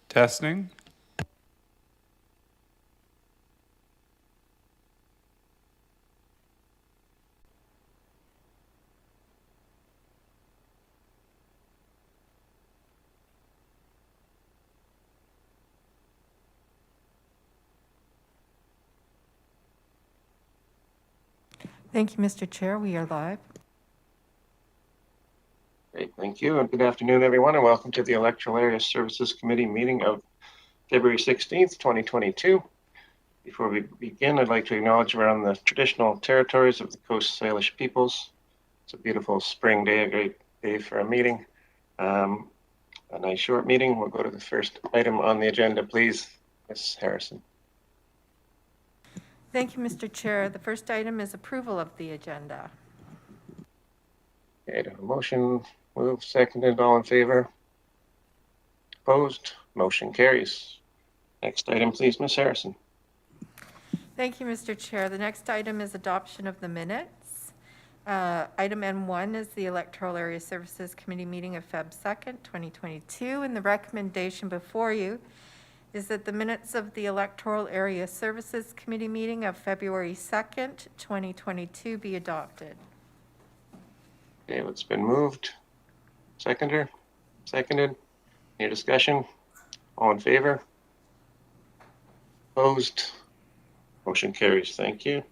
Testing. Thank you, Mr. Chair. We are live. Great, thank you, and good afternoon, everyone, and welcome to the Electoral Area Services Committee meeting of February 16th, 2022. Before we begin, I'd like to acknowledge we're on the traditional territories of the Coast Salish peoples. It's a beautiful spring day, a great day for a meeting. A nice short meeting. We'll go to the first item on the agenda, please, Ms. Harrison. Thank you, Mr. Chair. The first item is approval of the agenda. Okay, a motion, moved, seconded, all in favor? Opposed? Motion carries. Next item, please, Ms. Harrison. Thank you, Mr. Chair. The next item is adoption of the minutes. Item N1 is the Electoral Area Services Committee meeting of Feb 2nd, 2022, and the recommendation before you is that the minutes of the Electoral Area Services Committee meeting of February 2nd, 2022 be adopted. Okay, it's been moved. Seconded. Any discussion? All in favor? Opposed? Motion carries. Thank you.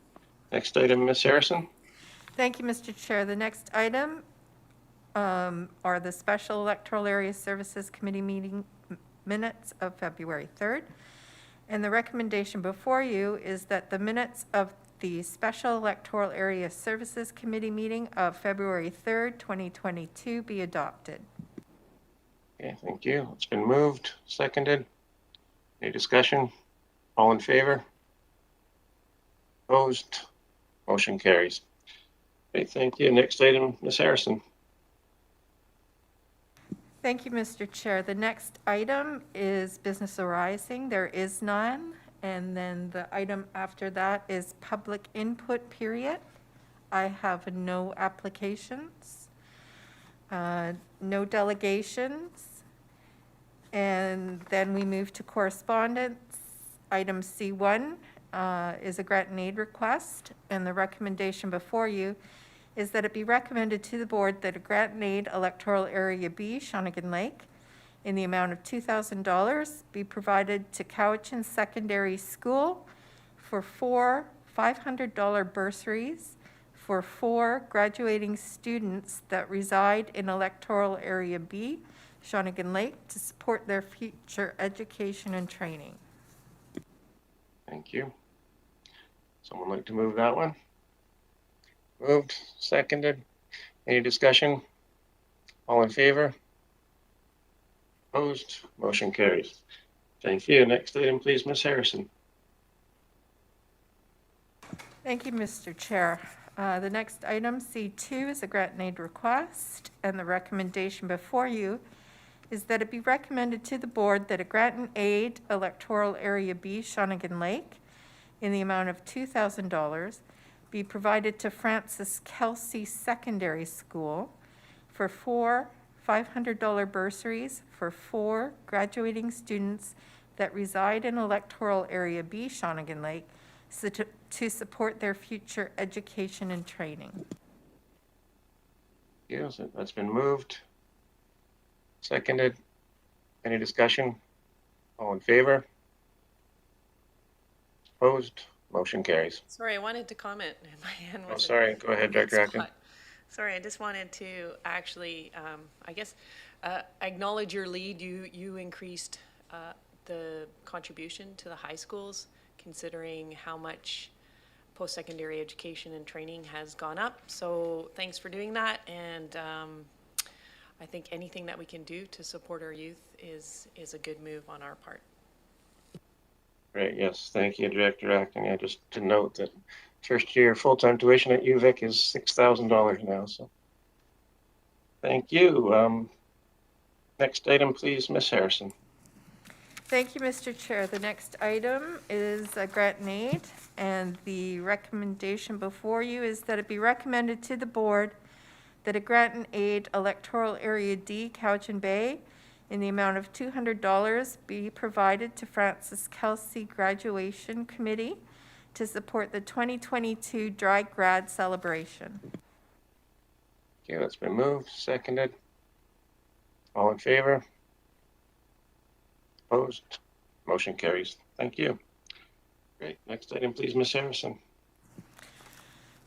Next item, Ms. Harrison. Thank you, Mr. Chair. The next item are the Special Electoral Area Services Committee meeting minutes of February 3rd. And the recommendation before you is that the minutes of the Special Electoral Area Services Committee meeting of February 3rd, 2022 be adopted. Okay, thank you. It's been moved, seconded. Any discussion? All in favor? Opposed? Motion carries. Okay, thank you. Next item, Ms. Harrison. Thank you, Mr. Chair. The next item is business arising. There is none. And then the item after that is public input period. I have no applications, no delegations. And then we move to correspondence. Item C1 is a grant and aid request. And the recommendation before you is that it be recommended to the board that a grant and aid Electoral Area B, Shawnigan Lake, in the amount of $2,000 be provided to Cowichan Secondary School for 4 $500 bursaries for 4 graduating students that reside in Electoral Area B, Shawnigan Lake, to support their future education and training. Thank you. Someone like to move that one? Moved, seconded. Any discussion? All in favor? Opposed? Motion carries. Thank you. Next item, please, Ms. Harrison. Thank you, Mr. Chair. The next item, C2, is a grant and aid request, and the recommendation before you is that it be recommended to the board that a grant and aid Electoral Area B, Shawnigan Lake, in the amount of $2,000 be provided to Francis Kelsey Secondary School for 4 $500 bursaries for 4 graduating students that reside in Electoral Area B, Shawnigan Lake, so to support their future education and training. Yes, that's been moved. Seconded. Any discussion? All in favor? Opposed? Motion carries. Sorry, I wanted to comment. My hand Oh, wasn't. sorry. Go ahead, Director Acton. Sorry, I just wanted to actually, I guess, acknowledge your lead. You increased the contribution to the high schools, considering how much post-secondary education and training has gone up. So thanks for doing that. And I think anything that we can do to support our youth is a good move on our part. Great. Yes. Thank you, Director Acton. Yeah, just to note that first year full-time tuition at UVic is $6,000 now. So thank you. Next item, please, Ms. Harrison. Thank you, Mr. Chair. The next item is a grant and aid, and the recommendation before you is that it be recommended to the board that a grant and aid Electoral Area D, Cowichan Bay, in the amount of $200 be provided to Francis Kelsey Graduation Committee to support the 2022 Dry Grad celebration. Okay, that's been moved, seconded. All in favor? Opposed? Motion carries. Thank you. Great. Next item, please, Ms. Harrison.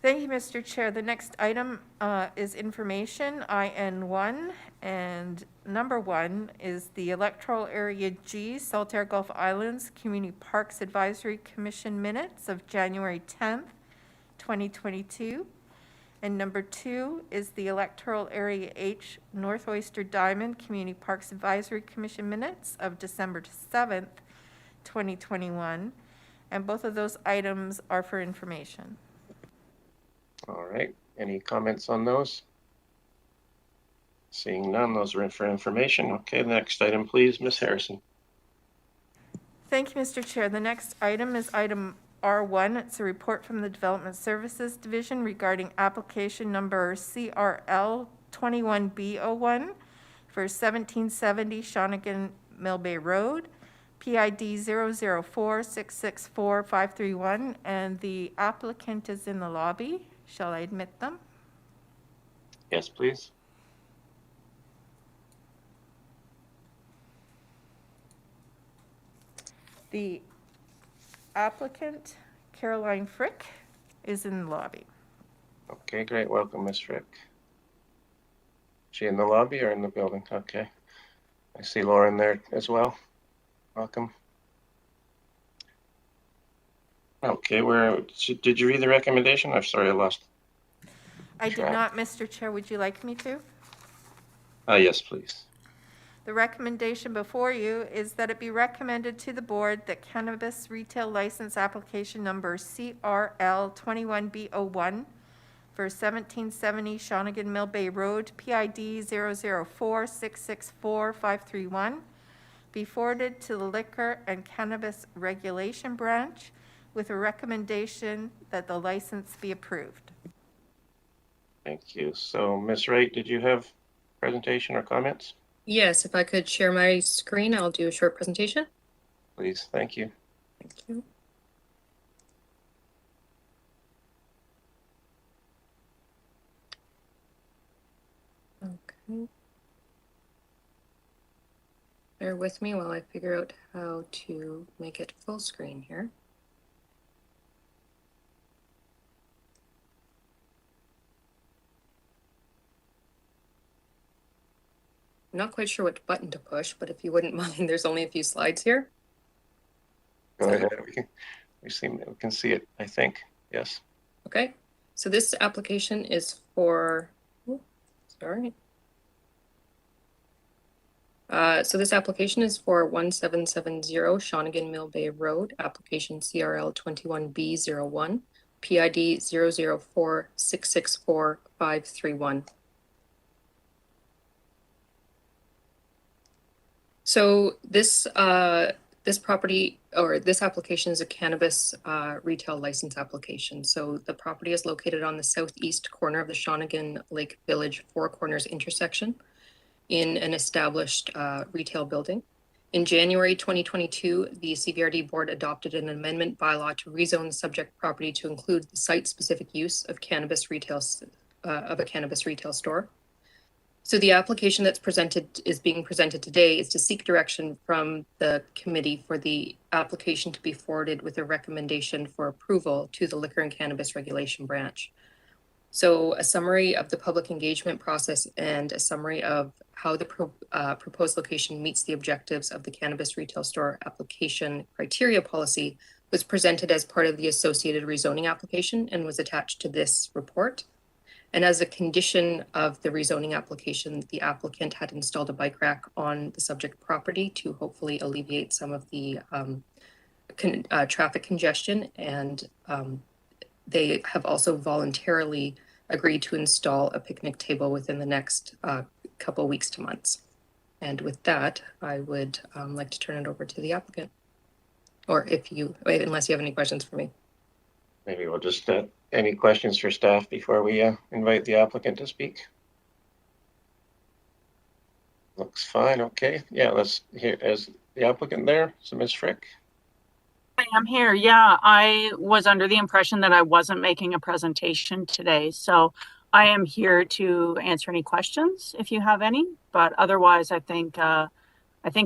Thank you, Mr. Chair. The next item is information, IN1, and number 1 is the Electoral Area G, Saltaire Gulf Islands Community Parks Advisory Commission minutes of January 10th, 2022. And number 2 is the Electoral Area H, North Oyster Diamond Community Parks Advisory Commission minutes of December 7th, 2021. And both of those items are for information. All right. Any comments on those? Seeing none, those are in for information. Okay, the next item, please, Ms. Harrison. Thank you, Mr. Chair. The next item is item R1. It's a report from the Development Services Division regarding application number CRL 21B01 for 1770 Shawnigan Mill Bay Road, PID 004664531, and the applicant is in the lobby. Shall I admit them? Yes, please. The applicant, Caroline Frick, is in the lobby. Okay, great. Welcome, Ms. Frick. She in the lobby or in the building? Okay. I see Lauren there as well. Welcome. Okay, did you read the recommendation? I'm sorry, I lost. I did not, Mr. Chair. Would you like me to? Yes, please. The recommendation before you is that it be recommended to the board that cannabis retail license application number CRL 21B01 for 1770 Shawnigan Mill Bay Road, PID 004664531, be forwarded to the Liquor and Cannabis Regulation Branch with a recommendation that the license be approved. Thank you. So, Ms. Wright, did you have presentation or comments? Yes, if I could share my screen, I'll do a short presentation. Please, thank you. Thank you. Okay. Bear with me while I figure out how to make it full screen here. I'm not quite sure what button to push, but if you wouldn't mind, there's only a few slides here. Go ahead. We can see it, I think. Yes. Okay, so this application is for, sorry. So this application is for 1770 Shawnigan Mill Bay Road, application CRL 21B01, PID 004664531. So this property, or this application, is a cannabis retail license application. So the property is located on the southeast corner of the Shawnigan Lake Village Four Corners intersection in an established retail building. In January 2022, the CVRD board adopted an amendment bylaw to rezone the subject property to include the site-specific use of cannabis retail of a cannabis retail store. So the application that's being presented today is to seek direction from the committee for the application to be forwarded with a recommendation for approval to the Liquor and Cannabis Regulation Branch. So a summary of the public engagement process and a summary of how the proposed location meets the objectives of the cannabis retail store application criteria policy was presented as part of the associated rezoning application and was attached to this report. And as a condition of the rezoning application, the applicant had installed a bike rack on the subject property to hopefully alleviate some of the traffic congestion. And they have also voluntarily agreed to install a picnic table within the next couple weeks to months. And with that, I would like to turn it over to the applicant. Or unless you have any questions for me. Maybe we'll just, any questions for staff before we invite the applicant to speak? Looks fine. Okay. Yeah, let's hear as the applicant there. So Ms. Frick. I am here. Yeah, I was under the impression that I wasn't making a presentation today. So I am here to answer any questions if you have any. But otherwise, I think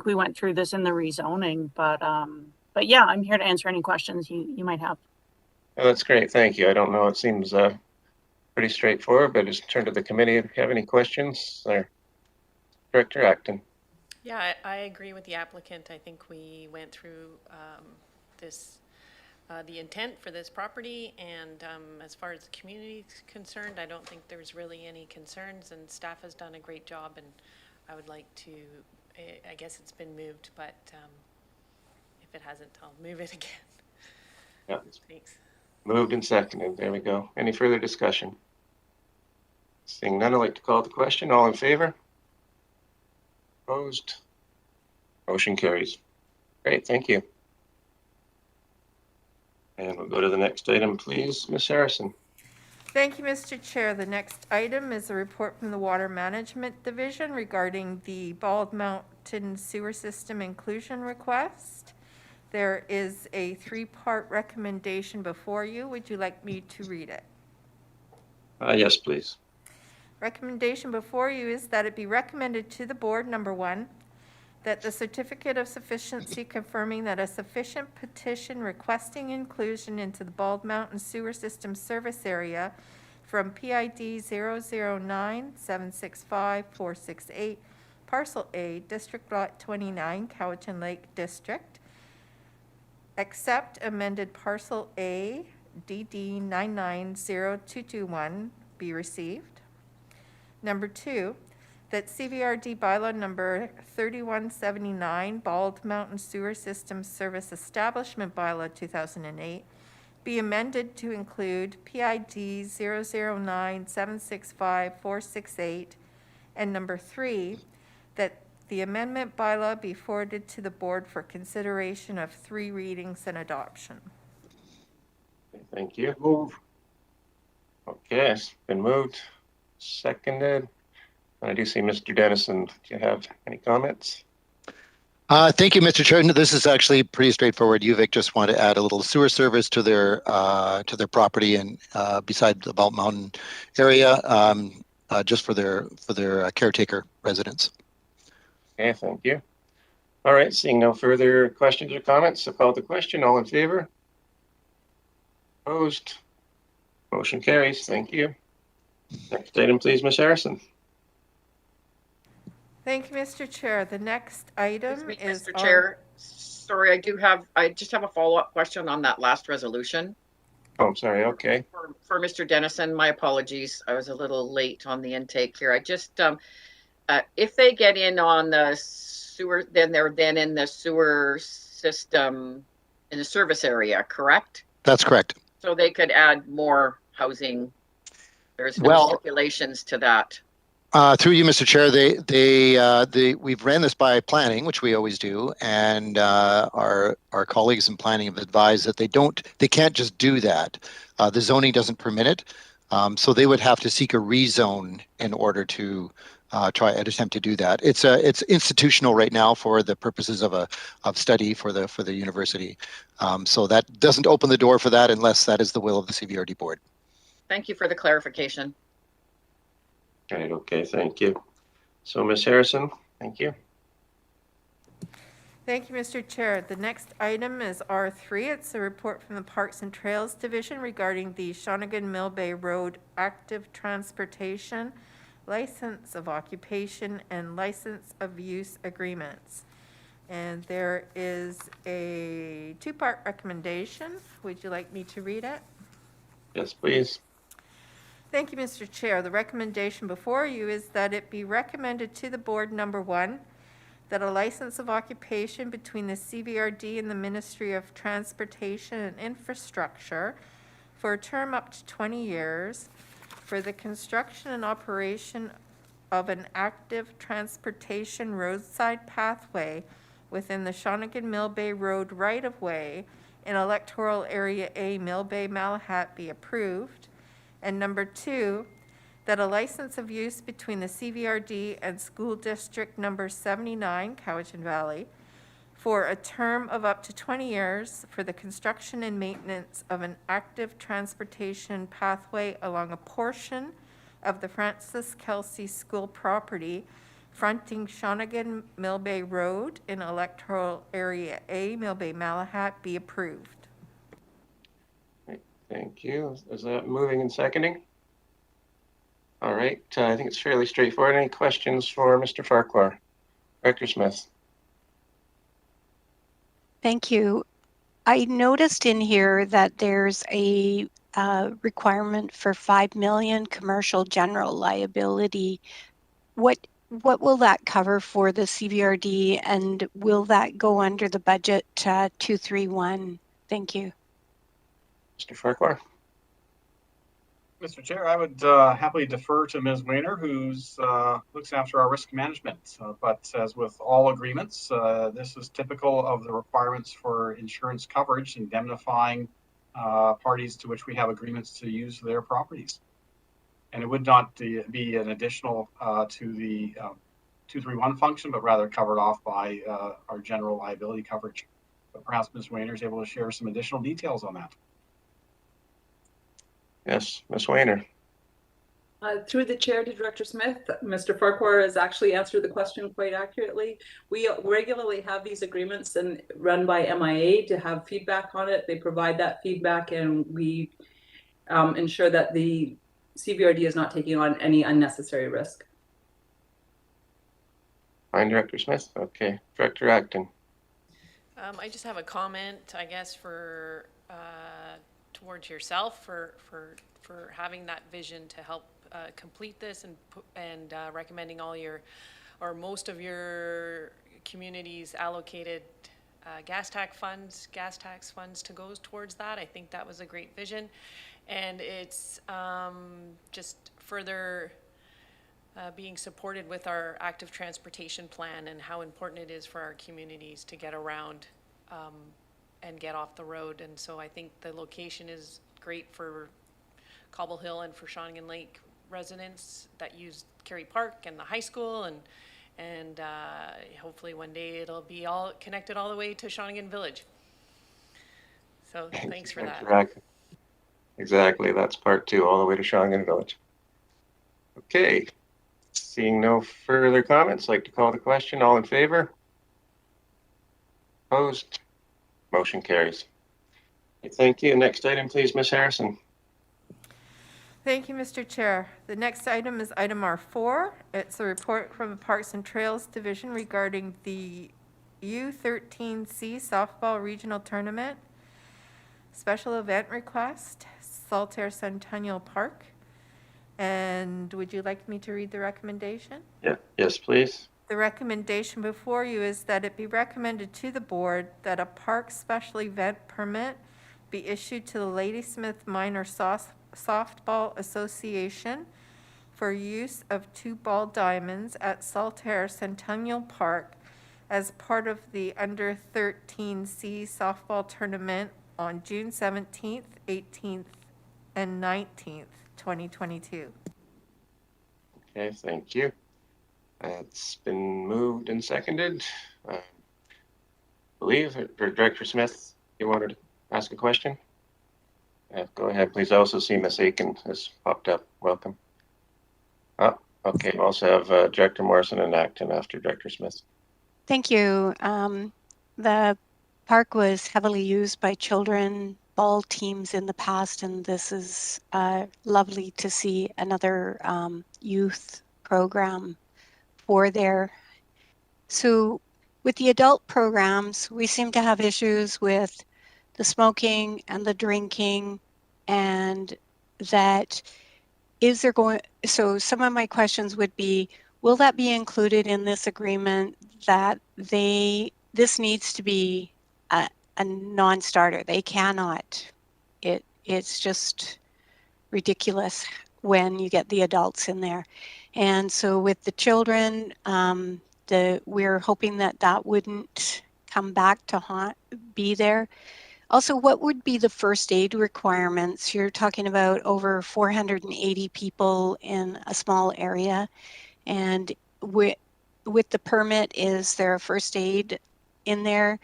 we went through this in the rezoning. But yeah, I'm here to answer any questions you might have. Oh, that's great. Thank you. I don't know. It seems pretty straightforward, but just turn to the committee if you have any questions. There, Director Acton. Yeah, I agree with the applicant. I think we went through the intent for this property, and as far as the community is concerned, I don't think there's really any concerns, and staff has done a great job, and I would like to, I guess it's been moved, but if it hasn't, I'll move it again. Yeah. Thanks. Moved and seconded. There we go. Any further discussion? Seeing none, I'd like to call the question. All in favor? Opposed? Motion carries. Great, thank you. And we'll go to the next item, please. Ms. Harrison. Thank you, Mr. Chair. The next item is a report from the Water Management Division regarding the Bald Mountain Sewer System inclusion request. There is a three-part recommendation before you. Would you like me to read it? Yes, please. Recommendation before you is that it be recommended to the board, number one, that the certificate of sufficiency confirming that a sufficient petition requesting inclusion into the Bald Mountain Sewer System service area from PID 009765468, Parcel A, District Lot 29, Cowichan Lake District, except amended Parcel A, DD 990221, be received. Number two, that CVRD bylaw number 3179, Bald Mountain Sewer System Service Establishment Bylaw 2008, be amended to include PID 009765468, and number three, that the amendment bylaw be forwarded to the board for consideration of 3 readings and adoption. Thank you. Move. Okay, it's been moved, seconded. I do see Mr. Dennison. Do you have any comments? Thank you, Mr. Chair. No, this is actually pretty straightforward. UVic just want to add a little sewer service to their property and beside the Bald Mountain area, just for their caretaker residents. Okay, thank you. All right, seeing no further questions or comments, I'll call the question. All in favor? Opposed? Motion carries. Thank you. Next item, please, Ms. Harrison. Thank you, Mr. Chair. The next item is Mr. Chair, sorry, I just have a follow-up question on that last resolution. Oh, I'm sorry. Okay. For Mr. Dennison, my apologies. I was a little late on the intake here. I just, if they get in on the sewer, then they're then in the sewer system in the service area, correct? That's correct. So they could add more housing. There's no stipulations to that. Through you, Mr. Chair, we've ran this by planning, which we always do, and our colleagues in planning have advised that they can't just do that. The zoning doesn't permit it, so they would have to seek a rezone in order to try and attempt to do that. It's institutional right now for the purposes of study for the university, so that doesn't open the door for that unless that is the will of the CVRD board. Thank you for the clarification. Right, okay, thank you. So, Ms. Harrison, thank you. Thank you, Mr. Chair. The next item is R3. It's a report from the Parks and Trails Division regarding the Shawnigan Mill Bay Road active transportation, license of occupation, and license of use agreements. And there is a 2-part recommendation. Would you like me to read it? Yes, please. Thank you, Mr. Chair. The recommendation before you is that it be recommended to the board, number one, that a license of occupation between the CVRD and the Ministry of Transportation and Infrastructure for a term up to 20 years for the construction and operation of an active transportation roadside pathway within the Shawnigan Mill Bay Road right-of-way in Electoral Area A, Mill Bay, Malahat, be approved. And number two, that a license of use between the CVRD and School District Number 79, Cowichan Valley, for a term of up to 20 years for the construction and maintenance of an active transportation pathway along a portion of the Francis Kelsey School property fronting Shawnigan Millbay Road in Electoral Area A, Millbay Malahat, be approved. Thank you. Is that moving and seconding? All right, I think it's fairly straightforward. Any questions for Mr. Farquhar? Director Smith. Thank you. I noticed in here that there's a requirement for 5 million commercial general liability. What will that cover for the CVRD, and will that go under the budget 231? Thank you. Mr. Farquhar. Mr. Chair, I would happily defer to Ms. Weiner, who's looks after our risk management. But as with all agreements, this is typical of the requirements for insurance coverage, indemnifying parties to which we have agreements to use their properties. And it would not be an additional to the 231 function, but rather covered off by our general liability coverage. But perhaps Ms. Weiner is able to share some additional details on that. Yes, Ms. Weiner. Through the chair to Director Smith, Mr. Farquhar has actually answered the question quite accurately. We regularly have these agreements and run by MIA to have feedback on it. They provide that feedback, and we ensure that the CVRD is not taking on any unnecessary risk. Fine, Director Smith. Okay, Director Acton. I just have a comment, I guess, for towards yourself for having that vision to help complete this and recommending all your or most of your communities allocated gas tax funds to go towards that. I think that was a great vision, and it's just further being supported with our active transportation plan and how important it is for our communities to get around and get off the road. And so I think the location is great for Cobble Hill and for Shawnigan Lake residents that use Kerry Park and the high school, and hopefully one day it'll be all connected all the way to Shawnigan Village. So thanks for that. Exactly, that's part 2, all the way to Shawnigan Village. Okay, seeing no further comments, I'd like to call the question. All in favor? Opposed? Motion carries. Thank you. Next item, please, Ms. Harrison. Thank you, Mr. Chair. The next item is item R4. It's a report from the Parks and Trails Division regarding the U13C Softball Regional Tournament Special Event Request, Saltaire Centennial Park. And would you like me to read the recommendation? Yeah. Yes, please. The recommendation before you is that it be recommended to the board that a park special event permit be issued to the Ladysmith Minor Softball Association for use of 2 ball diamonds at Saltaire Centennial Park as part of the Under 13C softball tournament on June 17th, 18th, and 19th, 2022. Okay, thank you. It's been moved and seconded. I believe, or Director Smith, you wanted to ask a question? Go ahead, please. I also see Ms. Aiken has popped up. Welcome. Oh, okay. We also have Director Morrison and Acton after Director Smith. Thank you. The park was heavily used by children ball teams in the past, and this is lovely to see another youth program for there. So with the adult programs, we seem to have issues with the smoking and the drinking, and that is there going, so some of my questions would be, will that be included in this agreement that this needs to be a non-starter? They cannot, it's just ridiculous when you get the adults in there. And so with the children, we're hoping that wouldn't come back to be there. Also, what would be the first aid requirements? You're talking about over 480 people in a small area. And with the permit, is there a first aid in there?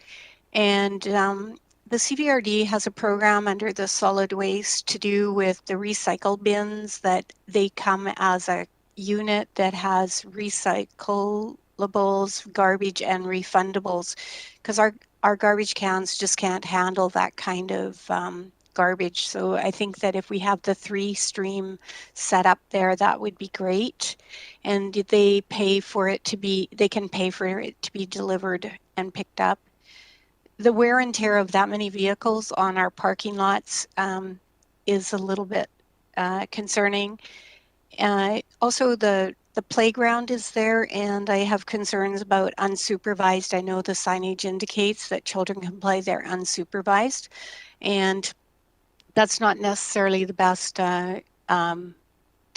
And the CVRD has a program under the solid waste to do with the recycle bins, that they come as a unit that has recyclables, garbage, and refundables, because our garbage cans just can't handle that kind of garbage. So I think that if we have the 3-stream set up there, that would be great. And they pay for it to be, they can pay for it to be delivered and picked up. The wear and tear of that many vehicles on our parking lots is a little bit concerning. Also, the playground is there, and I have concerns about unsupervised. I know the signage indicates that children can play there unsupervised, and that's not necessarily the best to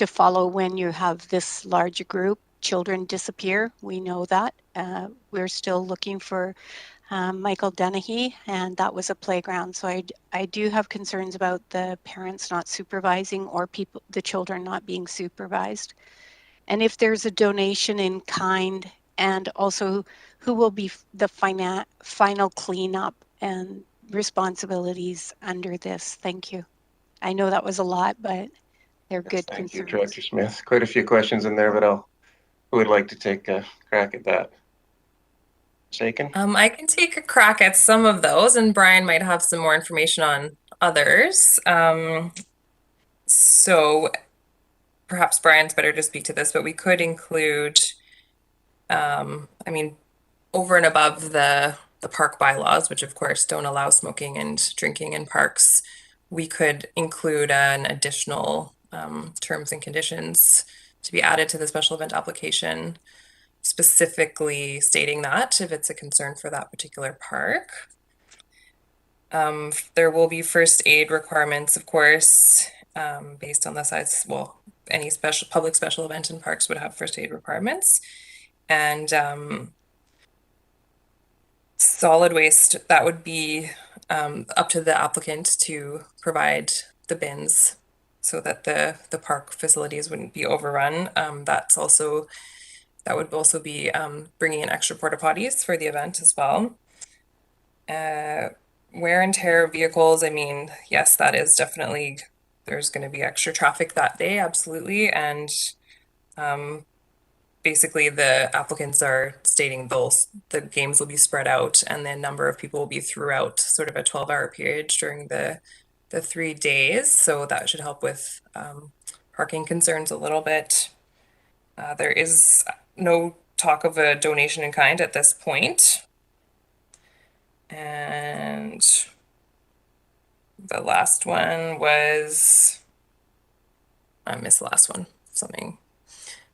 follow when you have this large group. Children disappear. We know that. We're still looking for Michael Dennehy, and that was a playground. So I do have concerns about the parents not supervising, or the children not being supervised. And if there's a donation in kind, and also who will be the final cleanup and responsibilities under this. Thank you. I know that was a lot, but they're good Thank you, concerns. Director Smith. Quite a few questions in there, but who would like to take a crack at that? Shaken? I can take a crack at some of those, and Brian might have some more information on others. So perhaps Brian's better to speak to this, but we could include, I mean, over and above the park bylaws, which of course don't allow smoking and drinking in parks, we could include an additional terms and conditions to be added to the special event application, specifically stating that if it's a concern for that particular park. There will be first aid requirements, of course, based on the size. Well, any public special event in parks would have first aid requirements. And solid waste, that would be up to the applicant to provide the bins so that the park facilities wouldn't be overrun. That would also be bringing in extra porta potties for the event as well. Wear and tear of vehicles, I mean, yes, that is definitely, there's going to be extra traffic that day, absolutely. And basically the applicants are stating the games will be spread out, and the number of people will be throughout sort of a 12-hour period during the 3 days. So that should help with parking concerns a little bit. There is no talk of a donation in kind at this point. And the last one was, I missed the last one, something.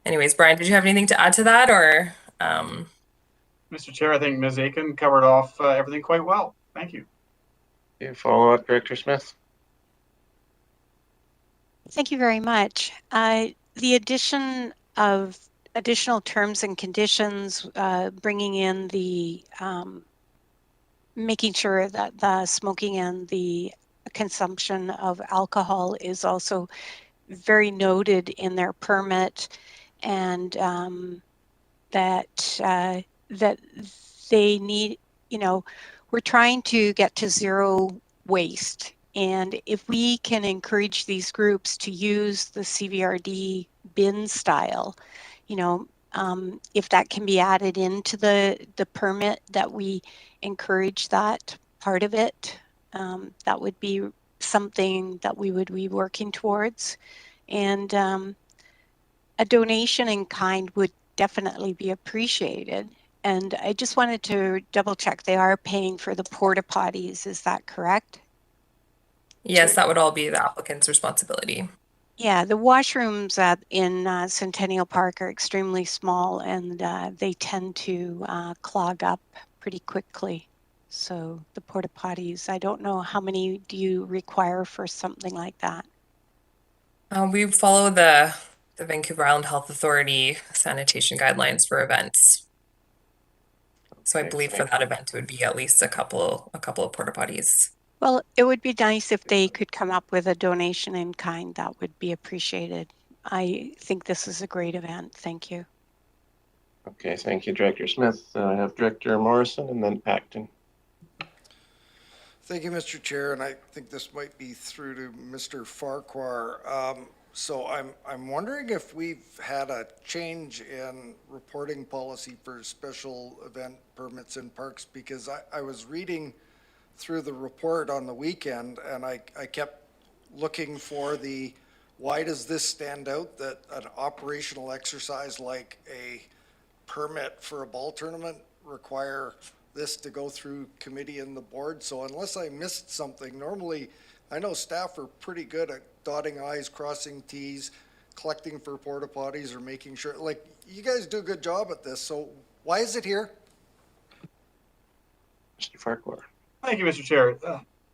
Anyways, Brian, did you have anything to add to that, or? Mr. Chair, I think Ms. Aiken covered off everything quite well. Thank you. You follow up, Director Smith? Thank you very much. The addition of additional terms and conditions, bringing in the making sure that the smoking and the consumption of alcohol is also very noted in their permit, and that they need, we're trying to get to zero waste. And if we can encourage these groups to use the CVRD bin style, if that can be added into the permit, that we encourage that part of it, that would be something that we would be working towards. And a donation in kind would definitely be appreciated. And I just wanted to double check, they are paying for the porta potties, is that correct? Yes, that would all be the applicant's responsibility. Yeah, the washrooms in Centennial Park are extremely small, and they tend to clog up pretty quickly. So the porta potties, I don't know, how many do you require for something like that? We follow the Vancouver Island Health Authority sanitation guidelines for events. So I believe for that event it would be at least a couple of porta potties. Well, it would be nice if they could come up with a donation in kind. That would be appreciated. I think this is a great event. Thank you. Okay, thank you, Director Smith. I have Director Morrison and then Acton. Thank you, Mr. Chair, and I think this might be through to Mr. Farquhar. So I'm wondering if we've had a change in reporting policy for special event permits in parks, because I was reading through the report on the weekend and I kept looking for the, why does this stand out, that an operational exercise like a permit for a ball tournament require this to go through committee and the board? So unless I missed something, normally I know staff are pretty good at dotting i's, crossing t's, collecting for porta potties, or making sure, like, you guys do a good job at this. So why is it here? Mr. Farquhar. Thank you, Mr. Chair.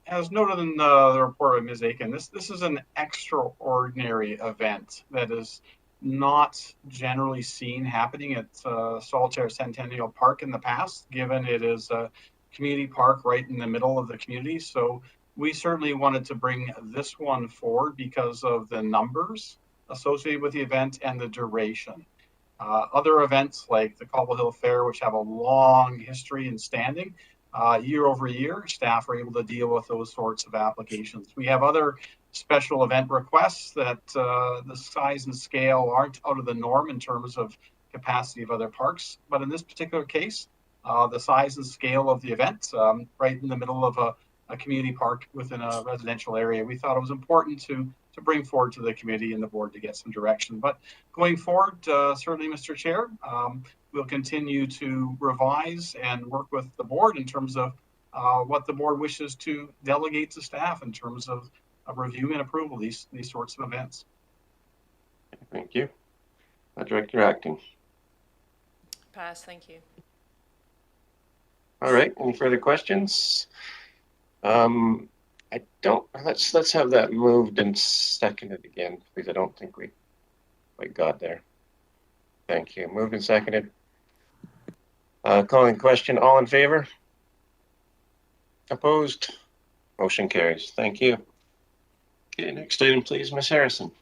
As noted in the report of Ms. Aiken, this is an extraordinary event that is not generally seen happening at Solitaire Centennial Park in the past, given it is a community park right in the middle of the community. So we certainly wanted to bring this one forward because of the numbers associated with the event and the duration. Other events like the Cobble Hill Fair, which have a long history and standing, year over year, staff are able to deal with those sorts of applications. We have other special event requests that the size and scale aren't out of the norm in terms of capacity of other parks. But in this particular case, the size and scale of the event, right in the middle of a community park within a residential area, we thought it was important to bring forward to the committee and the board to get some direction. But going forward, certainly, Mr. Chair, we'll continue to revise and work with the board in terms of what the board wishes to delegate to staff in terms of review and approval these sorts of events. Thank you. Director Acton. Pass, thank you. All right, any further questions? I don't, let's have that moved and seconded again, because I don't think we quite got there. Thank you. Moved and seconded. Calling question, all in favor? Opposed? Motion carries. Thank you. Okay, next item, please, Ms. Harrison.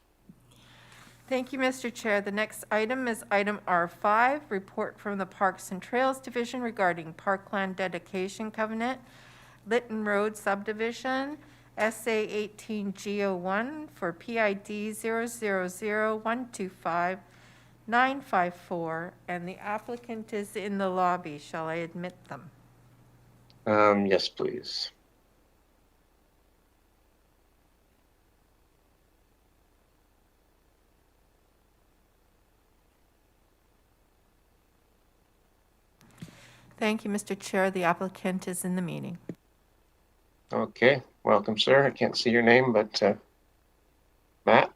Thank you, Mr. Chair. The next item is item R5, report from the Parks and Trails Division regarding Parkland Dedication Covenant, Lytton Road Subdivision, SA 18G01 for PID 000125954, and the applicant is in the lobby. Shall I admit them? Yes, please. Thank you, Mr. Chair. The applicant is in the meeting. Okay, welcome, sir. I can't see your name, but Matt.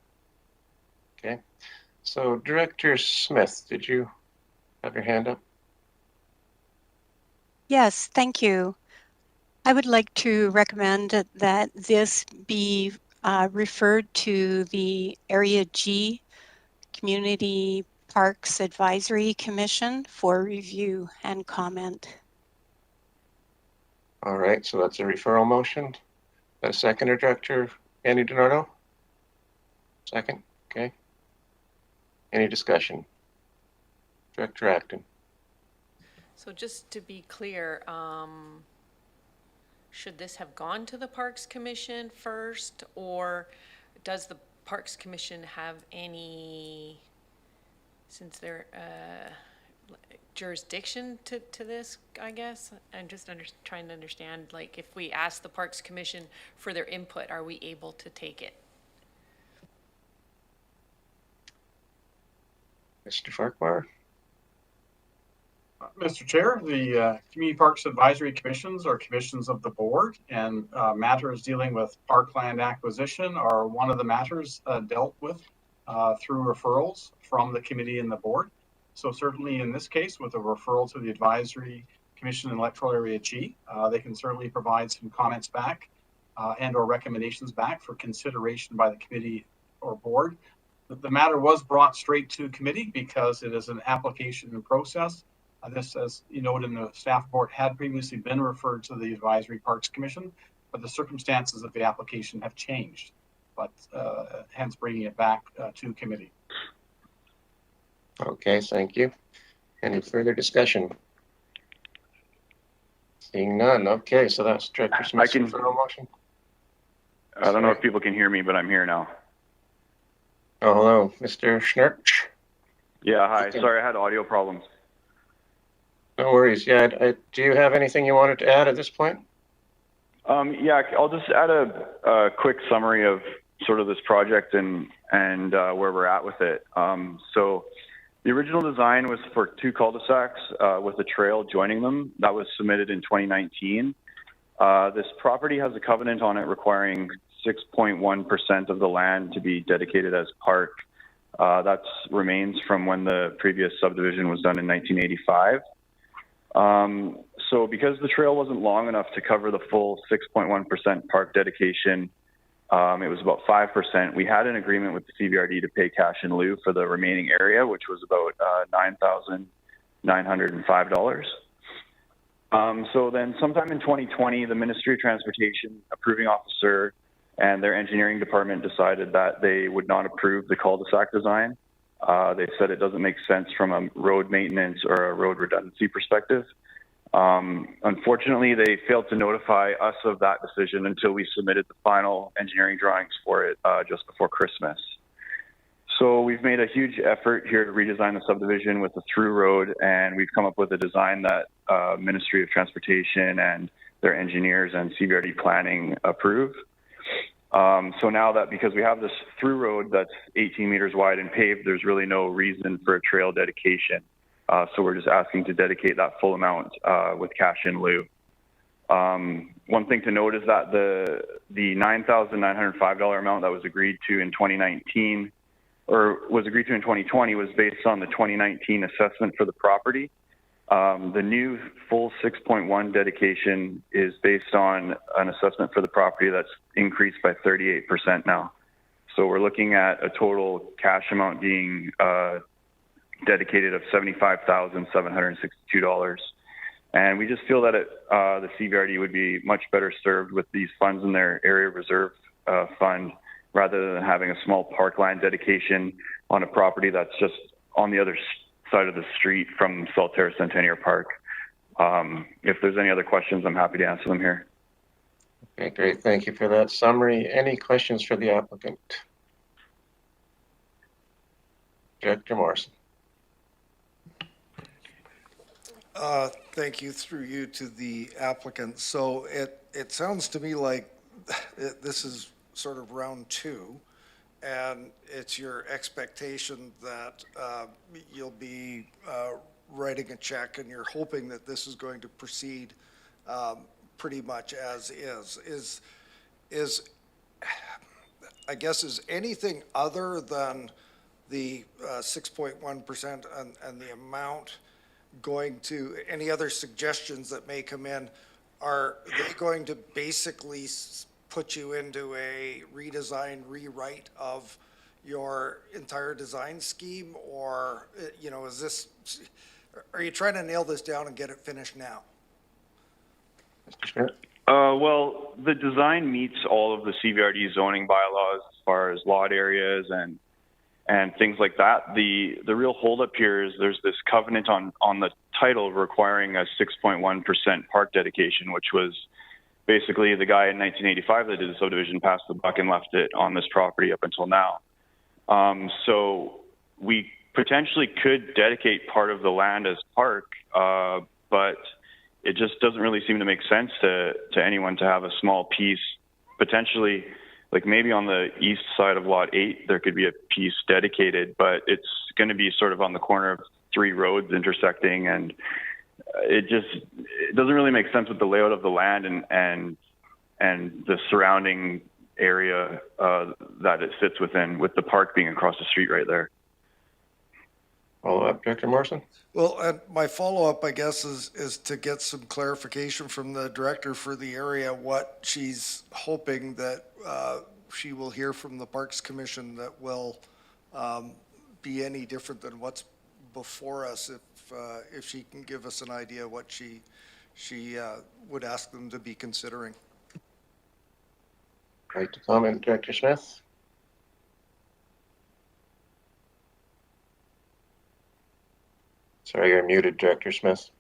Okay, so Director Smith, did you have your hand up? Yes, thank you. I would like to recommend that this be referred to the Area G Community Parks Advisory Commission for review and comment. All right, so that's a referral motion. A seconder, Director Andy DiNardo? Second, okay. Any discussion? Director Acton. So just to be clear, should this have gone to the Parks Commission first, or does the Parks Commission have any, since they're jurisdiction to this, I guess? I'm just trying to understand, like, if we ask the Parks Commission for their input, are we able to take it? Mr. Farquhar. Mr. Chair, the Community Parks Advisory Commissions are commissions of the board, and matters dealing with parkland acquisition are one of the matters dealt with through referrals from the committee and the board. So certainly in this case, with a referral to the Advisory Commission in Electoral Area G, they can certainly provide some comments back and or recommendations back for consideration by the committee or board. The matter was brought straight to committee because it is an application in process. This, as you noted in the staff report, had previously been referred to the Advisory Parks Commission. but the circumstances of the application have changed, but hence bringing it back to committee. Okay, thank you. Any further discussion? Seeing none. Okay, so that's Director Smith's referral motion. I don't know if people can hear me, but I'm here now. Oh, hello, Mr. Schnurch. Yeah, hi. Sorry, I had audio problems. No worries. Yeah, do you have anything you wanted to add at this point? Yeah, I'll just add a quick summary of sort of this project and where we're at with it. So the original design was for 2 cul-de-sacs with a trail joining them. That was submitted in 2019. This property has a covenant on it requiring 6.1% of the land to be dedicated as park. That remains from when the previous subdivision was done in 1985. So because the trail wasn't long enough to cover the full 6.1% park dedication, it was about 5%. We had an agreement with the CVRD to pay cash in lieu for the remaining area, which was about $9,905. So then sometime in 2020, the Ministry of Transportation approving officer and their engineering department decided that they would not approve the cul-de-sac design. They said it doesn't make sense from a road maintenance or a road redundancy perspective. Unfortunately, they failed to notify us of that decision until we submitted the final engineering drawings for it just before Christmas. So we've made a huge effort here to redesign the subdivision with a through road, and we've come up with a design that Ministry of Transportation and their engineers and CVRD planning approve. So now that because we have this through road that's 18 meters wide and paved, there's really no reason for a trail dedication. So we're just asking to dedicate that full amount with cash in lieu. One thing to note is that the $9,905 amount that was agreed to in 2019 or was agreed to in 2020 was based on the 2019 assessment for the property. The new full 6.1 dedication is based on an assessment for the property that's increased by 38% now. So we're looking at a total cash amount being dedicated of $75,762. And we just feel that the CVRD would be much better served with these funds in their area reserve fund rather than having a small parkland dedication on a property that's just on the other side of the street from Saltaire Centennial Park. If there's any other questions, I'm happy to answer them here. Okay, great. Thank you for that summary. Any questions for the applicant? Director Morrison. Thank you, through you to the applicant. So it sounds to me like this is sort of round 2, and it's your expectation that you'll be writing a check, and you're hoping that this is going to proceed pretty much as is. I guess, is anything other than the 6.1% and the amount going to, any other suggestions that may come in, are they going to basically put you into a redesign, rewrite of your entire design scheme? Or, you know, is this, are you trying to nail this down and get it finished now? Well, the design meets all of the CVRD zoning bylaws as far as lot areas and things like that. The real holdup here is there's this covenant on the title requiring a 6.1% park dedication, which was basically the guy in 1985 that did the subdivision passed the buck and left it on this property up until now. So we potentially could dedicate part of the land as park, but it just doesn't really seem to make sense to anyone to have a small piece, potentially, like maybe on the east side of Lot 8, there could be a piece dedicated, but it's going to be sort of on the corner of 3 roads intersecting, and it doesn't really make sense with the layout of the land and the surrounding area that it sits within, with the park being across the street right there. Follow up, Director Morrison? Well, and my follow-up, I guess, is to get some clarification from the director for the area, what she's hoping that she will hear from the Parks Commission that will be any different than what's before us, if she can give us an idea what she would ask them to be considering. Like to comment, Director Smith? Sorry, you're muted, Director Smith.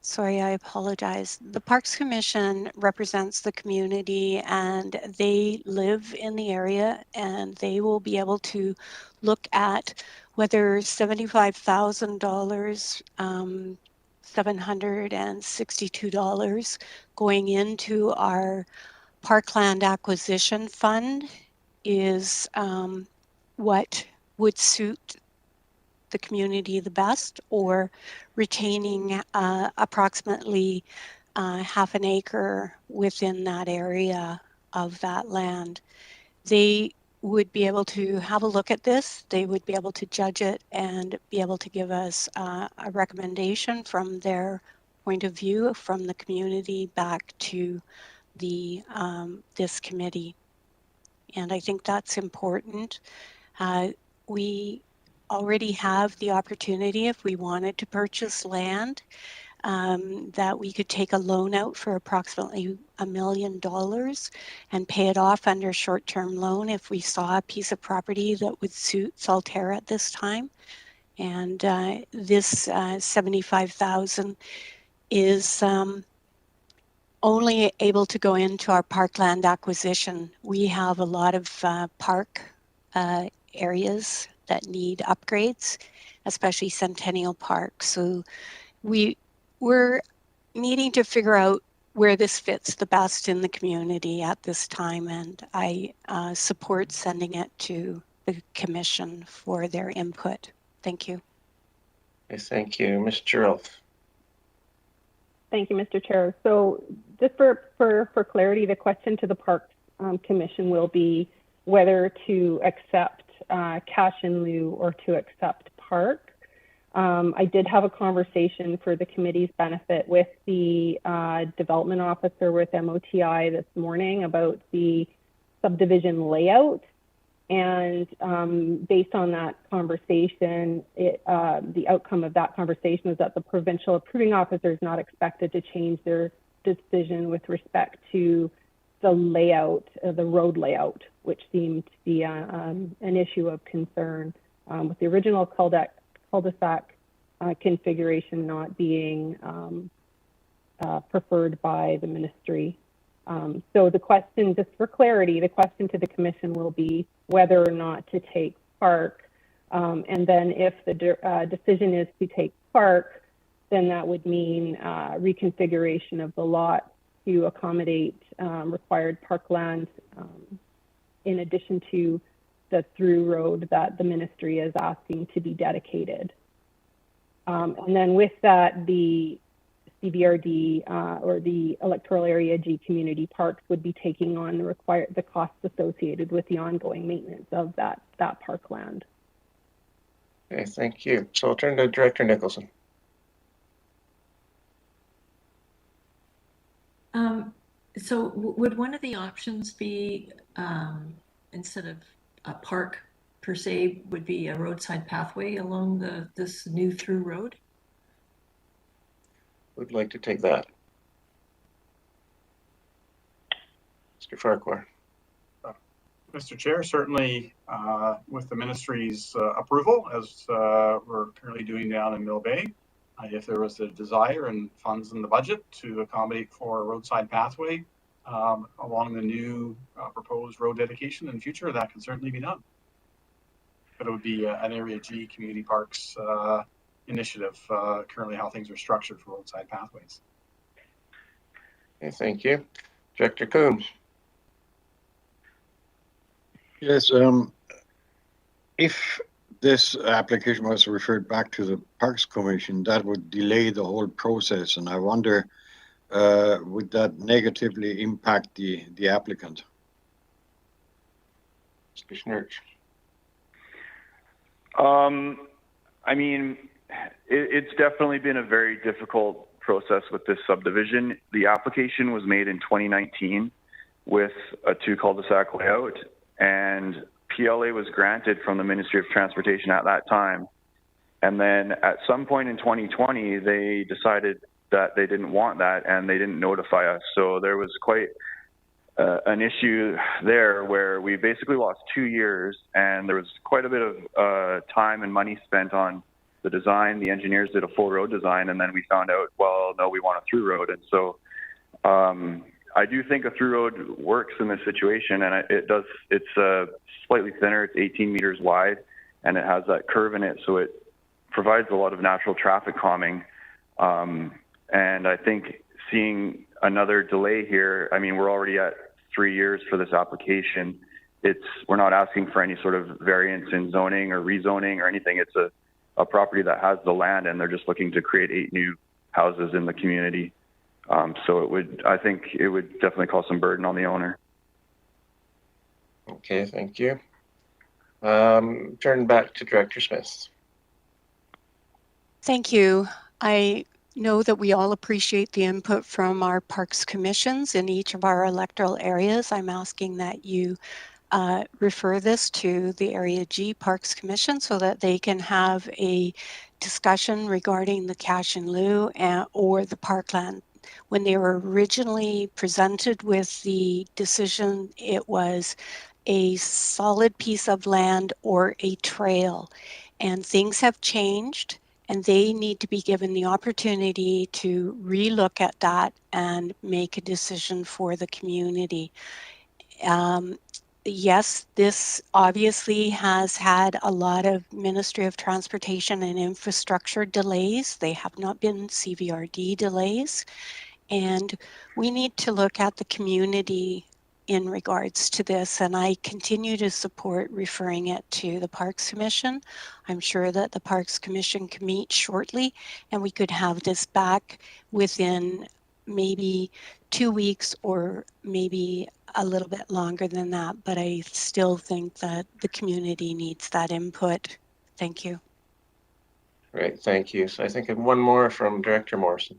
Sorry, I apologize. The Parks Commission represents the community and they live in the area, and they will be able to look at whether $75,000, $762 going into our Parkland Acquisition Fund is what would suit the community the best, or retaining approximately half an acre within that area of that land. They would be able to have a look at this. They would be able to judge it and be able to give us a recommendation from their point of view from the community back to the this committee. And I think that's important. We already have the opportunity, if we wanted to purchase land, that we could take a loan out for approximately $1 million and pay it off under short-term loan if we saw a piece of property that would suit Saltaire at this time. And this $75,000 is only able to go into our parkland acquisition. We have a lot of park areas that need upgrades, especially Centennial Park. So we're needing to figure out where this fits the best in the community at this time, and I support sending it to the commission for their input. Thank you. Okay, thank you. Ms. Gerald. Thank you, Mr. Chair. So just for clarity, the question to the Parks Commission will be whether to accept cash in lieu or to accept park. I did have a conversation for the committee's benefit with the development officer with MOTI this morning about the subdivision layout. And based on that conversation, the outcome of that conversation was that the provincial approving officer is not expected to change their decision with respect to the layout, the road layout, which seemed to be an issue of concern with the original cul-de-sac configuration not being preferred by the ministry. So the question, just for clarity, the question to the commission will be whether or not to take park. And then if the decision is to take park, then that would mean reconfiguration of the lot to accommodate required parkland in addition to the through road that the ministry is asking to be dedicated. And then with that, the CBRD or the electoral area G community parks would be taking on the costs associated with the ongoing maintenance of that parkland. Okay, thank you. So I'll turn to Director Nicholson. So would one of the options be, instead of a park per se, would be a roadside pathway along this new through road? Would like to take that? Mr. Farquhar. Mr. Chair, certainly with the ministry's approval, as we're currently doing down in Mill Bay, if there was a desire and funds in the budget to accommodate for a roadside pathway along the new proposed road dedication in the future, that can certainly be done. But it would be an Area G community parks initiative, currently how things are structured for roadside pathways. Okay, thank you. Director Coombs. Yes, if this application was referred back to the Parks Commission, that would delay the whole process, and I wonder, would that negatively impact the applicant? Mr. Schnurch. I mean, it's definitely been a very difficult process with this subdivision. The application was made in 2019 with a two cul-de-sac layout, and PLA was granted from the Ministry of Transportation at that time. And then at some point in 2020, they decided that they didn't want that and they didn't notify us. So there was quite an issue there where we basically lost 2 years, and there was quite a bit of time and money spent on the design. The engineers did a full road design, and then we found out, well, no, we want a through road. And so I do think a through road works in this situation, and it does. It's slightly thinner. It's 18 meters wide, and it has that curve in it, so it provides a lot of natural traffic calming. And I think seeing another delay here, I mean, we're already at 3 years for this application. We're not asking for any sort of variance in zoning or rezoning or anything. It's a property that has the land, and they're just looking to create 8 new houses in the community. So I think it would definitely cause some burden on the owner. Okay, thank you. Turn back to Director Smith. Thank you. I know that we all appreciate the input from our parks commissions in each of our electoral areas. I'm asking that you refer this to the Area G Parks Commission so that they can have a discussion regarding the cash in lieu or the parkland. When they were originally presented with the decision, it was a solid piece of land or a trail, and things have changed, and they need to be given the opportunity to relook at that and make a decision for the community. Yes, this obviously has had a lot of Ministry of Transportation and Infrastructure delays. They have not been CVRD delays. And we need to look at the community in regards to this, and I continue to support referring it to the Parks Commission. I'm sure that the Parks Commission can meet shortly, and we could have this back within maybe 2 weeks or maybe a little bit longer than that, but I still think that the community needs that input. Thank you. Great, thank you. So I think I have one more from Director Morrison.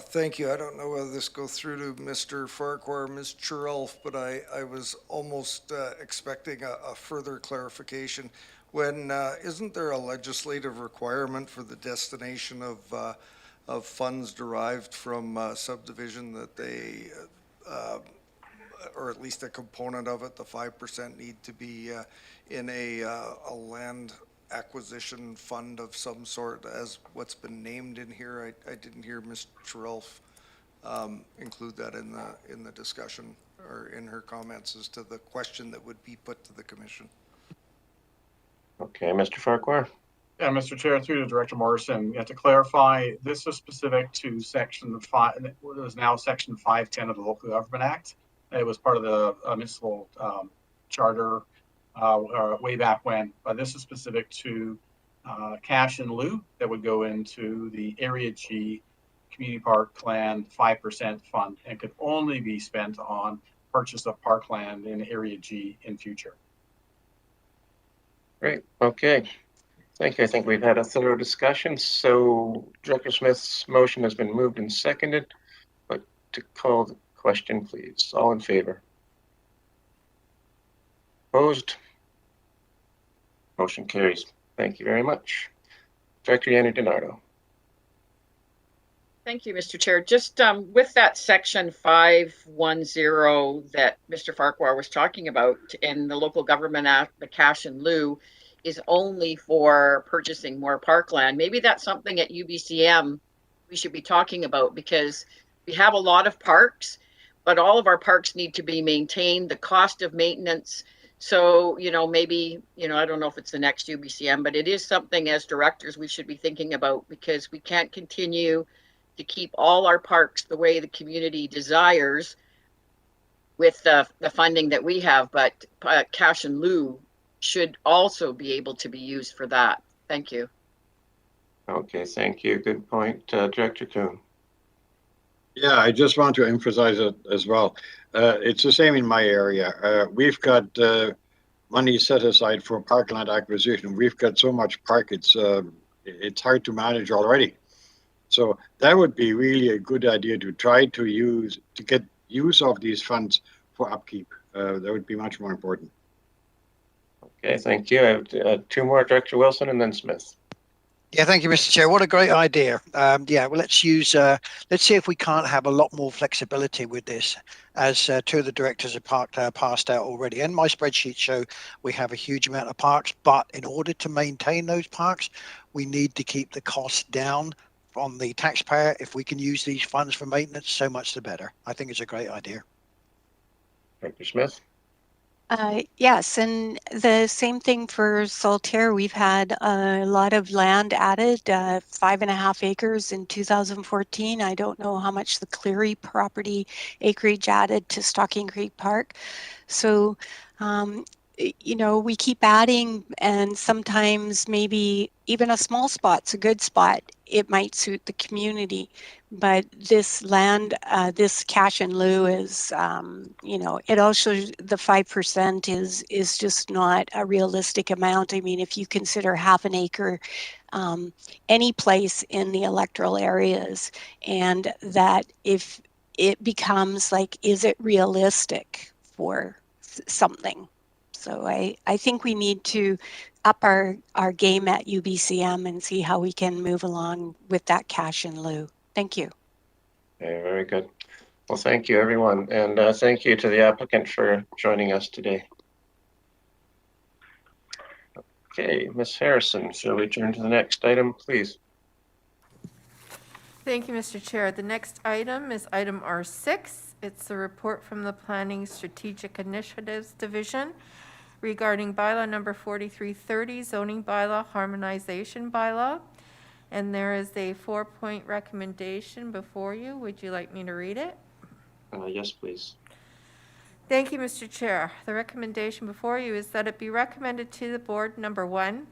Thank you. I don't know whether this goes through to Mr. Farquhar or Ms. Churelf, but I was almost expecting a further clarification. When isn't there a legislative requirement for the destination of funds derived from subdivision that they, or at least a component of it, the 5% need to be in a land acquisition fund of some sort, as what's been named in here? I didn't hear Ms. Churelf include that in the discussion or in her comments as to the question that would be put to the commission. Okay, Mr. Farquhar. Yeah, Mr. Chair, through to Director Morrison, to clarify, this is specific to Section 5, what is now Section 510 of the Local Government Act. It was part of the municipal charter way back when, but this is specific to cash in lieu that would go into the Area G Community Park Land 5% fund and could only be spent on purchase of parkland in Area G in future. Great, okay. Thank you. I think we've had a thorough discussion. So Director Smith's motion has been moved and seconded, but to call the question, please. All in favor? Opposed? Motion carries. Thank you very much. Director Yanni DiNardo. Thank you, Mr. Chair. Just with that Section 510 that Mr. Farquhar was talking about in the Local Government Act, the cash in lieu is only for purchasing more parkland. Maybe that's something at UBCM we should be talking about, because we have a lot of parks, but all of our parks need to be maintained, the cost of maintenance. So, maybe, I don't know if it's the next UBCM, but it is something as directors we should be thinking about, because we can't continue to keep all our parks the way the community desires with the funding that we have, but cash in lieu should also be able to be used for that. Thank you. Okay, thank you. Good point. Director Kuhn. Yeah, I just want to emphasize it as well. It's the same in my area. We've got money set aside for parkland acquisition. We've got so much park, it's hard to manage already. So that would be really a good idea to try to get use of these funds for upkeep. That would be much more important. Okay, thank you. I have two more, Director Wilson and then Smith. Yeah, thank you, Mr. Chair. What a great idea. Yeah, well, let's see if we can't have a lot more flexibility with this, as two of the directors have passed out already. And my spreadsheets show we have a huge amount of parks, but in order to maintain those parks, we need to keep the costs down on the taxpayer. If we can use these funds for maintenance, so much the better. I think it's a great idea. Dr. Smith? Yes, and the same thing for Saltaire. We've had a lot of land added, 5.5 acres in 2014. I don't know how much the Cleary property acreage added to Stocking Creek Park. So, we keep adding, and sometimes maybe even a small spot's a good spot. It might suit the community, but this land, this cash in lieu is, it also, the 5% is just not a realistic amount. I mean, if you consider half an acre, any place in the electoral areas, and that if it becomes like, is it realistic for something? So I think we need to up our game at UBCM and see how we can move along with that cash in lieu. Thank you. Okay, very good. Well, thank you, everyone. And thank you to the applicant for joining us today. Okay, Ms. Harrison, shall we turn to the next item, please? Thank you, Mr. Chair. The next item is item R6. It's a report from the Planning Strategic Initiatives Division regarding bylaw number 4330, zoning bylaw harmonization bylaw. And there is a 4-point recommendation before you. Would you like me to read it? Yes, please. Thank you, Mr. Chair. The recommendation before you is that it be recommended to the board, number 1,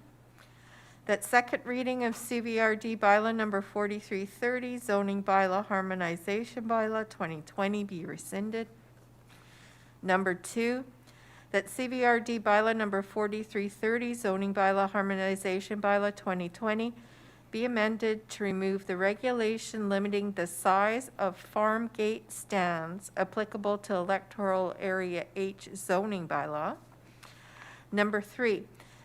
that second reading of CVRD bylaw number 4330, zoning bylaw harmonization bylaw 2020 be rescinded. Number 2, that CVRD bylaw number 4330, zoning bylaw harmonization bylaw 2020 be amended to remove the regulation limiting the size of farm gate stands applicable to Electoral Area H zoning bylaw. Number 3,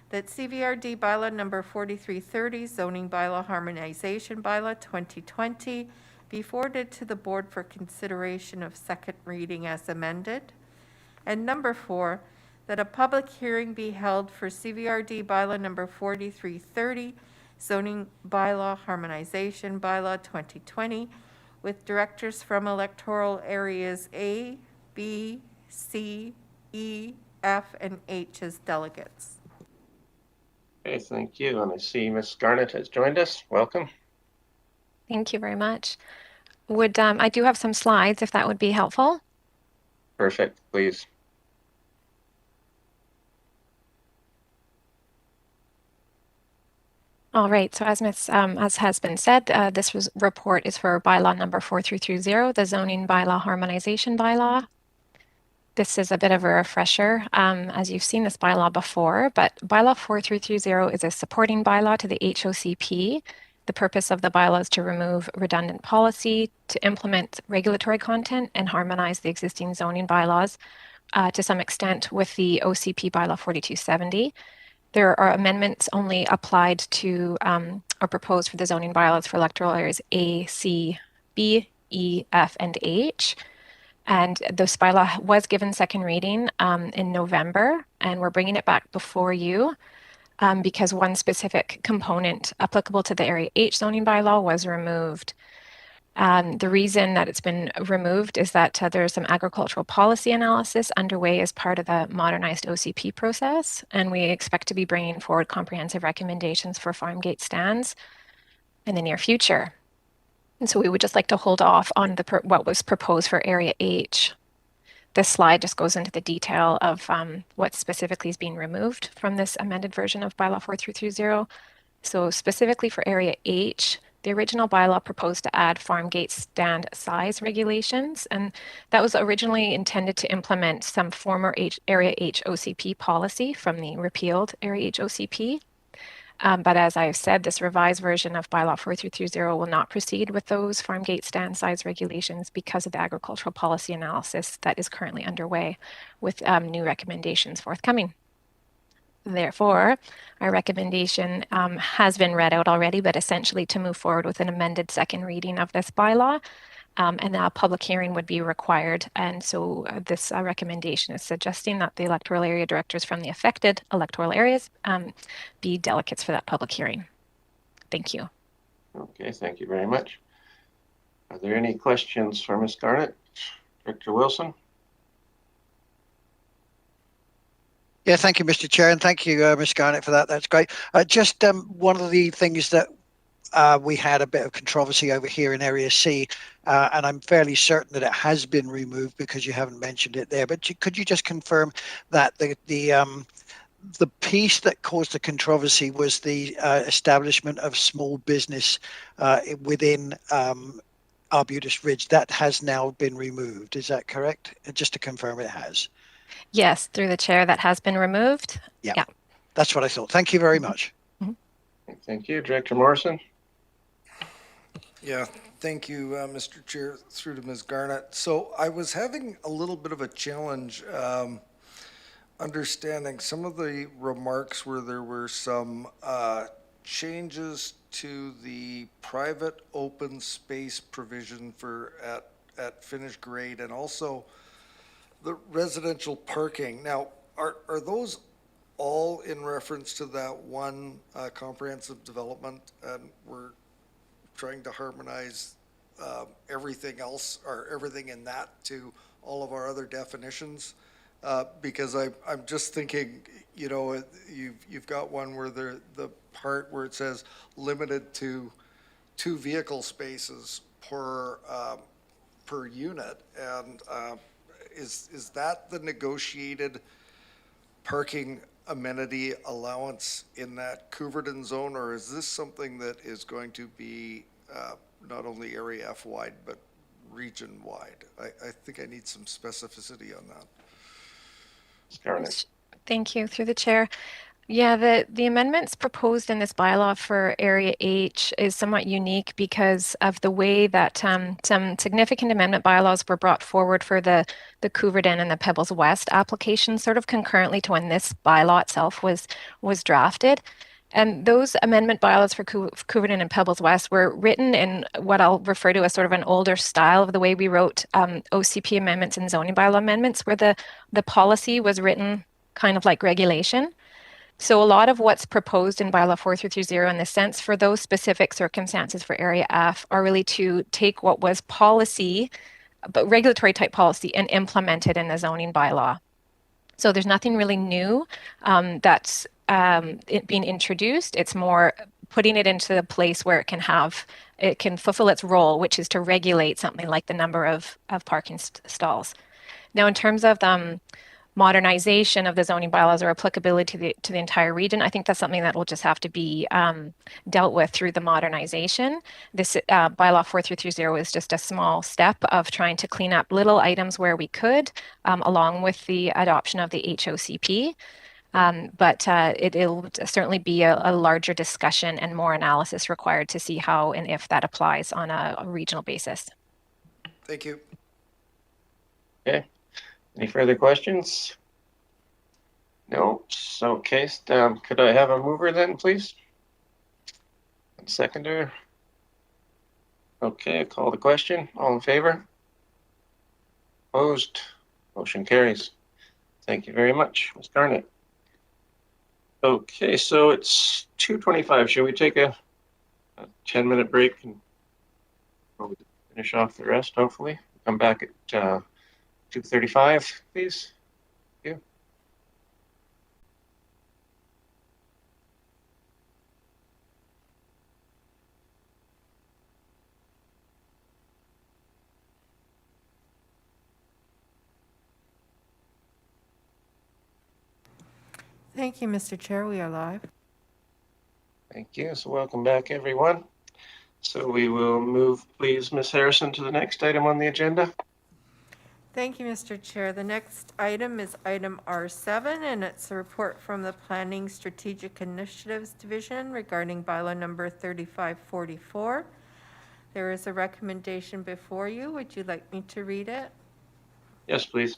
that CVRD bylaw number 4330, zoning bylaw harmonization bylaw 2020 be forwarded to the board for consideration of second reading as amended. And number 4, that a public hearing be held for CVRD bylaw number 4330, zoning bylaw harmonization bylaw 2020, with directors from electoral areas A, B, C, E, F, and H as delegates. Okay, thank you. And I see Ms. Garnett has joined us. Welcome. Thank you very much. I do have some slides if that would be helpful. Perfect, please. All right, so as has been said, this report is for bylaw number 4330, the zoning bylaw harmonization bylaw. This is a bit of a refresher, as you've seen this bylaw before, but bylaw 4330 is a supporting bylaw to the HOCP. The purpose of the bylaw is to remove redundant policy, to implement regulatory content, and harmonize the existing zoning bylaws to some extent with the OCP bylaw 4270. There are amendments only applied to or proposed for the zoning bylaws for electoral areas A, C, B, E, F, and H. And this bylaw was given second reading in November, and we're bringing it back before you because one specific component applicable to the Area H zoning bylaw was removed. The reason that it's been removed is that there's some agricultural policy analysis underway as part of the modernized OCP process, and we expect to be bringing forward comprehensive recommendations for farm gate stands in the near future. And so we would just like to hold off on what was proposed for Area H. This slide just goes into the detail of what specifically is being removed from this amended version of bylaw 4330. So specifically for Area H, the original bylaw proposed to add farm gate stand size regulations, and that was originally intended to implement some former Area H OCP policy from the repealed Area H OCP. But as I've said, this revised version of bylaw 4330 will not proceed with those farm gate stand size regulations because of the agricultural policy analysis that is currently underway with new recommendations forthcoming. Therefore, our recommendation has been read out already, but essentially to move forward with an amended second reading of this bylaw. And now a public hearing would be required. And so this recommendation is suggesting that the electoral area directors from the affected electoral areas be delegates for that public hearing. Thank you. Okay, thank you very much. Are there any questions for Ms. Garnett? Director Wilson? Yeah, thank you, Mr. Chair, and thank you, Ms. Garnett, for that. That's great. Just one of the things that we had a bit of controversy over here in Area C, and I'm fairly certain that it has been removed because you haven't mentioned it there. But could you just confirm that the piece that caused the controversy was the establishment of small business within Arbutus Ridge? That has now been removed. Is that correct? Just to confirm, it has. Yes, through the chair, that has been removed. Yeah, that's what I thought. Thank you very much. Thank you. Director Morrison? Yeah, thank you, Mr. Chair, through to Ms. Garnett. So I was having a little bit of a challenge understanding some of the remarks where there were some changes to the private open space provision for at finished grade, and also the residential parking. Now, are those all in reference to that one comprehensive development, and we're trying to harmonize everything else, or everything in that, to all of our other definitions? Because I'm just thinking, you know, you've got one where the part where it says limited to 2 vehicle spaces per unit, and is that the negotiated parking amenity allowance in that Couverton zone, or is this something that is going to be not only area F wide but region wide? I think I need some specificity on that. Thank you. Through the chair. Yeah, the amendments proposed in this bylaw for Area H is somewhat unique because of the way that some significant amendment bylaws were brought forward for the Couverton and the Pebbles West applications, sort of concurrently to when this bylaw itself was drafted. And those amendment bylaws for Couverton and Pebbles West were written in what I'll refer to as sort of an older style of the way we wrote OCP amendments and zoning bylaw amendments, where the policy was written kind of like regulation. So a lot of what's proposed in bylaw 4330 in the sense for those specific circumstances for Area F are really to take what was policy, but regulatory type policy, and implement it in the zoning bylaw. So there's nothing really new that's being introduced. It's more putting it into the place where it can fulfill its role, which is to regulate something like the number of parking stalls. Now, in terms of modernization of the zoning bylaws or applicability to the entire region, I think that's something that will just have to be dealt with through the modernization. This bylaw 4330 is just a small step of trying to clean up little items where we could, along with the adoption of the HOCP. But it'll certainly be a larger discussion and more analysis required to see how and if that applies on a regional basis. Thank you. Okay. Any further questions? No. So, okay. Could I have a mover then, please? And seconder. Okay, call the question. All in favor? Opposed? Motion carries. Thank you very much, Ms. Garnett. Okay, so it's 2:25. Should we take a 10-minute break and we'll finish off the rest, hopefully? Come back at 2:35, please. Thank you. Thank you, Mr. Chair. We are live. Thank you. So welcome back, everyone. So we will move, please, Ms. Harrison, to the next item on the agenda. Thank you, Mr. Chair. The next item is item R7, and it's a report from the Planning Strategic Initiatives Division regarding bylaw number 3544. There is a recommendation before you. Would you like me to read it? Yes, please.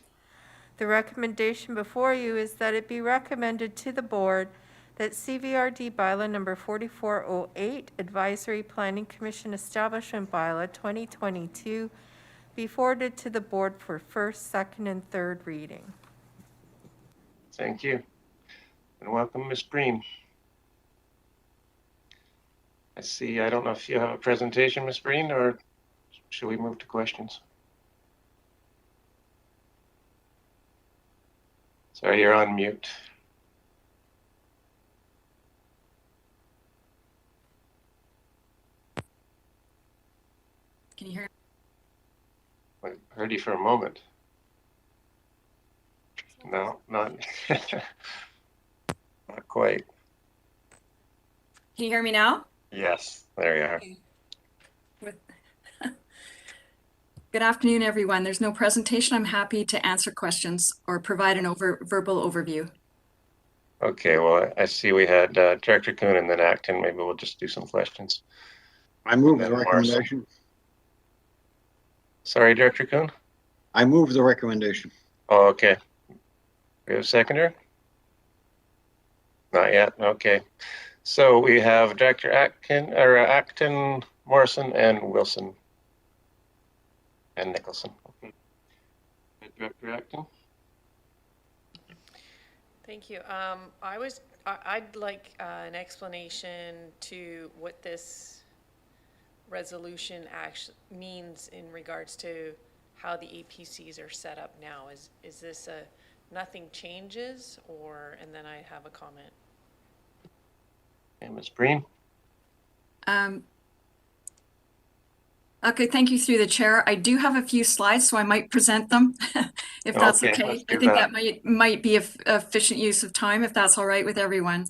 The recommendation before you is that it be recommended to the board that CVRD bylaw number 4408, Advisory Planning Commission Establishment Bylaw 2022, be forwarded to the board for first, second, and third reading. Thank you. And welcome, Ms. Breen. I don't know if you have a presentation, Ms. Breen, or should we move to questions? Sorry, you're on mute. Can you hear? I heard you for a moment. No, not, not quite. Can you hear me now? Yes, there you are. Okay. Good afternoon, everyone. There's no presentation. I'm happy to answer questions or provide an verbal overview. Okay, well, I see we had Director Kuhn and then Acton. Maybe we'll just do some questions. I move the recommendation. Sorry, Director Kuhn? I move the recommendation. Oh, okay. We have a seconder? Not yet. Okay. So we have Director Acton, Morrison, and Wilson. And Nicholson. Okay. Director Acton? Thank you. I'd like an explanation to what this resolution actually means in regards to how the APCs are set up now. Is this a nothing changes, or, and then I have a comment. And Ms. Breen? Okay, thank you through the chair. I do have a few slides, so I might present them if that's okay. I think that might be efficient use of time, if that's all right with everyone.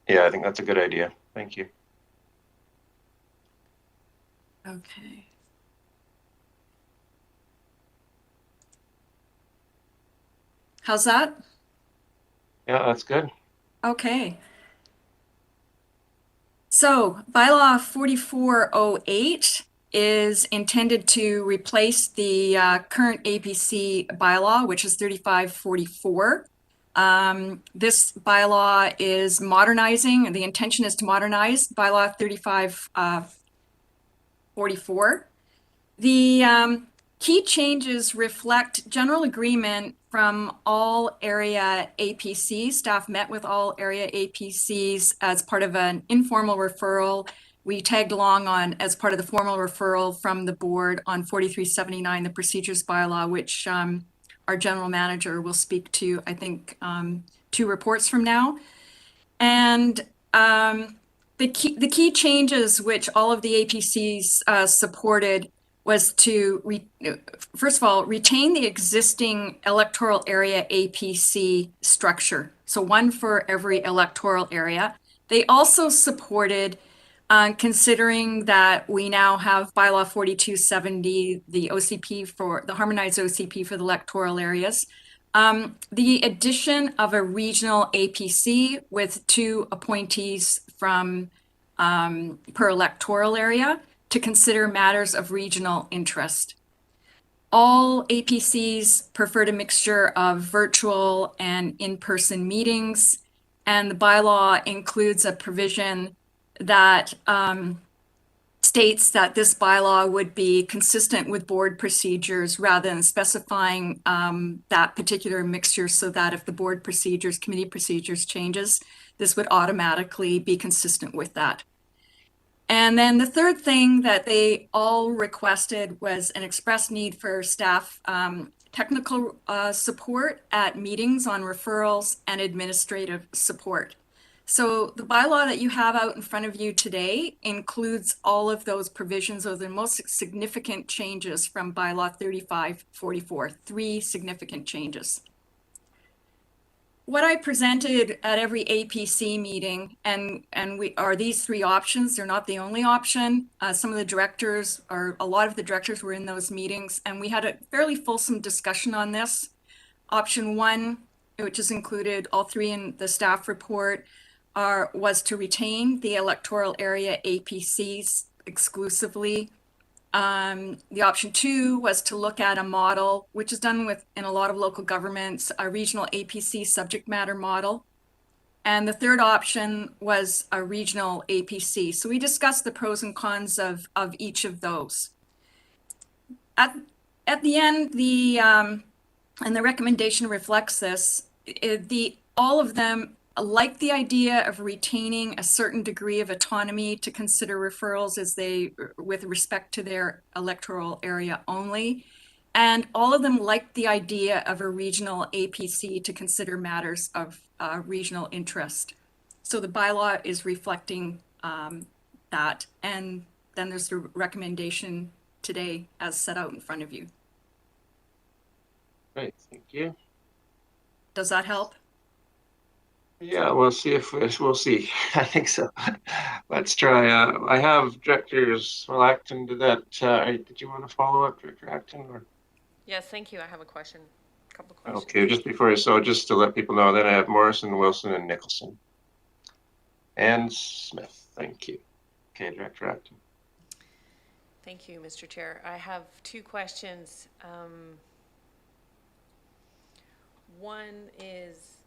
Yeah, I think that's a good idea. Thank you. Okay. How's that? Yeah, that's good. Okay. So bylaw 4408 is intended to replace the current APC bylaw, which is 3544. This bylaw is modernizing, the intention is to modernize bylaw 3544. The key changes reflect general agreement from all area APCs. Staff met with all area APCs as part of an informal referral. We tagged along on as part of the formal referral from the board on 4379, the procedures bylaw, which our general manager will speak to, I think, 2 reports from now. And the key changes which all of the APCs supported was to, first of all, retain the existing electoral area APC structure. So 1 for every electoral area. They also supported, considering that we now have bylaw 4270, the OCP for the harmonized OCP for the electoral areas, the addition of a regional APC with 2 appointees from per electoral area to consider matters of regional interest. All APCs preferred a mixture of virtual and in-person meetings, and the bylaw includes a provision that states that this bylaw would be consistent with board procedures rather than specifying that particular mixture, so that if the board procedures, committee procedures changes, this would automatically be consistent with that. And then the third thing that they all requested was an express need for staff technical support at meetings on referrals and administrative support. So the bylaw that you have out in front of you today includes all of those provisions, or the most significant changes from bylaw 3544, 3 significant changes. What I presented at every APC meeting, and we are these 3 options. They're not the only option. Some of the directors, or a lot of the directors, were in those meetings, and we had a fairly fulsome discussion on this. Option 1, which is included all 3 in the staff report, was to retain the electoral area APCs exclusively. The option 2 was to look at a model, which is done in a lot of local governments, a regional APC subject matter model. And the third option was a regional APC. So we discussed the pros and cons of each of those. At the end, and the recommendation reflects this, all of them like the idea of retaining a certain degree of autonomy to consider referrals with respect to their electoral area only. And all of them like the idea of a regional APC to consider matters of regional interest. So the bylaw is reflecting that. And then there's the recommendation today as set out in front of you. Great, thank you. Does that help? Yeah, we'll see we'll see. I think so. Let's try. I have Directors Acton. Did you want to follow up, Director Acton? Or? Yes, thank you. I have a couple questions. Okay, just to let people know, then I have Morrison, Wilson, and Nicholson. And Smith, thank you. Okay, Director Acton. Thank you, Mr. Chair. I have 2 questions. One is,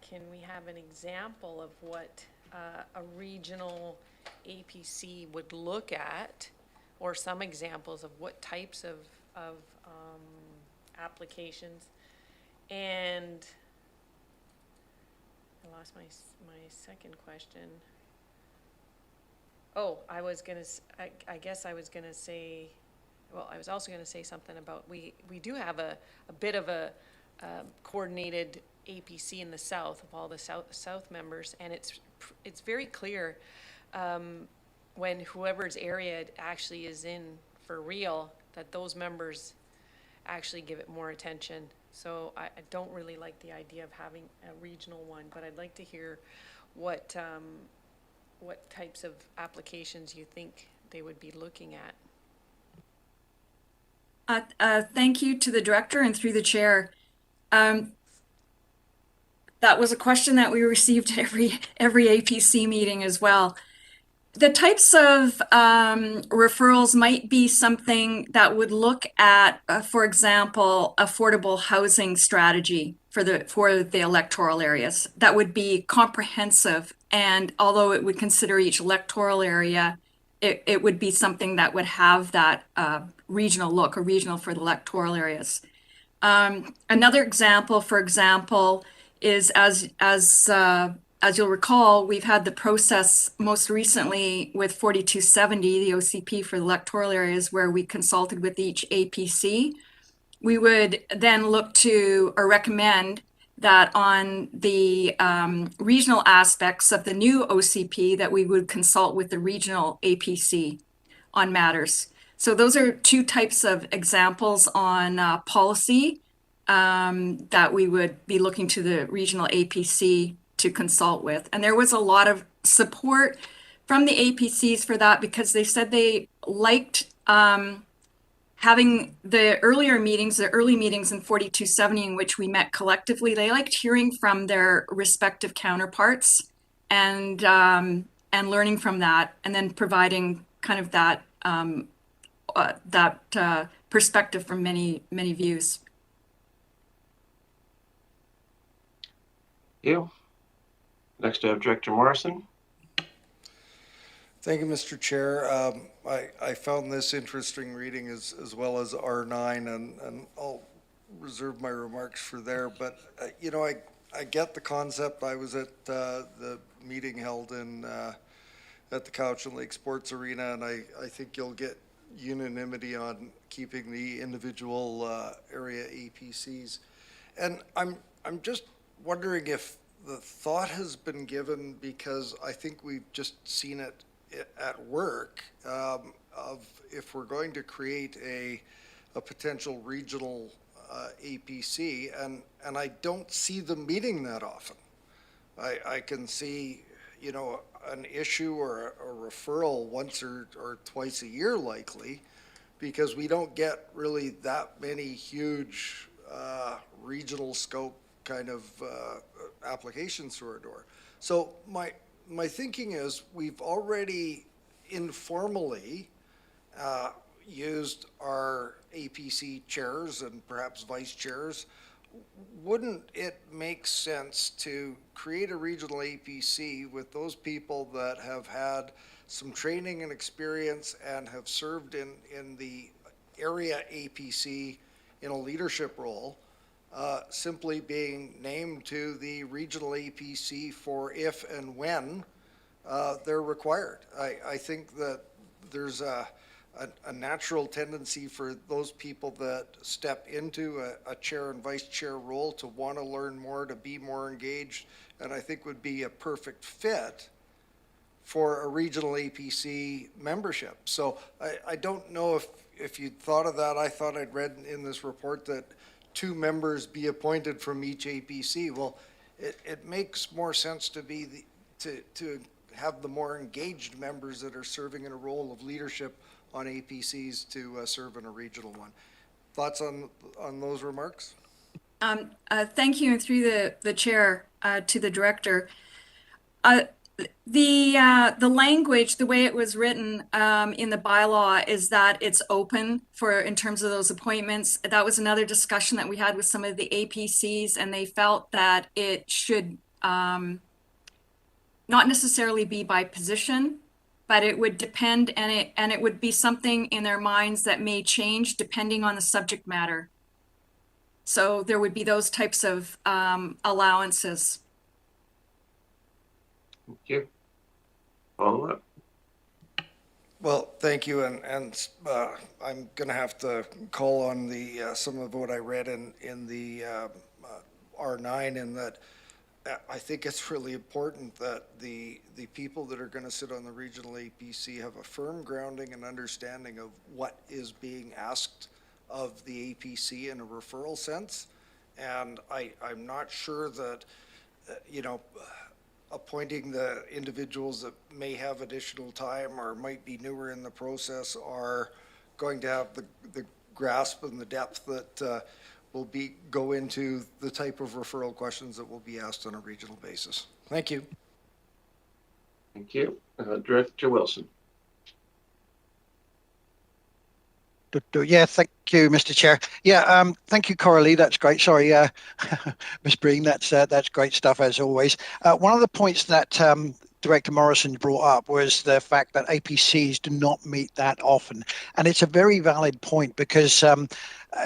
can we have an example of what a regional APC would look at, or some examples of what types of applications? And I lost my second question. Oh, I guess I was gonna say, well, I was also gonna say something about, we do have a bit of a coordinated APC in the south of all the south members, and it's very clear when whoever's area it actually is in for real, that those members actually give it more attention. So I don't really like the idea of having a regional one, but I'd like to hear what types of applications you think they would be looking at. Thank you to the director and through the chair. That was a question that we received at every APC meeting as well. The types of referrals might be something that would look at, for example, affordable housing strategy for the electoral areas. That would be comprehensive, and although it would consider each electoral area, it would be something that would have that regional look, or regional for the electoral areas. Another example, for example, is as you'll recall, we've had the process most recently with 4270, the OCP for the electoral areas, where we consulted with each APC. We would then look to or recommend that on the regional aspects of the new OCP that we would consult with the regional APC on matters. So those are 2 types of examples on policy that we would be looking to the regional APC to consult with. And there was a lot of support from the APCs for that, because they said they liked having the early meetings in 4270 in which we met collectively. They liked hearing from their respective counterparts and learning from that, and then providing kind of that perspective from many views. Thank you. Next, I have Director Morrison. Thank you, Mr. Chair. I found this interesting reading as well as R9, and I'll reserve my remarks for there. But, you know, I get the concept. I was at the meeting held at the Couch and Lake Sports Arena, and I think you'll get unanimity on keeping the individual area APCs. And I'm just wondering if the thought has been given, because I think we've just seen it at work, of if we're going to create a potential regional APC, and I don't see them meeting that often. I can see, you know, an issue or a referral once or twice a year likely, because we don't get really that many huge regional scope kind of applications through our door. So my thinking is, we've already informally used our APC chairs and perhaps vice chairs, wouldn't it make sense to create a regional APC with those people that have had some training and experience and have served in the area APC in a leadership role, simply being named to the regional APC for if and when they're required? I think that there's a natural tendency for those people that step into a chair and vice chair role to want to learn more, to be more engaged, and I think would be a perfect fit for a regional APC membership. So I don't know if you thought of that. I thought I'd read in this report that 2 members be appointed from each APC. Well, it makes more sense to be to have the more engaged members that are serving in a role of leadership on APCs to serve in a regional one. Thoughts on those remarks? Thank you, and through the chair to the director. The language, the way it was written in the bylaw is that it's open for in terms of those appointments. That was another discussion that we had with some of the APCs, and they felt that it should not necessarily be by position, but it would depend, and it would be something in their minds that may change depending on the subject matter. So there would be those types of allowances. Thank you. Follow up. Well, thank you, and I'm going to have to call on the some of what I read in the R9, in that I think it's really important that the people that are going to sit on the regional APC have a firm grounding and understanding of what is being asked of the APC in a referral sense, and I'm not sure that appointing the individuals that may have additional time or might be newer in the process are going to have the grasp and the depth that will go into the type of referral questions that will be asked on a regional basis. Thank you. Thank you. Director Wilson. Yeah, thank you, Mr. Chair. Yeah, thank you, Coralie. That's great. Sorry, Ms. Breen, that's great stuff as always. One of the points that Director Morrison brought up was the fact that APCs do not meet that often, and it's a very valid point because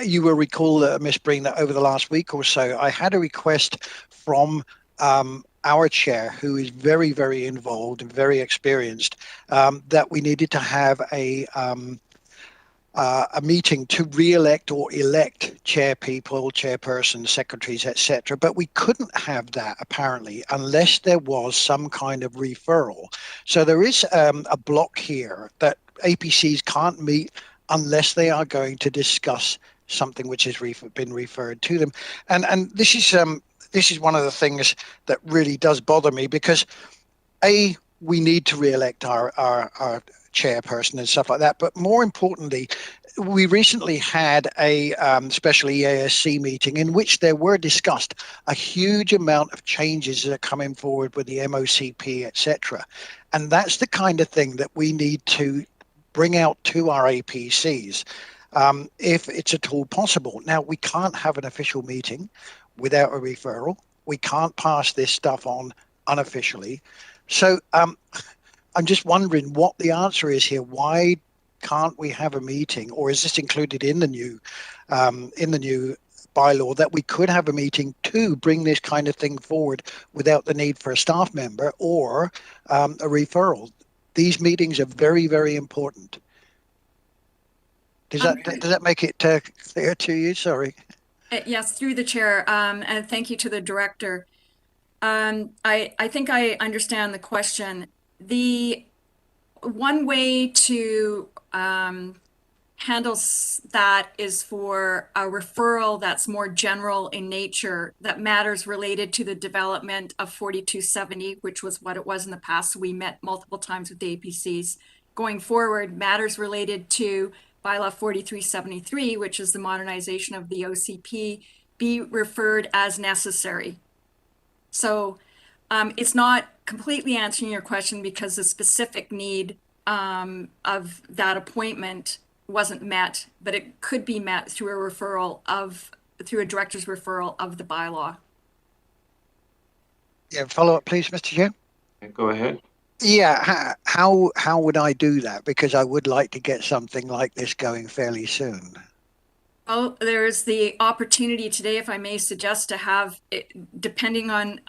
you will recall, Ms. Breen, that over the last week or so, I had a request from our chair, who is very, very involved and very experienced, that we needed to have a meeting to re-elect or elect chair people, chairpersons, secretaries, etc. But we couldn't have that apparently unless there was some kind of referral. So there is a block here that APCs can't meet unless they are going to discuss something which has been referred to them. And this is one of the things that really does bother me, because we need to re-elect our chairperson and stuff like that. But more importantly, we recently had a special EASC meeting in which there were discussed a huge amount of changes that are coming forward with the MOCP, etc. And that's the kind of thing that we need to bring out to our APCs if it's at all possible. Now, we can't have an official meeting without a referral. We can't pass this stuff on unofficially. So I'm just wondering what the answer is here. Why can't we have a meeting, or is this included in the new bylaw that we could have a meeting to bring this kind of thing forward without the need for a staff member or a referral? These meetings are very, very important. Does that make it clear to you? Sorry. Yes, through the chair, and thank you to the director. I think I understand the question. The one way to handle that is for a referral that's more general in nature, that matters related to the development of 4270, which was what it was in the past. We met multiple times with the APCs. Going forward, matters related to bylaw 4373, which is the modernization of the OCP, be referred as necessary. So it's not completely answering your question, because the specific need of that appointment wasn't met, but it could be met through a director's referral of the bylaw. Yeah, follow up, please, Mr. Chair. Go ahead. Yeah, how would I do that? Because I would like to get something like this going fairly soon. Well, there's the opportunity today, if I may suggest, to have, depending on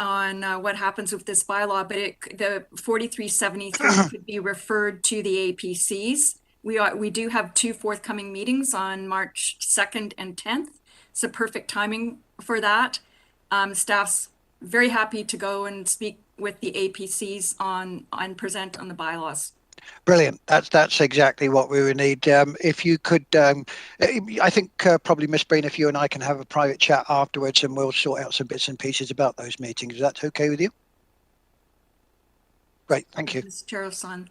what happens with this bylaw, but the 4373 could be referred to the APCs. We do have 2 forthcoming meetings on March 2nd and 10th. It's a perfect timing for that. Staff's very happy to go and speak with the APCs and present on the bylaws. Brilliant. That's exactly what we would need. If you could, I think probably Miss Breen, if you and I can have a private chat afterwards, and we'll sort out some bits and pieces about those meetings. Is that okay with you? Great. Thank you. Ms. Charles-son.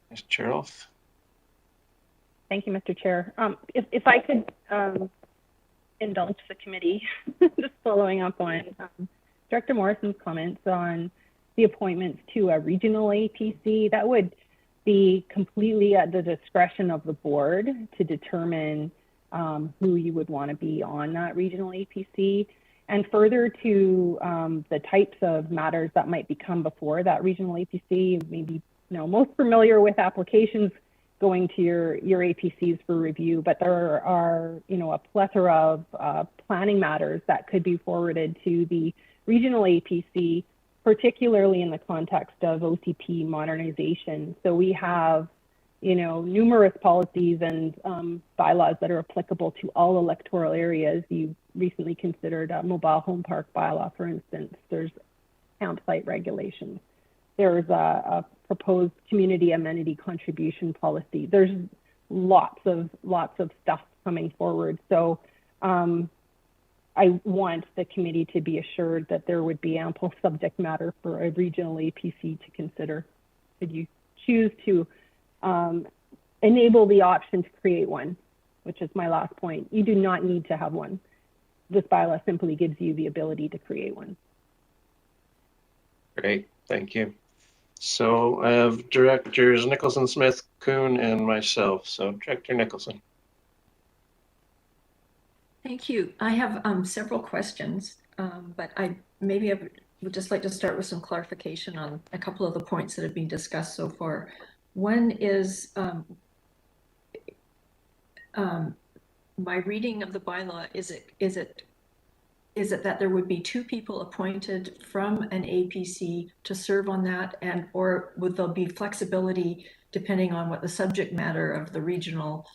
Ms. Charles. Thank you, Mr. Chair. If I could indulge the committee, just following up on Director Morrison's comments on the appointments to a regional APC, that would be completely at the discretion of the board to determine who you would want to be on that regional APC. And further to the types of matters that might become before that regional APC, maybe most familiar with applications going to your APCs for review, but there are a plethora of planning matters that could be forwarded to the regional APC, particularly in the context of OCP modernization. So we have, numerous policies and bylaws that are applicable to all electoral areas. You recently considered a mobile home park bylaw, for instance. There's campsite regulations. There's a proposed community amenity contribution policy. There's lots of stuff coming forward. So I want the committee to be assured that there would be ample subject matter for a regional APC to consider. Should you choose to enable the option to create one, which is my last point. You do not need to have one. This bylaw simply gives you the ability to create one. Great, thank you. So I have Directors Nicholson, Smith, Kuhn, and myself. So Director Nicholson. Thank you. I have several questions, but I would just like to start with some clarification on a couple of the points that have been discussed so far. One is my reading of the bylaw. Is it that there would be 2 people appointed from an APC to serve on that, or would there be flexibility depending on what the subject matter of the regional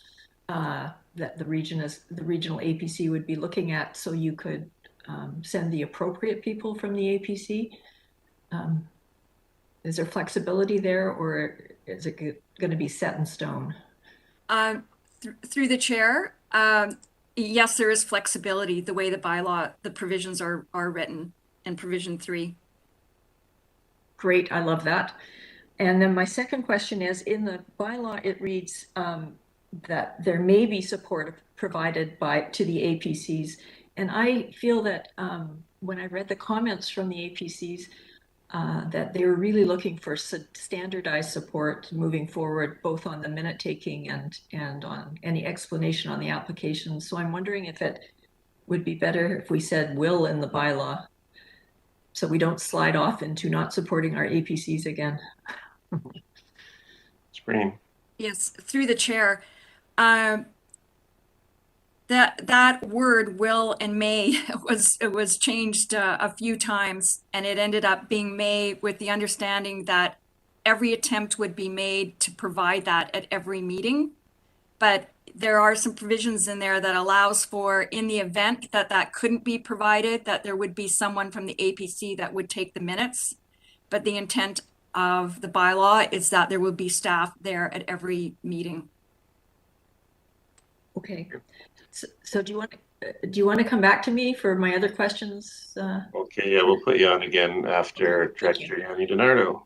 that the regional APC would be looking at, so you could send the appropriate people from the APC? Is there flexibility there, or is it going to be set in stone? Through the chair, yes, there is flexibility the way the provisions are written in provision 3. Great, I love that. And then my second question is, in the bylaw, it reads that there may be support provided to the APCs. And I feel that when I read the comments from the APCs, that they were really looking for standardized support moving forward, both on the minute taking and on any explanation on the application. So I'm wondering if it would be better if we said will in the bylaw, so we don't slide off into not supporting our APCs again. Spring. Yes, through the chair. That word will and may was changed a few times, and it ended up being may with the understanding that every attempt would be made to provide that at every meeting. But there are some provisions in there that allows for, in the event that couldn't be provided, that there would be someone from the APC that would take the minutes. But the intent of the bylaw is that there will be staff there at every meeting. Okay. So do you want to come back to me for my other questions? Okay, yeah, we'll put you on again after Director Yanni DiNardo.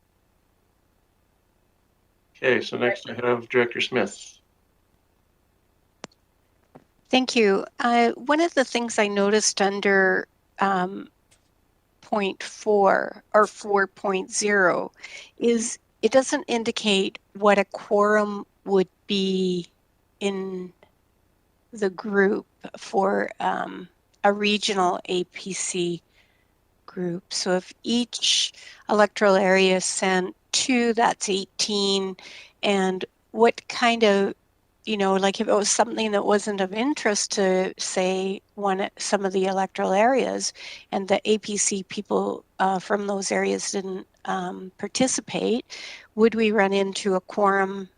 Okay, so next I have Director Smith. Thank you. One of the things I noticed under point 4 or 4.0 is it doesn't indicate what a quorum would be in the group for a regional APC group. So if each electoral area sent 2, that's 18. And what kind of, you know, like if it was something that wasn't of interest to, say, some of the electoral areas, and the APC people from those areas didn't participate, would we run into a quorum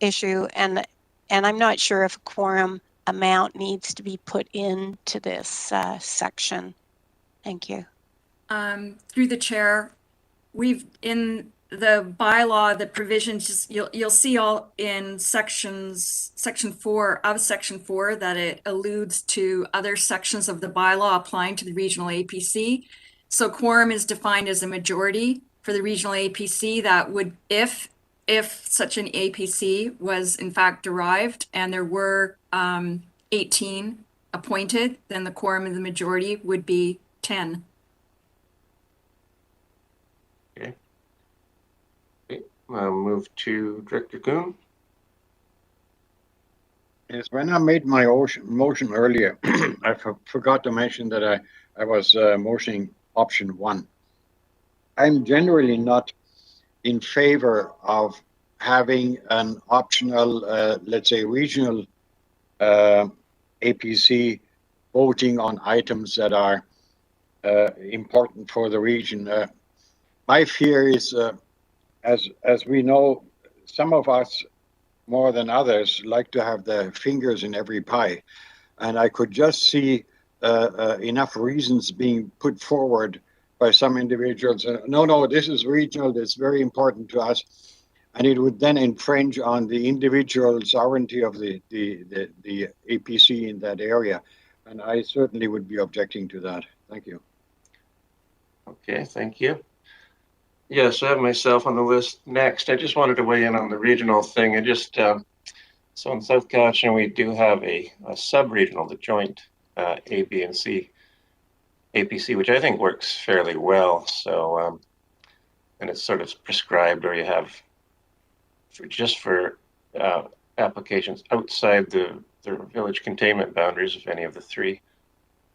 issue? And I'm not sure if a quorum amount needs to be put into this section. Thank you. Through the chair, we've in the bylaw, the provisions, you'll see all in section 4 that it alludes to other sections of the bylaw applying to the regional APC. So quorum is defined as a majority for the regional APC. That would, if such an APC was in fact derived and there were 18 appointed, then the quorum of the majority would be 10. Okay. Move to Director Kuhn. Yes, when I made my motion earlier, I forgot to mention that I was motioning option 1. I'm generally not in favor of having an optional, let's say, regional APC voting on items that are important for the region. My fear is, as we know, some of us more than others like to have the fingers in every pie, and I could just see enough reasons being put forward by some individuals. No, this is regional. It's very important to us, and it would then infringe on the individual sovereignty of the APC in that area, and I certainly would be objecting to that. Thank you. Okay, thank you. Yes, I have myself on the list next. I just wanted to weigh in on the regional thing. I just so in South Cochin we do have a sub-regional, the joint A, B, and C APC, which I think works fairly well. So and it's sort of prescribed, or you have for applications outside the village containment boundaries of any of the 3.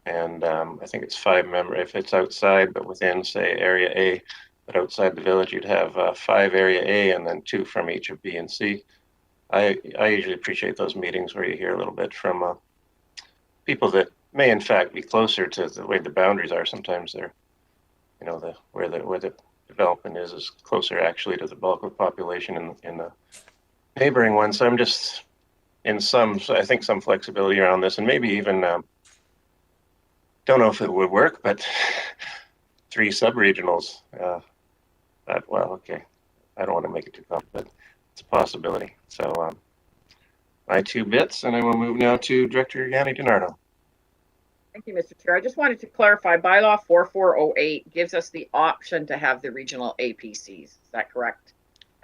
And I think it's 5 members if it's outside, but within, say, Area A. But outside the village, you'd have 5 Area A and then 2 from each of B and C. I usually appreciate those meetings where you hear a little bit from people that may, in fact, be closer to the way the boundaries are. Sometimes they're, you know, where the development is closer actually to the bulk of the population in the neighboring one. So I'm just I think some flexibility around this, and maybe even don't know if it would work, but 3 sub-regionals. Well, okay. I don't want to make it too complicated, but it's a possibility. So my 2 bits, and I will move now to Director Yanni DiNardo. Thank you, Mr. Chair. I just wanted to clarify, bylaw 4408 gives us the option to have the regional APCs. Is that correct?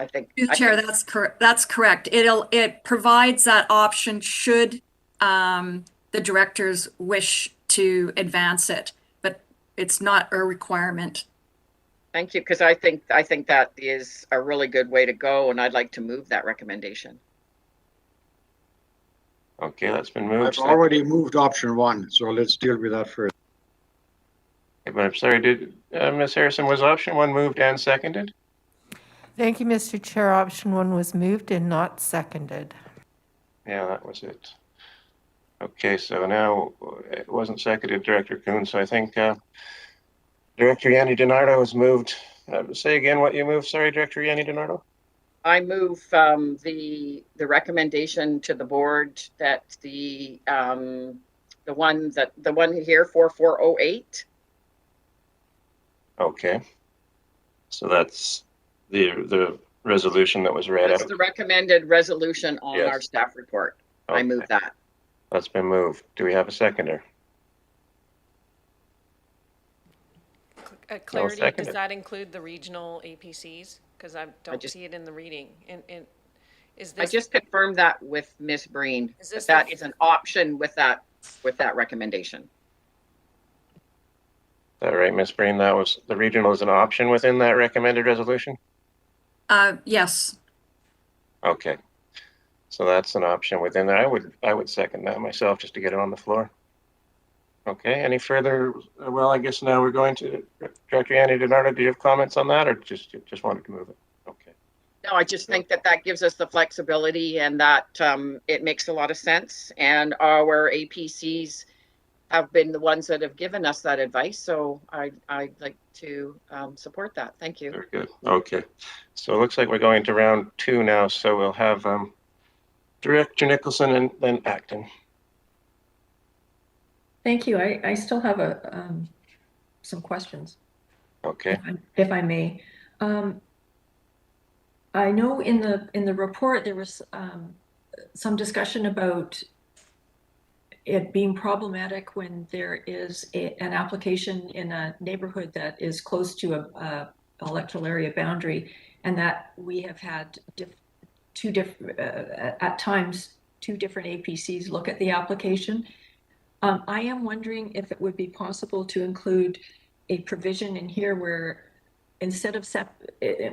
I think. Chair, that's correct. That's correct. It provides that option should the directors wish to advance it, but it's not a requirement. Thank you, because I think that is a really good way to go, and I'd like to move that recommendation. Okay, that's been moved. I've already moved option 1, so let's deal with that first. Okay, but I'm sorry, did Ms. Harrison, was option 1 moved and seconded? Thank you, Mr. Chair. Option 1 was moved and not seconded. Yeah, that was it. Okay, so now it wasn't seconded, Director Kuhn, so I think Director Yanni DiNardo has moved. Say again what you moved. Sorry, Director Yanni DiNardo. I move the recommendation to the board that the one here 4408. Okay. So that's the resolution that was read That's out. the recommended resolution on Yes. our staff report. Okay. I move that. That's been moved. Do we have a seconder? Clarity, second does it. that include the regional APCs? Because I don't see it in the reading. Is this? I just confirmed that with Ms. Breen. Is this that is an option with that recommendation. Is that right, Ms. Breen? That was the regional is an option within that recommended resolution? Yes. Okay. So that's an option within there. I would second that myself just to get it on the floor. Okay, any further? Well, I guess now we're going to Director Annie Donardo. Do you have comments on that, or just wanted to move it? Okay. No, I just think that that gives us the flexibility and that it makes a lot of sense. And our APCs have been the ones that have given us that advice. So I'd like to support that. Thank you. Very good. Okay. So it looks like we're going to round 2 now. So we'll have Director Nicholson and then Acton. Thank you. I still have some questions. Okay. If I may. I know in the report there was some discussion about it being problematic when there is an application in a neighborhood that is close to a electoral area boundary, and that we have had at times two different APCs look at the application. I am wondering if it would be possible to include a provision in here where instead of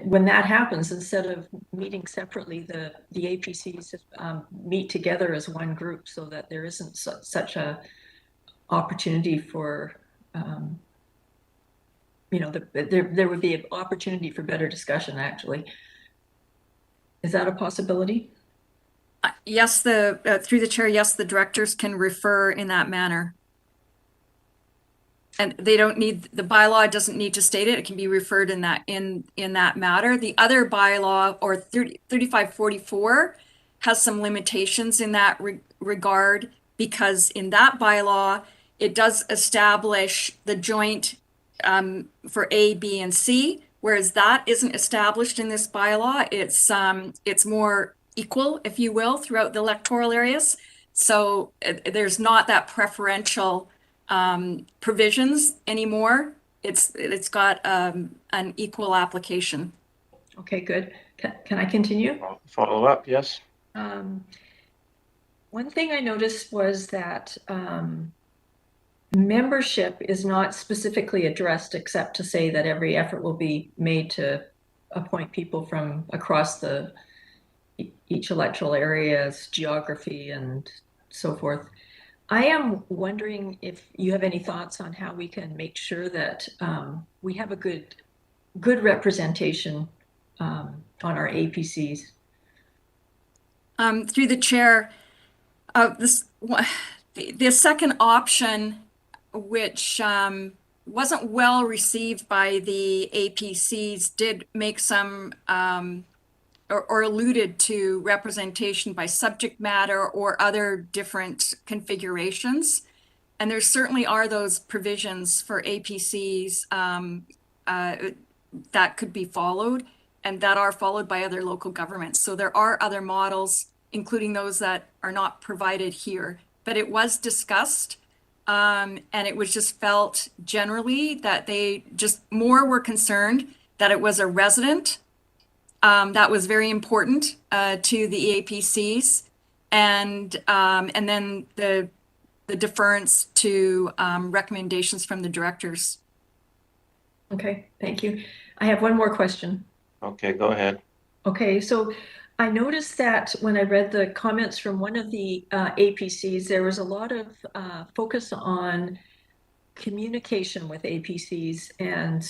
when that happens, instead of meeting separately, the APCs meet together as one group, so that there isn't such a opportunity for, there would be an opportunity for better discussion. Actually, is that a possibility? Yes, through the chair, yes, the directors can refer in that manner. And they don't need, the bylaw doesn't need to state it. It can be referred in that matter. The other bylaw, or 3544, has some limitations in that regard, because in that bylaw, it does establish the joint for A, B, and C, whereas that isn't established in this bylaw. It's more equal, if you will, throughout the electoral areas. So there's not that preferential provisions anymore. It's got an equal application. Okay, good. Can I continue? Follow up, yes. One thing I noticed was that membership is not specifically addressed, except to say that every effort will be made to appoint people from across each electoral area's geography and so forth. I am wondering if you have any thoughts on how we can make sure that we have a good representation on our APCs. Through the chair, the second option, which wasn't well received by the APCs, did make some or alluded to representation by subject matter or other different configurations. And there certainly are those provisions for APCs that could be followed and that are followed by other local governments. So there are other models, including those that are not provided here. But it was discussed, and it was just felt generally that they just more were concerned that it was a resident. That was very important to the APCs, and then the deference to recommendations from the directors. Okay, thank you. I have one more question. Okay, go ahead. Okay, so I noticed that when I read the comments from one of the APCs, there was a lot of focus on communication with APCs and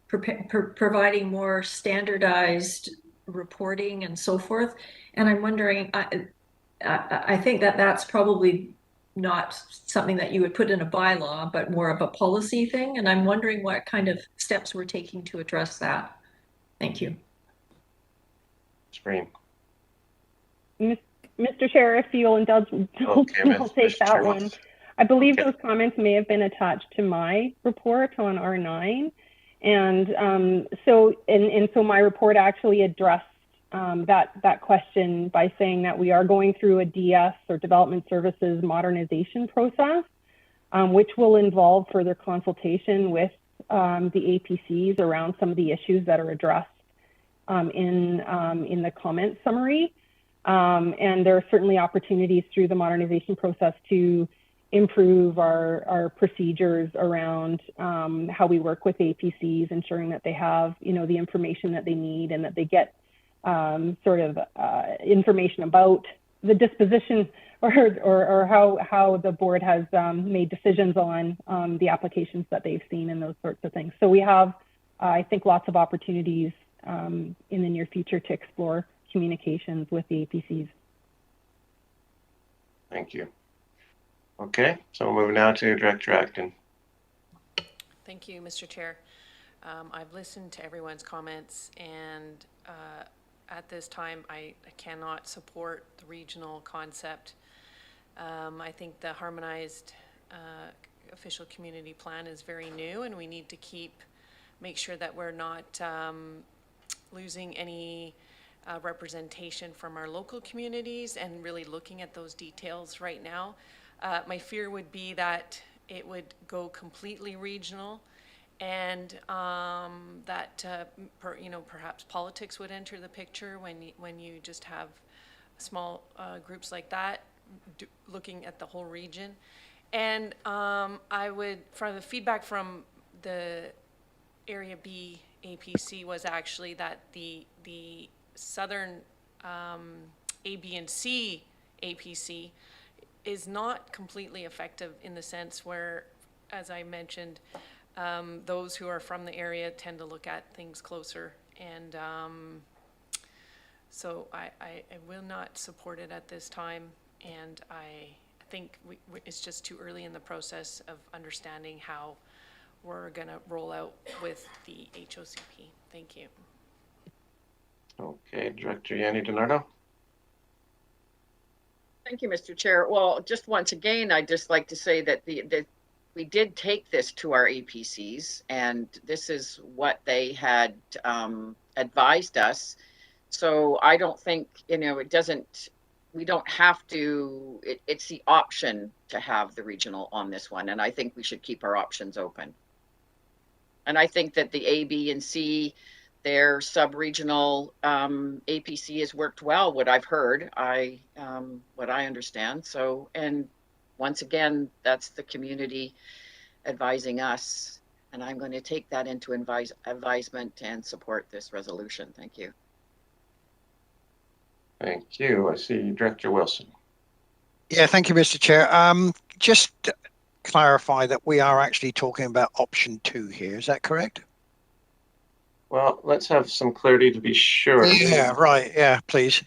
providing more standardized reporting and so forth. And I'm wondering, I think that that's probably not something that you would put in a bylaw, but more of a policy thing. And I'm wondering what kind of steps we're taking to address that. Thank you. Screen. Mr. Chair, if you'll indulge, I'll take that one. I believe those comments may have been attached to my report on R9. And so my report actually addressed that question by saying that we are going through a DS, or Development Services Modernization process, which will involve further consultation with the APCs around some of the issues that are addressed in the comment summary. And there are certainly opportunities through the modernization process to improve our procedures around how we work with APCs, ensuring that they have, the information that they need and that they get sort of information about the disposition or how the board has made decisions on the applications that they've seen and those sorts of things. So we have, I think, lots of opportunities in the near future to explore communications with the APCs. Thank you. Okay, so we'll move now to Director Acton. Thank you, Mr. Chair. I've listened to everyone's comments, and at this time, I cannot support the regional concept. I think the harmonized official community plan is very new, and we need to make sure that we're not losing any representation from our local communities and really looking at those details right now. My fear would be that it would go completely regional, and that perhaps politics would enter the picture when you just have small groups like that looking at the whole region. And I would, from the feedback from the Area B APC was actually that the southern A, B, and C APC is not completely effective in the sense where, as I mentioned, those who are from the area tend to look at things closer. And so I will not support it at this time. And I think it's just too early in the process of understanding how we're going to roll out with the HOCP. Thank you. Okay, Director Yanni DiNardo. Thank you, Mr. Chair. Well, just once again, I'd just like to say that we did take this to our APCs, and this is what they had advised us. So I don't think, we don't have to, it's the option to have the regional on this one. And I think we should keep our options open. And I think that the A, B, and C, their sub-regional APC has worked well, what I've heard, what I understand. So, and once again, that's the community advising us. And I'm going to take that into advisement and support this resolution. Thank you. Thank you. I see Director Wilson. Yeah, thank you, Mr. Chair. Just to clarify that we are actually talking about option 2 here. Is that correct? Well, let's have some clarity to be sure. Yeah, right. Yeah, please.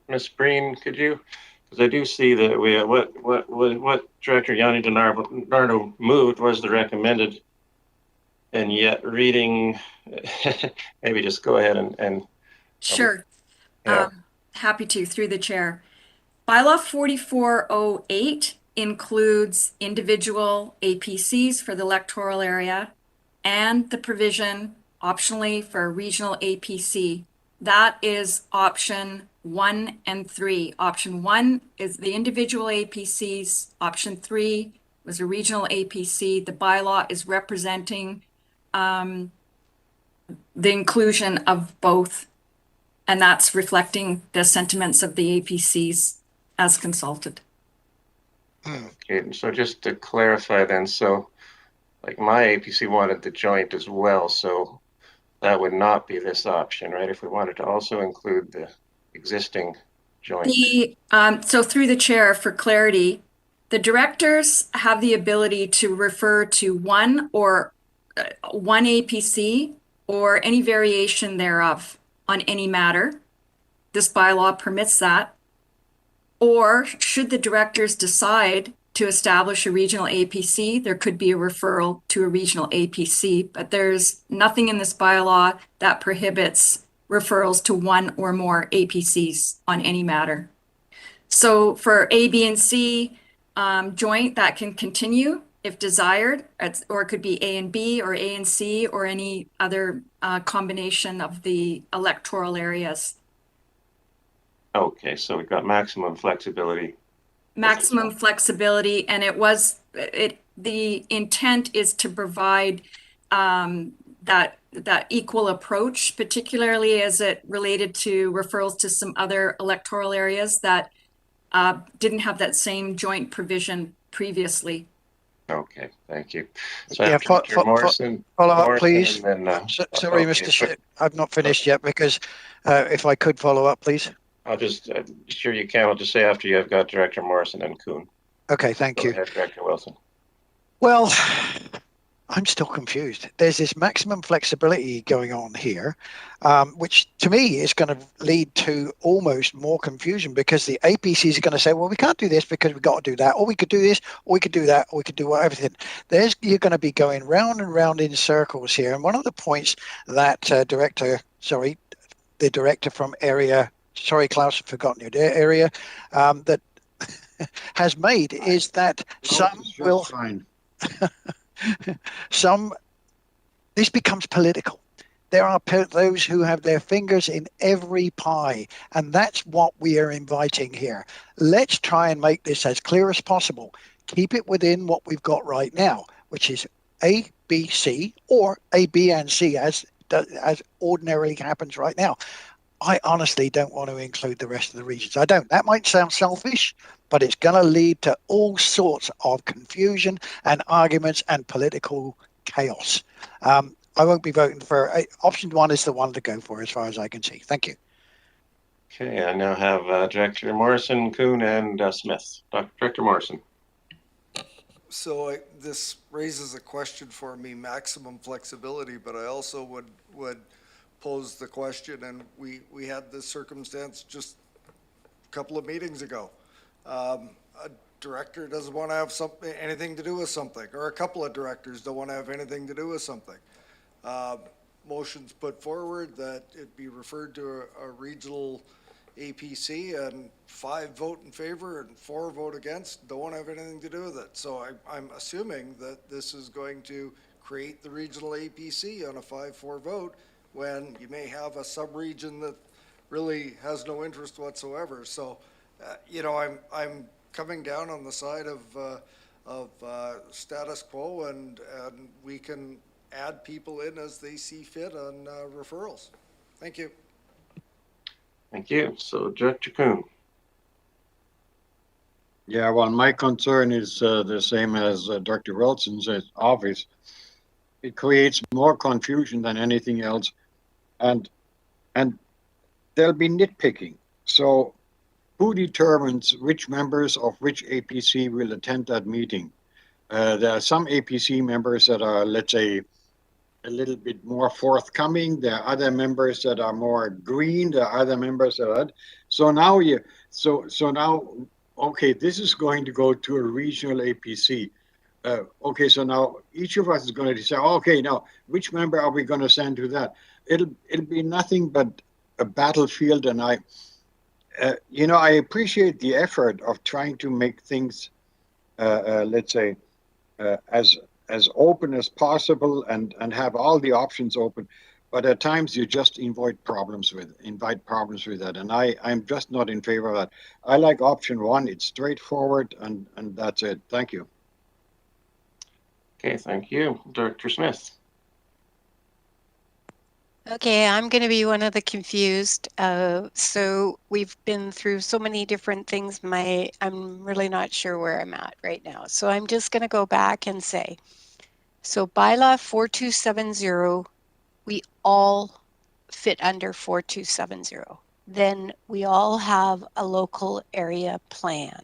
Ms. Breen, could you? Because I do see that what Director Yanni DiNardo moved was the recommended, and yet reading, maybe just go ahead and Sure. Yeah. Happy to, through the chair. Bylaw 4408 includes individual APCs for the electoral area and the provision optionally for a regional APC. That is option 1 and 3. Option 1 is the individual APCs. Option 3 was a regional APC. The bylaw is representing the inclusion of both, and that's reflecting the sentiments of the APCs as consulted. Okay, so just to clarify then, so like my APC wanted the joint as well, so that would not be this option, right? If we wanted to also include the existing joint. So through the chair, for clarity, the directors have the ability to refer to one APC or any variation thereof on any matter. This bylaw permits that. Or should the directors decide to establish a regional APC, there could be a referral to a regional APC, but there's nothing in this bylaw that prohibits referrals to one or more APCs on any matter. So for A, B, and C joint, that can continue if desired, or it could be A and B or A and C or any other combination of the electoral areas. Okay, so we've got maximum flexibility. Maximum flexibility, and the intent is to provide that equal approach, particularly as it related to referrals to some other electoral areas that didn't have that same joint provision previously. Okay, thank you. So Yeah, after Dr. Morrison, follow up, please. and then, Sorry, okay, Mr. Chair, I've not finished yet because if I could follow up, please. I'll just, sure you can. I'll just say after you have got Director Morrison and Kuhn. Okay, thank you. Go ahead, Director Wilson. Well, I'm still confused. There's this maximum flexibility going on here, which to me is going to lead to almost more confusion because the APCs are going to say, well, we can't do this because we've got to do that, or we could do this, or we could do that, or we could do everything. You're going to be going round and round in circles here. And one of the points that the director from area, sorry, Klaus, I've forgotten your area, that has made is that some will... Fine. This becomes political. There are those who have their fingers in every pie, and that's what we are inviting here. Let's try and make this as clear as possible. Keep it within what we've got right now, which is A, B, C, or A, B, and C, as ordinarily happens right now. I honestly don't want to include the rest of the regions. I don't. That might sound selfish, but it's going to lead to all sorts of confusion and arguments and political chaos. I won't be voting for option one is the one to go for as far as I can see. Thank you. Okay, I now have Director Morrison, Kuhn, and Smith. Director Morrison. So this raises a question for me, maximum flexibility, but I also would pose the question, and we had this circumstance just a couple of meetings ago. A director doesn't want to have anything to do with something, or a couple of directors don't want to have anything to do with something. Motions put forward that it be referred to a regional APC, and 5 vote in favor and 4 vote against, don't want to have anything to do with it. So I'm assuming that this is going to create the regional APC on a 5-4 vote when you may have a sub-region that really has no interest whatsoever. So, I'm coming down on the side of status quo, and we can add people in as they see fit on referrals. Thank you. Thank you. So, Director Kuhn. Yeah, well, my concern is the same as Dr. Wilson's. It's obvious. It creates more confusion than anything else, and there'll be nitpicking. So, who determines which members of which APC will attend that meeting? There are some APC members that are, let's say, a little bit more forthcoming. There are other members that are more green. There are other members that are. So now okay, this is going to go to a regional APC. Okay, so now each of us is going to say, okay, now which member are we going to send to that? It'll be nothing but a battlefield, and I appreciate the effort of trying to make things, let's say, as open as possible and have all the options open, but at times you just invite problems with that, and I'm just not in favor of that. I like option one. It's straightforward, and that's it. Thank you. Okay, thank you. Director Smith. Okay, I'm going to be one of the confused. So we've been through so many different things. I'm really not sure where I'm at right now. So I'm just going to go back and say, so bylaw 4270, we all fit under 4270. Then we all have a local area plan.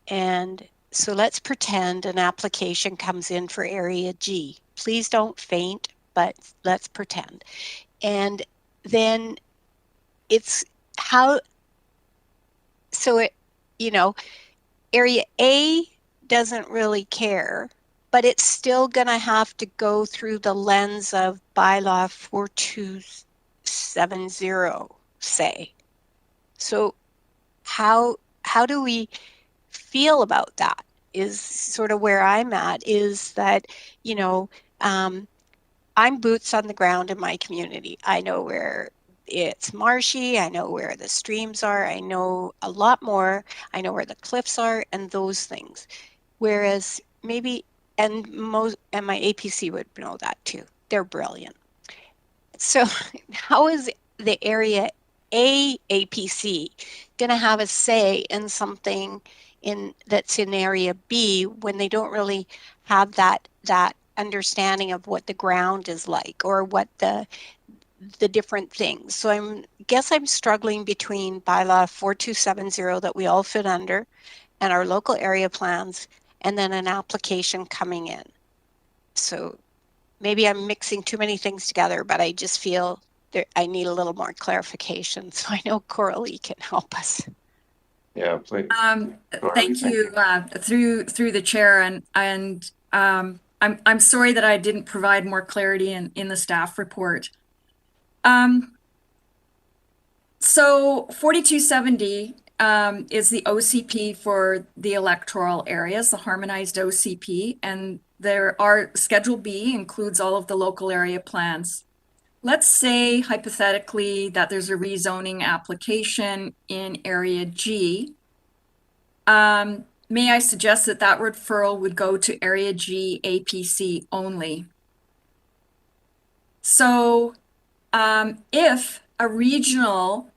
And so let's pretend an application comes in for area G. Please don't faint, but let's pretend. And then it's how, so it, area A doesn't really care, but it's still going to have to go through the lens of bylaw 4270, say. So how do we feel about that is sort of where I'm at, is that, I'm boots on the ground in my community. I know where it's marshy. I know where the streams are. I know a lot more. I know where the cliffs are and those things. Whereas maybe, and my APC would know that too. They're brilliant. So how is the area A APC going to have a say in something that's in area B when they don't really have that understanding of what the ground is like or what the different things. So I'm struggling between bylaw 4270 that we all fit under and our local area plans, and then an application coming in. So maybe I'm mixing too many things together, but I just feel I need a little more clarification. So I know Coralie can help us. Yeah, please. Thank you, through the chair, and I'm sorry that I didn't provide more clarity in the staff report. So 4270 is the OCP for the electoral areas, the harmonized OCP, and there are Schedule B includes all of the local area plans. Let's say hypothetically that there's a rezoning application in Area G. May I suggest that that referral would go to Area G APC only? So if a regional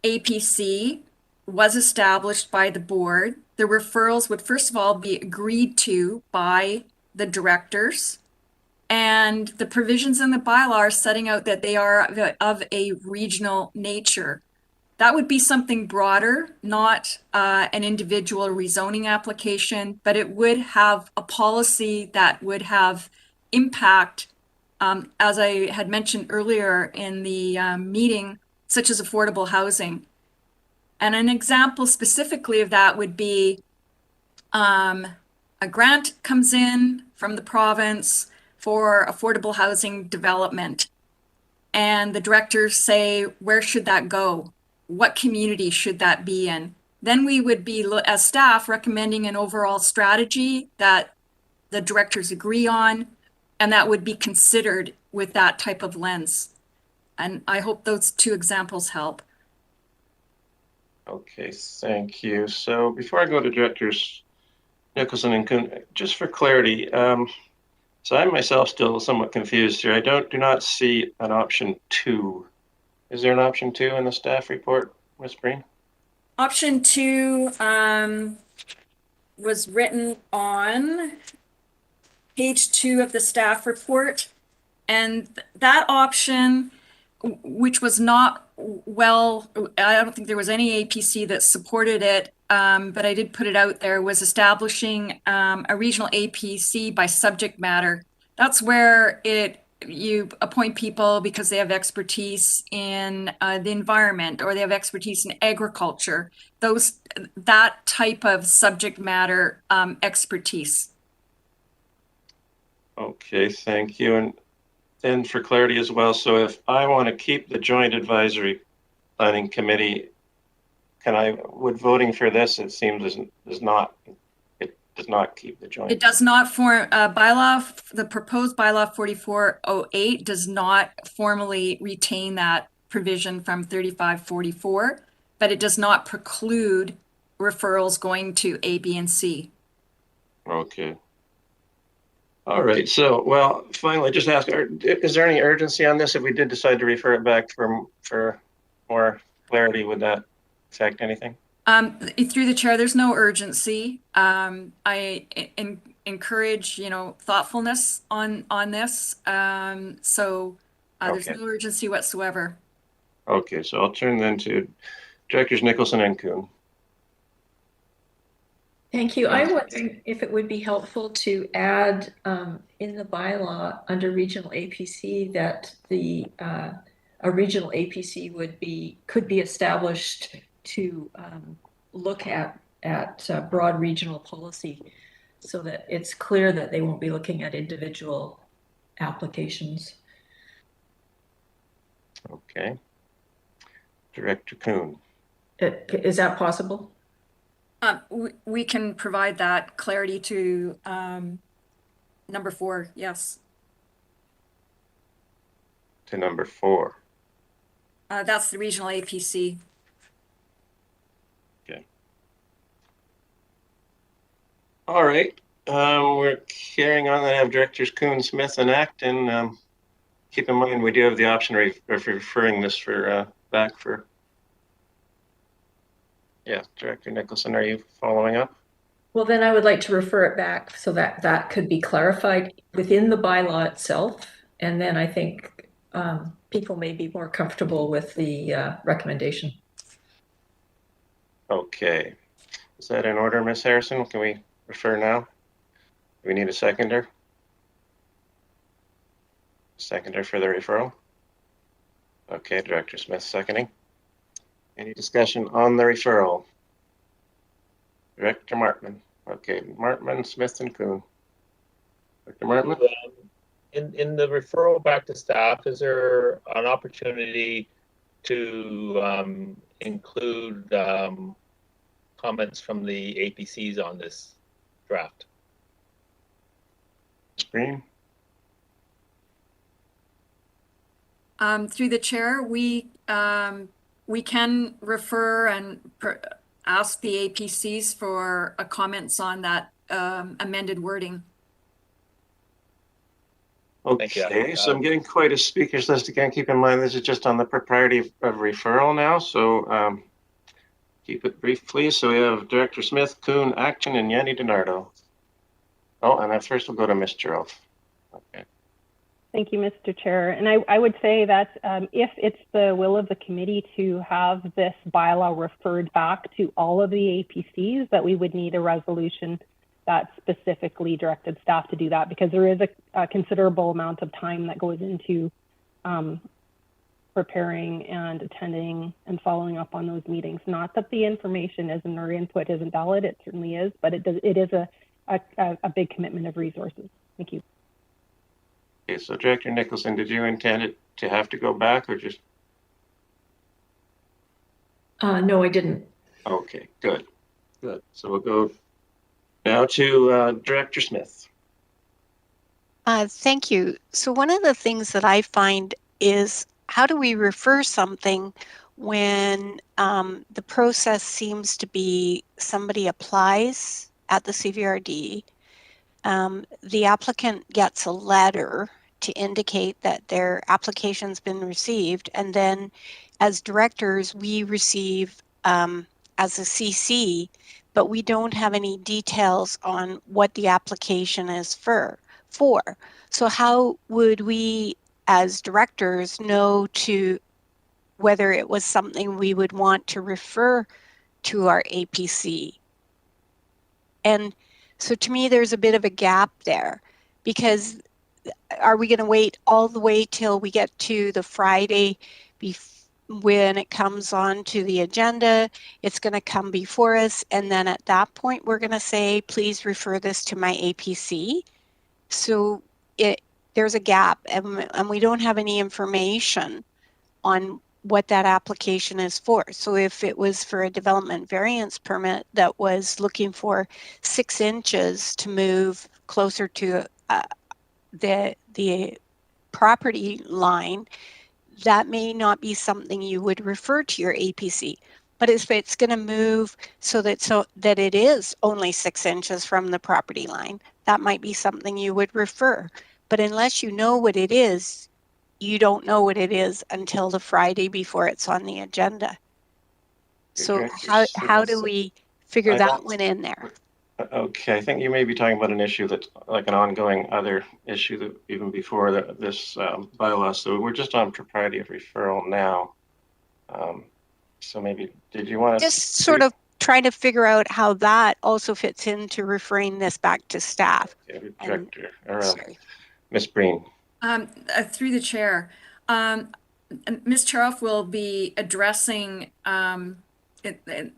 APC was established by the board, the referrals would first of all be agreed to by the directors, and the provisions in the bylaw are setting out that they are of a regional nature. That would be something broader, not an individual rezoning application, but it would have a policy that would have impact, as I had mentioned earlier in the meeting, such as affordable housing. And an example specifically of that would be a grant comes in from the province for affordable housing development. And the directors say, where should that go? What community should that be in? Then we would be, as staff, recommending an overall strategy that the directors agree on, and that would be considered with that type of lens. And I hope those two examples help. Okay, thank you. So before I go to Directors Nicholson and Kuhn, just for clarity, so I myself still somewhat confused here. I do not see an option 2. Is there an option 2 in the staff report, Ms. Breen? Option 2 was written on page 2 of the staff report, and that option, which was not well, I don't think there was any APC that supported it, but I did put it out there, was establishing a regional APC by subject matter. That's where you appoint people because they have expertise in the environment, or they have expertise in agriculture, that type of subject matter expertise. Okay, thank you. And then for clarity as well, so if I want to keep the Joint Advisory Planning Committee, would voting for this, it seems, does not keep the joint. It does not form bylaw. The proposed bylaw 4408 does not formally retain that provision from 3544, but it does not preclude referrals going to A, B, and C. Okay. All right. So, well, finally, just ask: is there any urgency on this? If we did decide to refer it back for more clarity, would that affect anything? Through the chair, there's no urgency. I encourage, thoughtfulness on this. So there's no urgency whatsoever. Okay, so I'll turn then to Directors Nicholson and Kuhn. Thank you. I'm wondering if it would be helpful to add in the bylaw under regional APC that a regional APC could be established to look at broad regional policy, so that it's clear that they won't be looking at individual applications. Okay. Director Kuhn. Is that possible? We can provide that clarity to number 4, yes. To number 4. That's the regional APC. Okay. All right. We're carrying on. I have Directors Kuhn, Smith, and Acton. Keep in mind, we do have the option of referring this back for. Yeah, Director Nicholson, are you following up? Well, then I would like to refer it back so that that could be clarified within the bylaw itself. And then I think people may be more comfortable with the recommendation. Okay. Is that in order, Ms. Harrison? Can we refer now? Do we need a seconder? Seconder for the referral? Okay, Director Smith seconding. Any discussion on the referral? Director Martman. Okay, Martman, Smith, and Kuhn. Director Martman? In the referral back to staff, is there an opportunity to include comments from the APCs on this draft? Green? Through the chair, we can refer and ask the APCs for comments on that amended wording. Okay, so I'm getting quite a speakers list again. Keep in mind, this is just on the propriety of referral now, so keep it brief, please. So we have Director Smith, Kuhn, Action, and Yanni DiNardo. Oh, and then first we'll go to Ms. Jarrell. Okay. Thank you, Mr. Chair. And I would say that if it's the will of the committee to have this bylaw referred back to all of the APCs, that we would need a resolution that specifically directed staff to do that, because there is a considerable amount of time that goes into preparing and attending and following up on those meetings. Not that the information isn't or input isn't valid, it certainly is, but it is a big commitment of resources. Thank you. Okay, so Director Nicholson, did you intend it to have to go back or just? No, I didn't. Okay, good. Good. So we'll go now to Director Smith. Thank you. So one of the things that I find is, how do we refer something when the process seems to be somebody applies at the CVRD, the applicant gets a letter to indicate that their application's been received, and then as directors we receive as a CC, but we don't have any details on what the application is for. So how would we as directors know to whether it was something we would want to refer to our APC? And so to me, there's a bit of a gap there, because are we going to wait all the way till we get to the Friday when it comes on to the agenda? It's going to come before us, and then at that point we're going to say, please refer this to my APC. So there's a gap, and we don't have any information on what that application is for. So if it was for a development variance permit that was looking for 6 inches to move closer to the property line, that may not be something you would refer to your APC. But if it's going to move so that it is only 6 inches from the property line, that might be something you would refer. But unless you know what it is, you don't know what it is until the Friday before it's on the agenda. So how do we figure that one in there? Okay, I think you may be talking about an issue that's like an ongoing other issue that even before this bylaw. So we're just on propriety of referral now. So maybe, did you want to just sort of try to figure out how that also fits into referring this back to staff? Okay, Director, Ms. Breen. Through the chair, Ms. Charoff will be addressing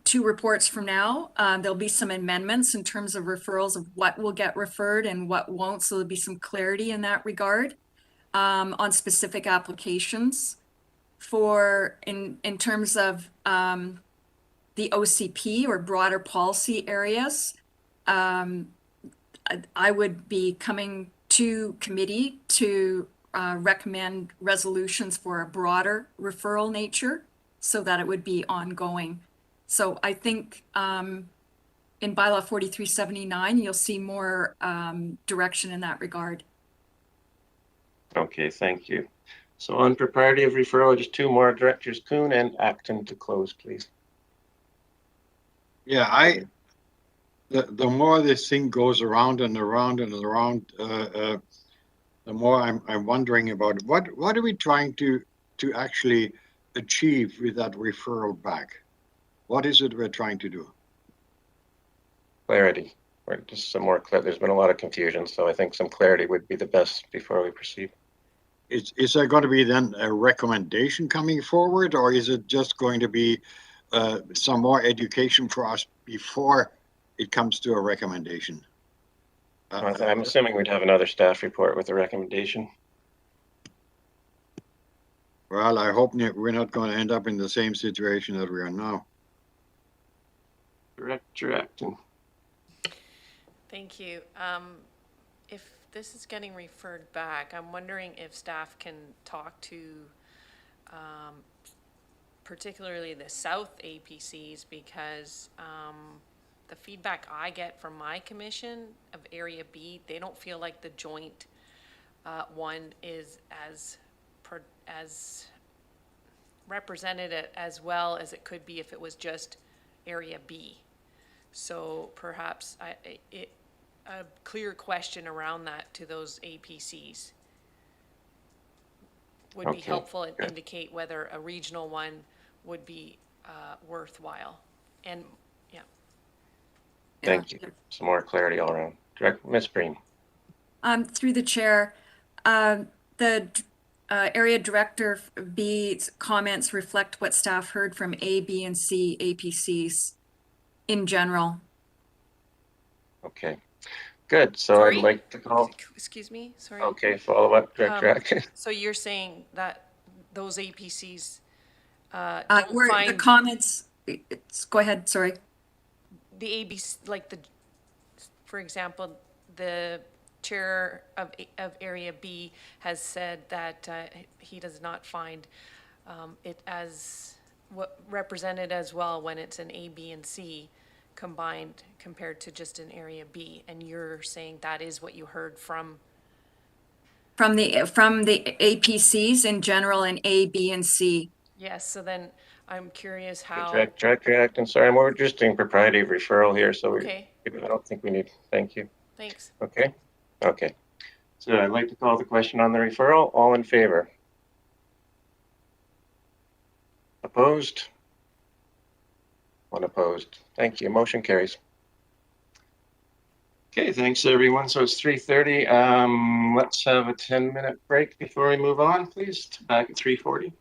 2 reports from now. There'll be some amendments in terms of referrals of what will get referred and what won't. So there'll be some clarity in that regard on specific applications. In terms of the OCP or broader policy areas, I would be coming to committee to recommend resolutions for a broader referral nature so that it would be ongoing. So I think in bylaw 4379, you'll see more direction in that regard. Okay, thank you. So on propriety of referral, just 2 more, Directors Kuhn and Acton to close, please. Yeah, the more this thing goes around and around and around, the more I'm wondering about what are we trying to actually achieve with that referral back? What is it we're trying to do? Clarity, or just some more clear. There's been a lot of confusion, so I think some clarity would be the best before we proceed. Is there going to be then a recommendation coming forward, or is it just going to be some more education for us before it comes to a recommendation? I'm assuming we'd have another staff report with a recommendation. Well, I hope we're not going to end up in the same situation that we are now. Correct. Thank you. If this is getting referred back, I'm wondering if staff can talk to particularly the South APCs, because the feedback I get from my commission of Area B, they don't feel like the joint one is as represented as well as it could be if it was just Area B. So perhaps a clear question around that to those APCs would be helpful and indicate whether a regional one would be worthwhile. And yeah. Thank you. Some more clarity all around. Ms. Breen. Through the chair, the area director B's comments reflect what staff heard from A, B, and C APCs in general. Okay, good. So Sorry? I'd like to call. Excuse me, sorry. Okay, follow up, Director. So you're saying that those APCs where find the comments, go ahead, sorry. The ABC, like for example, the chair of Area B has said that he does not find it as represented as well when it's an A, B, and C combined compared to just an Area B. And you're saying that is what you heard from the APCs in general in A, B, and C. Yes. So then I'm curious how. Director Acton, sorry, we're just doing propriety of referral here, so okay. I don't think we need. Thank you. Thanks. Okay. So I'd like to call the question on the referral. All in favor? Opposed? One opposed. Thank you. Motion carries. Okay, thanks everyone. So it's 3:30. Let's have a 10-minute break before we move on, please. Back at 3:40.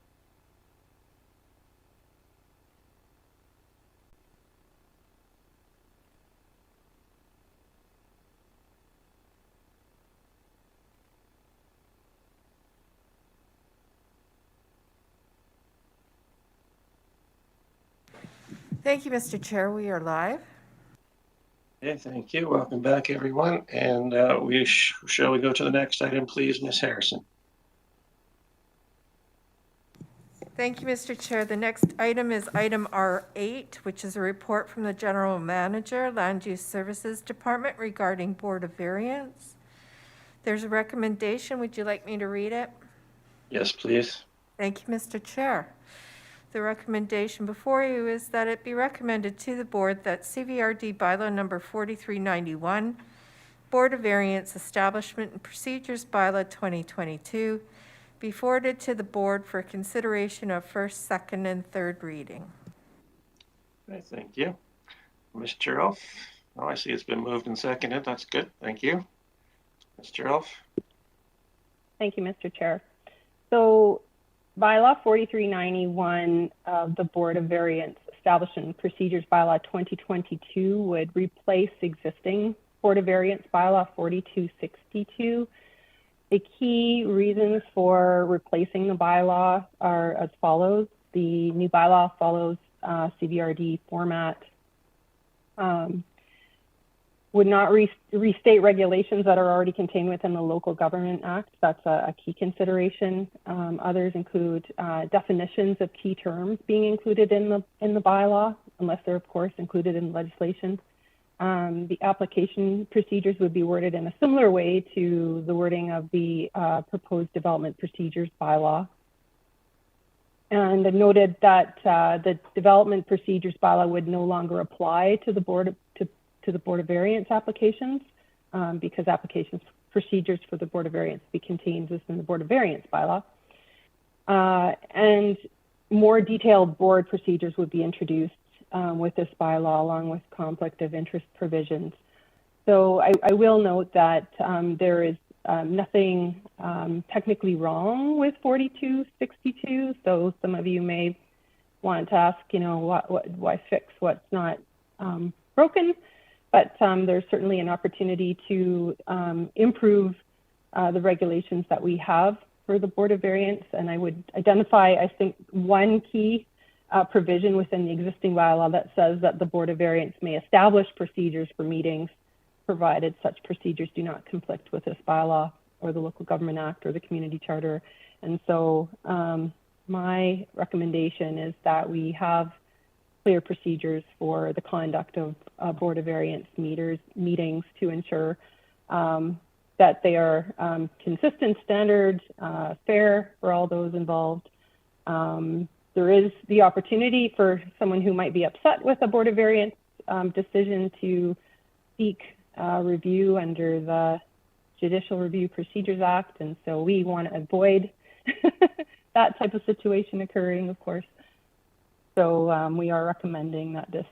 Thank you, Mr. Chair. We are live. Okay, thank you. Welcome back, everyone. And shall we go to the next item, please, Ms. Harrison? Thank you, Mr. Chair. The next item is item R8, which is a report from the General Manager, Land Use Services Department regarding Board of Variance. There's a recommendation. Would you like me to read it? Yes, please. Thank you, Mr. Chair. The recommendation before you is that it be recommended to the board that CVRD bylaw number 4391, Board of Variance Establishment and Procedures bylaw 2022, be forwarded to the board for consideration of first, second, and third reading. Okay, thank you. Mr. Elf. Oh, I see it's been moved and seconded. That's good. Thank you. Mr. Elf. Thank you, Mr. Chair. So bylaw 4391 of the Board of Variance Establishment Procedures bylaw 2022 would replace existing Board of Variance bylaw 4262. The key reasons for replacing the bylaw are as follows. The new bylaw follows CVRD format, would not restate regulations that are already contained within the Local Government Act. That's a key consideration. Others include definitions of key terms being included in the bylaw, unless they're of course included in legislation. The application procedures would be worded in a similar way to the wording of the proposed development procedures bylaw. And I noted that the development procedures bylaw would no longer apply to the board to to the Board of Variance applications, because applications procedures for the Board of Variance be contained within the Board of Variance bylaw. And more detailed board procedures would be introduced with this bylaw, along with conflict of interest provisions. So I will note that there is nothing technically wrong with 4262. So some of you may want to ask, you know, why fix what's not broken? But there's certainly an opportunity to improve the regulations that we have for the Board of Variance. And I would identify, I think, one key provision within the existing bylaw that says that the Board of Variance may establish procedures for meetings, provided such procedures do not conflict with this bylaw or the Local Government Act or the Community Charter. And so my recommendation is that we have clear procedures for the conduct of Board of Variance meetings to ensure that they are consistent, standard, fair for all those involved. There is the opportunity for someone who might be upset with a Board of Variance decision to seek review under the Judicial Review Procedures Act, and so we want to avoid that type of situation occurring, of course. So we are recommending that this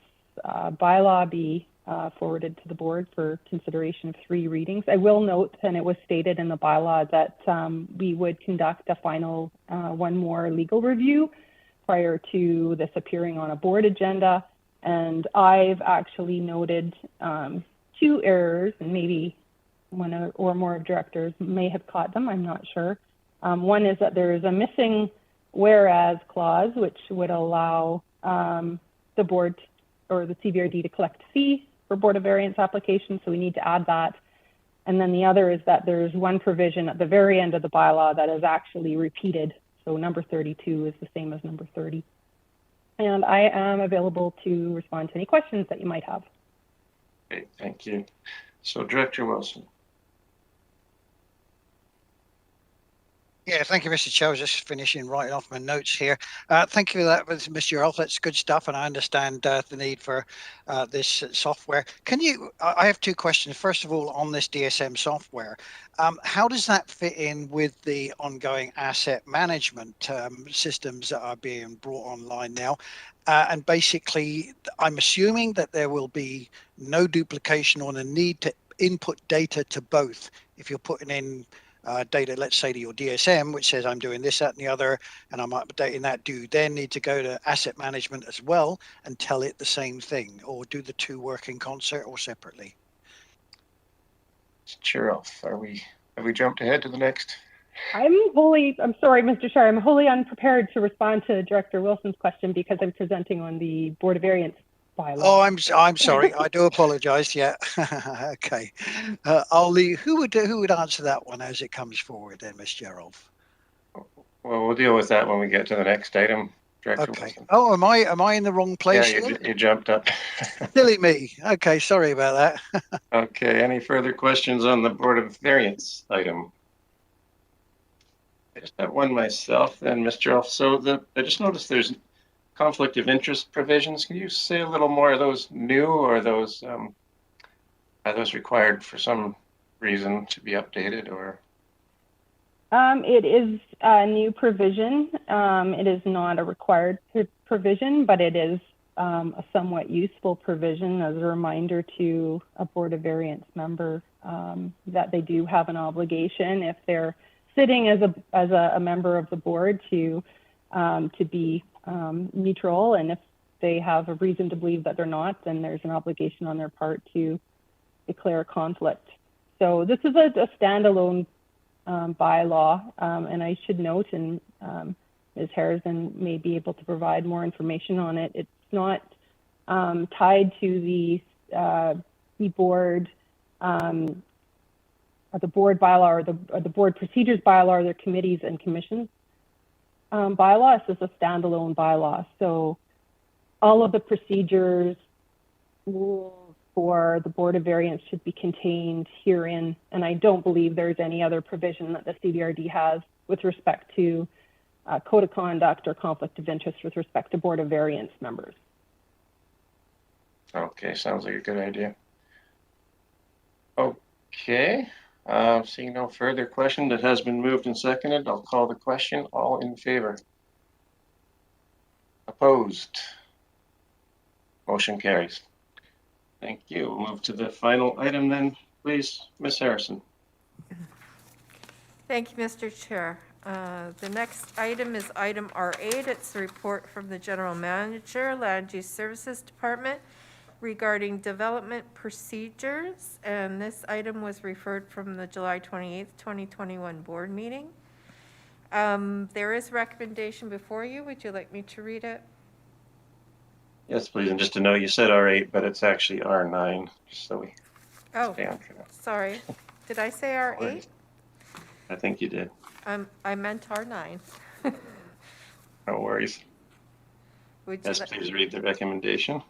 bylaw be forwarded to the board for consideration of 3 readings. I will note, and it was stated in the bylaw, that we would conduct a final one more legal review prior to this appearing on a board agenda. And I've actually noted 2 errors, and maybe one or more directors may have caught them, I'm not sure. One is that there is a missing whereas clause, which would allow the board or the CBRD to collect fee for Board of Variance applications, so we need to add that. And then the other is that there's one provision at the very end of the bylaw that is actually repeated. So number 32 is the same as number 30. And I am available to respond to any questions that you might have. Okay, thank you. So Director Wilson. Yeah, thank you, Mr. Chair. I was just finishing writing off my notes here. Thank you for that, Mr. Earl. That's good stuff, and I understand the need for this software. Can you? I have 2 questions. First of all, on this DSM software, how does that fit in with the ongoing asset management systems that are being brought online now? And basically, I'm assuming that there will be no duplication or the need to input data to both. If you're putting in data, let's say to your DSM, which says I'm doing this, that, and the other, and I'm updating that, do you then need to go to asset management as well and tell it the same thing, or do the 2 work in concert or separately? Sure. Have we jumped ahead to the next? I'm sorry, Mr. Chair, I'm wholly unprepared to respond to Director Wilson's question because I'm presenting on the Board of Variance bylaw. Oh, I'm sorry. I do apologize. Yeah. Okay. I'll leave. Who would answer that one as it comes forward then, Ms. Gerald? Well, we'll deal with that when we get to the next item, Director Okay. Wilson. Oh, am I in the wrong place? Yeah, you jumped up. Silly me. Okay, sorry about that. Okay, any further questions on the Board of Variance item? I just have one myself then, Mr. Elf. So I just noticed there's conflict of interest provisions. Can you say a little more? Are those new, or are those required for some reason to be updated, or? It is a new provision. It is not a required provision, but it is a somewhat useful provision as a reminder to a Board of Variance member that they do have an obligation, if they're sitting as a member of the board, to be neutral, and if they have a reason to believe that they're not, then there's an obligation on their part to declare conflict. So this is a standalone bylaw, and I should note, and Ms. Harrison may be able to provide more information on it, it's not tied to the board or the board bylaw or the board procedures bylaw or their committees and commissions bylaw. This is a standalone bylaw. So all of the procedures, rules for the Board of Variance should be contained herein. And I don't believe there's any other provision that the CBRD has with respect to code of conduct or conflict of interest with respect to Board of Variance members. Okay, sounds like a good idea. Okay, seeing no further question, that has been moved and seconded. I'll call the question. All in favor? Opposed? Motion carries. Thank you. We'll move to the final item then, please, Ms. Harrison. Thank you, Mr. Chair. The next item is item R8. It's the report from the General Manager, Land Use Services Department regarding development procedures. And this item was referred from the July 28th, 2021 board meeting. There is a recommendation before you. Would you like me to read it? Yes, please. And just to know, you said R8, but it's actually R9, just so we stay on track. Sorry. Did I say R8? I think you did. I meant R9. No worries. Would you Yes, please read the recommendation.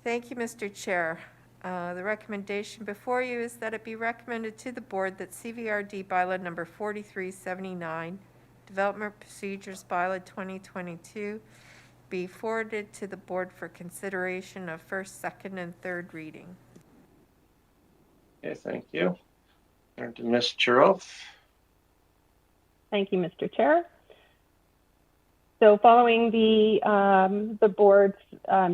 Thank you, Mr. Chair. The recommendation before you is that it be recommended to the board that CVRD bylaw number 4379, Development Procedures Bylaw 2022, be forwarded to the board for consideration of first, second, and third reading. Okay, thank you. Turn to Ms. Churoff. Thank you, Mr. Chair. So following the board's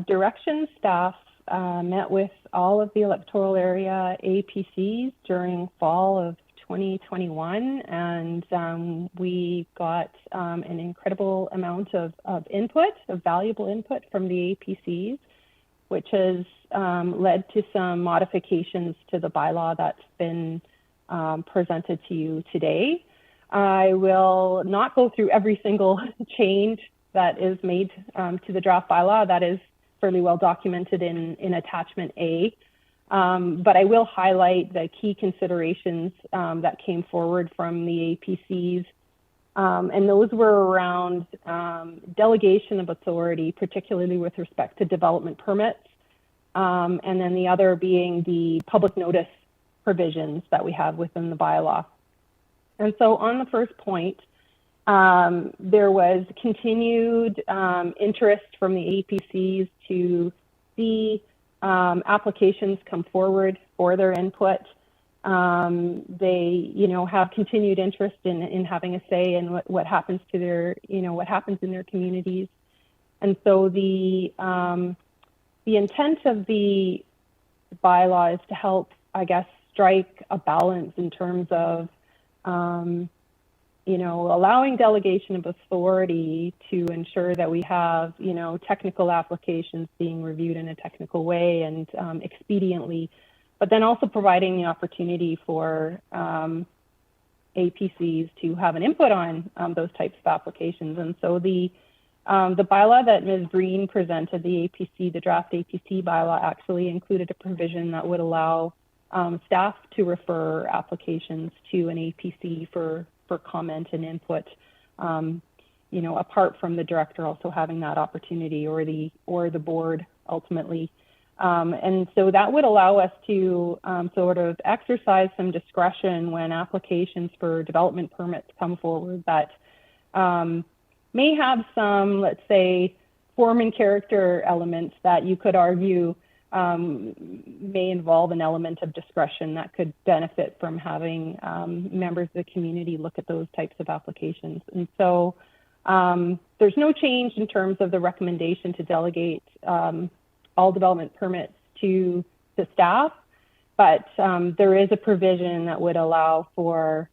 direction, staff met with all of the electoral area APCs during fall of 2021, and we got an incredible amount of input, of valuable input from the APCs, which has led to some modifications to the bylaw that's been presented to you today. I will not go through every single change that is made to the draft bylaw. That is fairly well documented in attachment A. But I will highlight the key considerations that came forward from the APCs. And those were around delegation of authority, particularly with respect to development permits. And then the other being the public notice provisions that we have within the bylaw. And so on the first point, there was continued interest from the APCs to see applications come forward for their input. They, have continued interest in having a say in what happens to their, what happens in their communities. And so the intent of the bylaw is to help, I guess, strike a balance in terms of allowing delegation of authority to ensure that we have, technical applications being reviewed in a technical way and expediently, but then also providing the opportunity for APCs to have an input on those types of applications. And so the bylaw that Ms. Green presented, the draft APC bylaw, actually included a provision that would allow staff to refer applications to an APC for comment and input, apart from the director also having that opportunity, or the board ultimately. And so that would allow us to sort of exercise some discretion when applications for development permits come forward that may have some, let's say, form and character elements that you could argue may involve an element of discretion that could benefit from having members of the community look at those types of applications. And so there's no change in terms of the recommendation to delegate all development permits to staff, but there is a provision that would allow for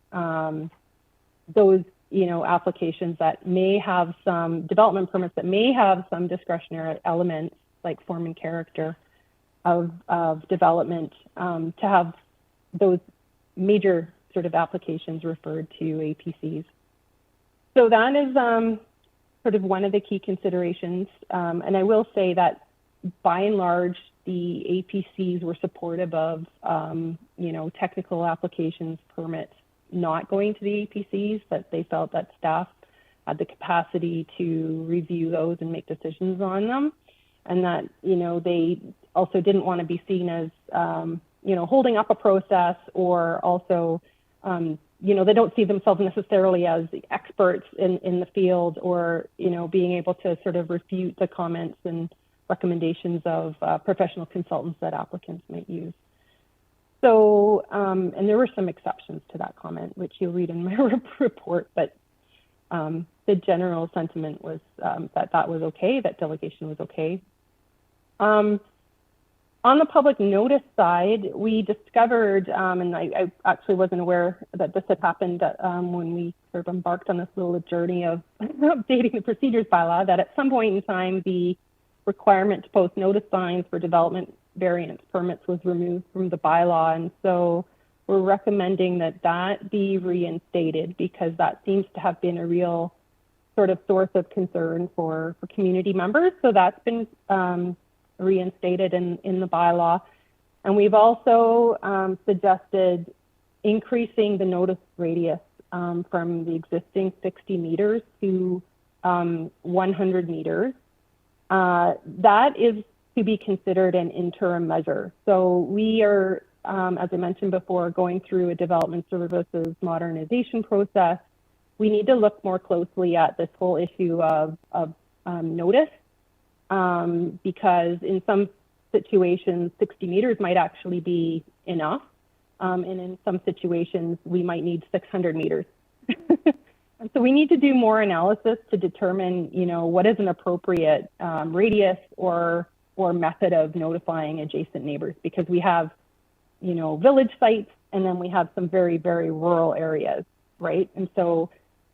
those applications that may have some development permits that may have some discretionary elements like form and character of development, to have those major sort of applications referred to APCs. So that is sort of one of the key considerations. And I will say that by and large, the APCs were supportive of, technical applications, permits not going to the APCs, but they felt that staff had the capacity to review those and make decisions on them. And that, they also didn't want to be seen as, holding up a process, or also, they don't see themselves necessarily as experts in the field, or, being able to sort of refute the comments and recommendations of professional consultants that applicants might use. So, and there were some exceptions to that comment, which you'll read in my report, but the general sentiment was that was okay, that delegation was okay. On the public notice side, we discovered, and I actually wasn't aware that this had happened when we sort of embarked on this little journey of updating the procedures bylaw, that at some point in time, the requirement to post notice signs for development variance permits was removed from the bylaw. And so we're recommending that that be reinstated, because that seems to have been a real sort of source of concern for community members. So that's been reinstated in the bylaw. And we've also suggested increasing the notice radius from the existing 60 meters to 100 meters. That is to be considered an interim measure. So we are, as I mentioned before, going through a development services modernization process. We need to look more closely at this whole issue of notice. Because in some situations, 60 meters might actually be enough. And in some situations, we might need 600 meters. And so we need to do more analysis to determine, what is an appropriate radius or method of notifying adjacent neighbors, because we have, village sites, and then we have some very, very rural areas, right? And so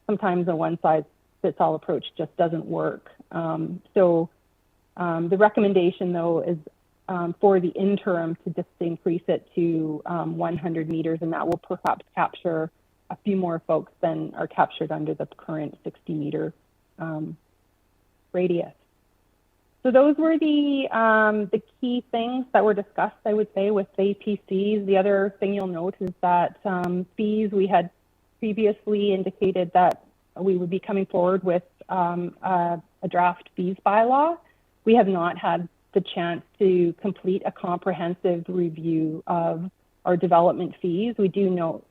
sometimes a one-size-fits-all approach just doesn't work. The recommendation, though, is for the interim to just increase it to 100 meters, and that will perhaps capture a few more folks than are captured under the current 60-meter radius. So those were the key things that were discussed, I would say, with APCs. The other thing you'll note is that fees, we had previously indicated that we would be coming forward with a draft fees bylaw. We have not had the chance to complete a comprehensive review of our development fees. We know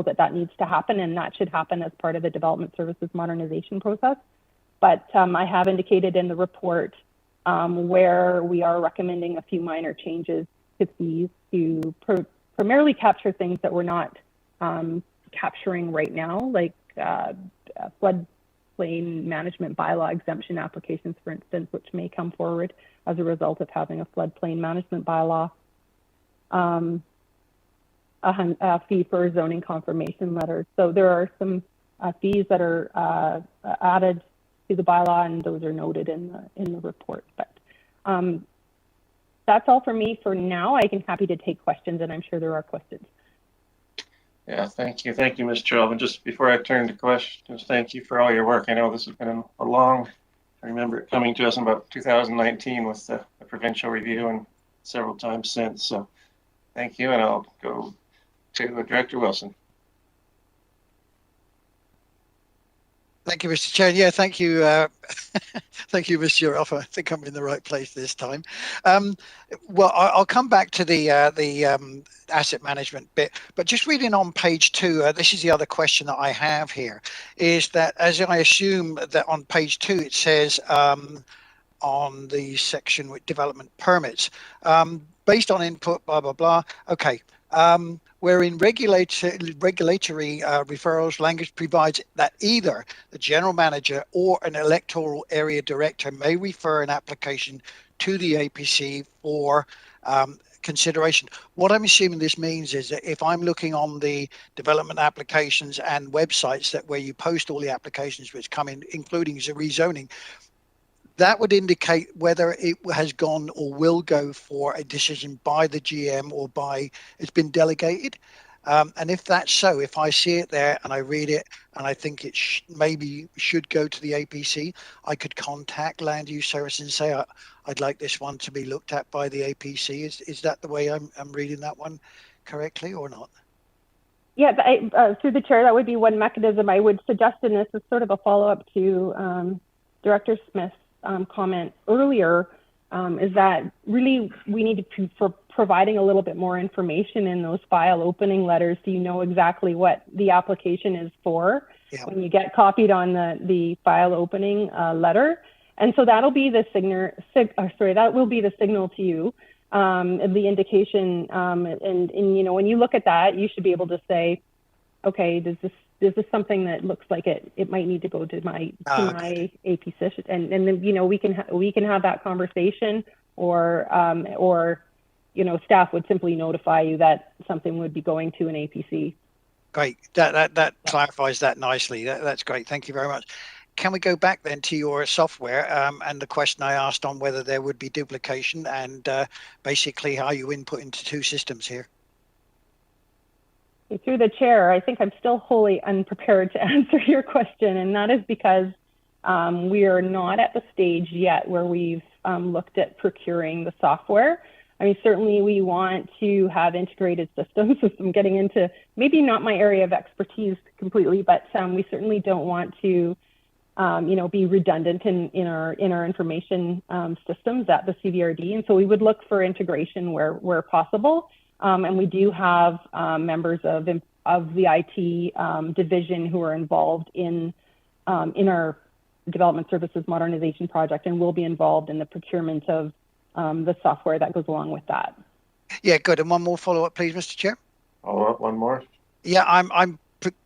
that needs to happen, and that should happen as part of the development services modernization process. But I have indicated in the report where we are recommending a few minor changes to fees to primarily capture things that we're not capturing right now, like floodplain management bylaw exemption applications, for instance, which may come forward as a result of having a floodplain management bylaw. A fee for a zoning confirmation letter. So there are some fees that are added to the bylaw, and those are noted in the report. But that's all for me for now. I'm happy to take questions, and I'm sure there are questions. Yeah, thank you, Ms. Chilvin. Just before I turn to questions, thank you for all your work. I know this has been a long. I remember it coming to us in about 2019 with the provincial review, and several times since. So thank you, and I'll go to Director Wilson. Thank you, Mr. Chair. Yeah, thank you. Thank you, Mr. Ruff. I think I'm in the right place this time. Well, I'll come back to the asset management bit, but just reading on page 2, this is the other question that I have here, is that as I assume that on page 2, it says on the section with development permits, based on input, blah, blah, blah. Okay. Where in regulatory referrals, language provides that either the general manager or an electoral area director may refer an application to the APC for consideration. What I'm assuming this means is that if I'm looking on the development applications and websites that where you post all the applications which come in, including the rezoning, that would indicate whether it has gone or will go for a decision by the GM or it's been delegated. And if that's so, if I see it there and I read it and I think it maybe should go to the APC, I could contact Land Use Services and say, I'd like this one to be looked at by the APC. Is that the way I'm reading that one correctly or not? Yeah, through the chair, that would be one mechanism I would suggest, and this is sort of a follow-up to Director Smith's comment earlier, is that really we need to for providing a little bit more information in those file opening letters, so you know exactly what the application is for when you get copied on the file opening letter. And so that'll be the that will be the signal to you the indication, and you know, when you look at that, you should be able to say, okay, is this something that looks like it might need to go to my AP session, and then you know we can have that conversation, or you know, staff would simply notify you that something would be going to an APC. Great, that clarifies that nicely. That's great. Thank you very much. Can we go back then to your software and the question I asked on whether there would be duplication and basically how you input into two systems here? Through the chair, I think I'm still wholly unprepared to answer your question, and that is because we are not at the stage yet where we've looked at procuring the software. I mean, certainly we want to have integrated systems. So I'm getting into maybe not my area of expertise completely, but we certainly don't want to, you know, be redundant in our information systems at the CVRD. And so we would look for integration where possible. And we do have members of the IT division who are involved in our development services modernization project, and will be involved in the procurement of the software that goes along with that. Yeah, good. And one more follow-up, please, Mr. Chair. Follow-up, one more. Yeah, I'm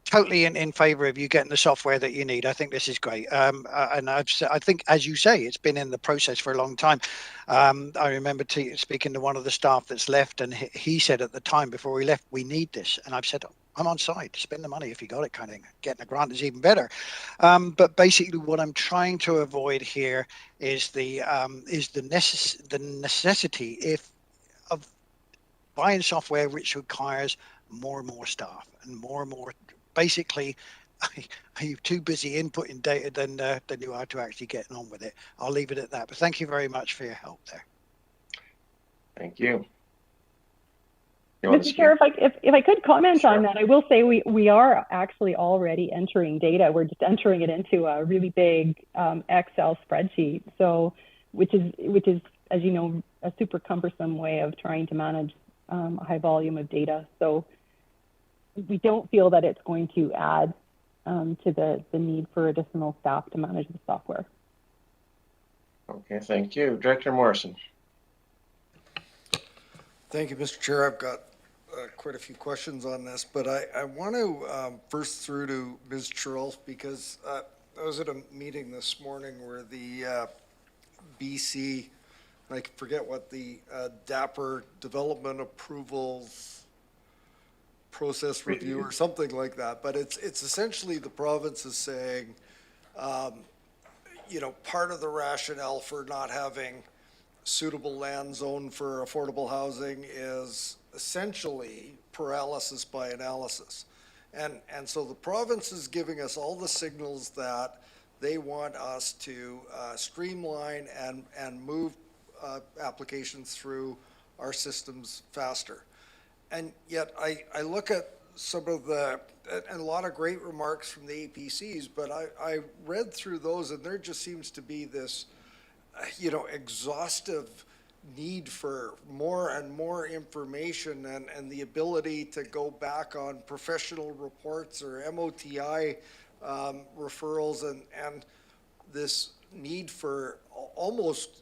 totally in favor of you getting the software that you need. I think this is great. And I think, as you say, it's been in the process for a long time. I remember speaking to one of the staff that's left, and he said at the time before he left, we need this. And I've said, I'm on side, spend the money if you got it, kind of thing. Getting a grant is even better. But basically what I'm trying to avoid here is the necessity of buying software which requires more and more staff and more. Basically, are you too busy inputting data than you are to actually getting on with it? I'll leave it at that. But thank you very much for your help there. Thank you. Mr. Chair, if I could comment on that, I will say we are actually already entering data. We're just entering it into a really big Excel spreadsheet. So, which is, as you know, a super cumbersome way of trying to manage a high volume of data. So we don't feel that it's going to add to the need for additional staff to manage the software. Okay, thank you. Director Morrison. Thank you, Mr. Chair. I've got quite a few questions on this, but I want to first through to Ms. Charles, because I was at a meeting this morning where the BC, I forget what the DAPR development approvals process review or something like that, but it's essentially the province is saying, you know, part of the rationale for not having suitable land zone for affordable housing is essentially paralysis by analysis. And so the province is giving us all the signals that they want us to streamline and move applications through our systems faster. And yet I look at some of the, and a lot of great remarks from the APCs, but I read through those and there just seems to be this, you know, exhaustive need for more and more information and the ability to go back on professional reports or MOTI referrals and this need for almost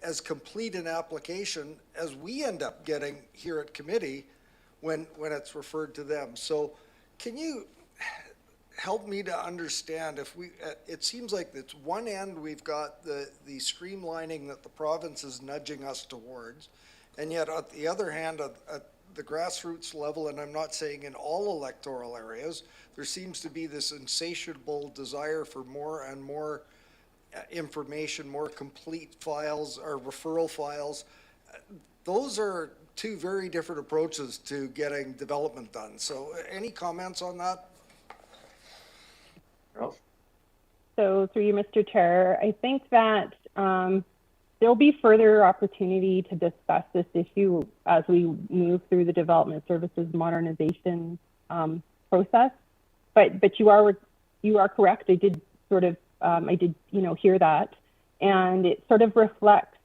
as complete an application as we end up getting here at committee when it's referred to them. So can you help me to understand if we, it seems like it's one end we've got the streamlining that the province is nudging us towards, and yet at the other hand at the grassroots level, and I'm not saying in all electoral areas, there seems to be this insatiable desire for more and more information, more complete files or referral files. Those are two very different approaches to getting development done. So any comments on that? So through you, Mr. Chair, I think that there'll be further opportunity to discuss this issue as we move through the development services modernization process. But you are correct. I did sort of hear that, and it sort of reflects.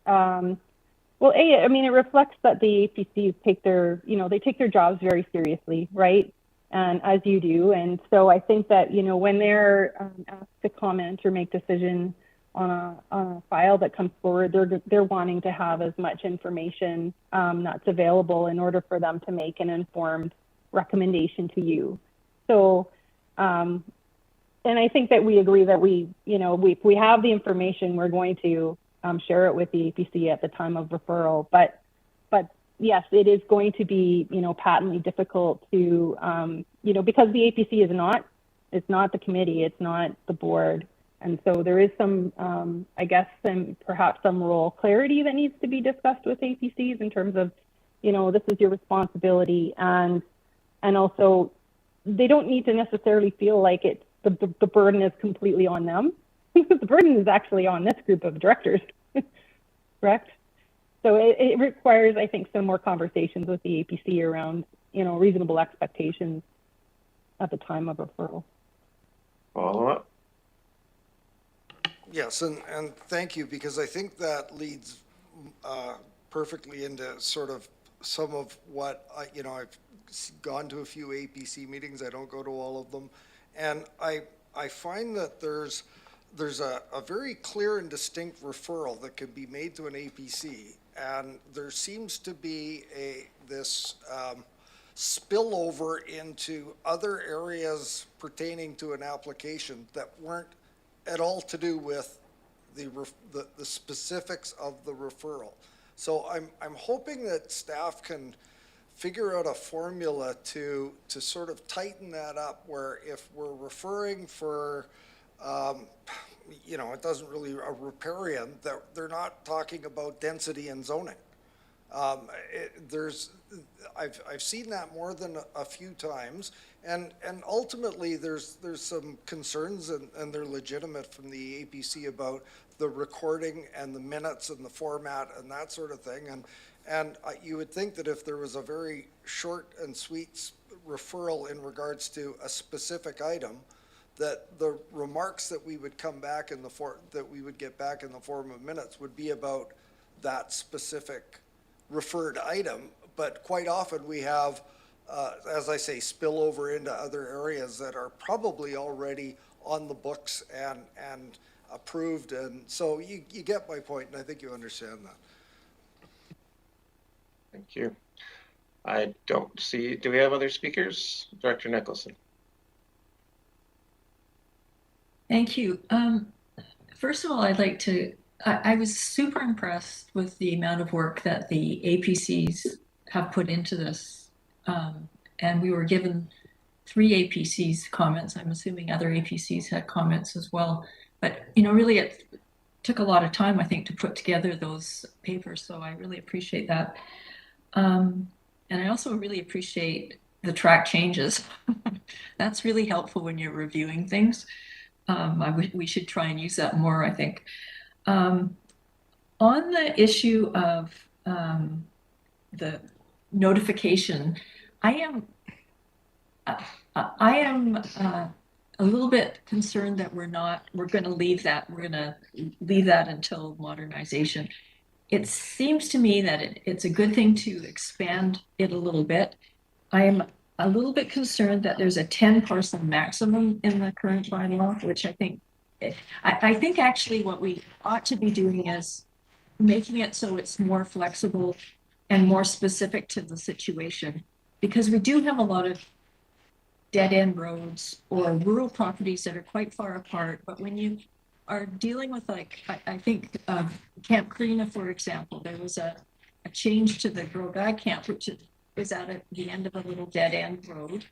Well, I mean, it reflects that the APCs take their jobs very seriously, right? And as you do. And so I think that, when they're asked to comment or make decisions on a file that comes forward, they're wanting to have as much information that's available in order for them to make an informed recommendation to you. So, and I think that we agree that if we have the information, we're going to share it with the APC at the time of referral. But yes, it is going to be, patently difficult to, because the APC it's not the committee, it's not the board. And so there is some, perhaps some role clarity that needs to be discussed with APCs in terms of, this is your responsibility. And also, they don't need to necessarily feel like the burden is completely on them. The burden is actually on this group of directors, correct? So it requires, I think, some more conversations with the APC around, reasonable expectations at the time of referral. Follow up. Yes, and thank you, because I think that leads perfectly into sort of some of what I've gone to a few APC meetings. I don't go to all of them, and I find that there's a very clear and distinct referral that can be made to an APC, and there seems to be this spillover into other areas pertaining to an application that weren't at all to do with the specifics of the referral. So I'm hoping that staff can figure out a formula to sort of tighten that up, where if we're referring for it doesn't really a riparian, that they're not talking about density and zoning. I've seen that more than a few times, and ultimately there's some concerns, and they're legitimate, from the APC about the recording and the minutes and the format and that sort of thing. And you would think that if there was a very short and sweet referral in regards to a specific item, that the remarks that we would come back in that we would get back in the form of minutes would be about that specific referred item. But quite often we have, as I say, spill over into other areas that are probably already on the books and approved. And so you get my point, and I think you understand that. Thank you. I don't see, do we have other speakers? Director Nicholson. Thank you. First of all, I was super impressed with the amount of work that the APCs have put into this. And we were given 3 APCs comments. I'm assuming other APCs had comments as well. But, really it took a lot of time, I think, to put together those papers. So I really appreciate that. And I also really appreciate the track changes. That's really helpful when you're reviewing things. We should try and use that more, I think. On the issue of the notification, I am a little bit concerned that we're going to leave that until modernization. It seems to me that it's a good thing to expand it a little bit. I am a little bit concerned that there's a 10 parcel maximum in the current bylaw, which I think actually what we ought to be doing is making it so it's more flexible and more specific to the situation, because we do have a lot of dead end roads or rural properties that are quite far apart. But when you are dealing with, like, I think Camp Creena, for example, there was a change to the Girl Guide camp, which is at the end of a little dead end road,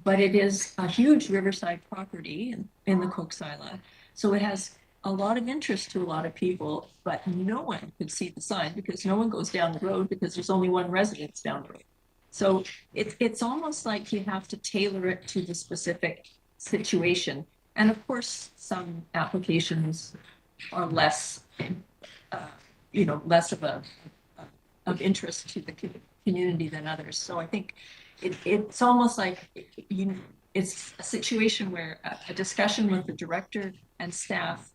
but it is a huge riverside property in the Cooks Island. So it has a lot of interest to a lot of people, but no one could see the sign because no one goes down the road because there's only one residence down the road. So it's almost like you have to tailor it to the specific situation. And of course, some applications are less, less of interest to the community than others. So I think it's almost like it's a situation where a discussion with the director and staff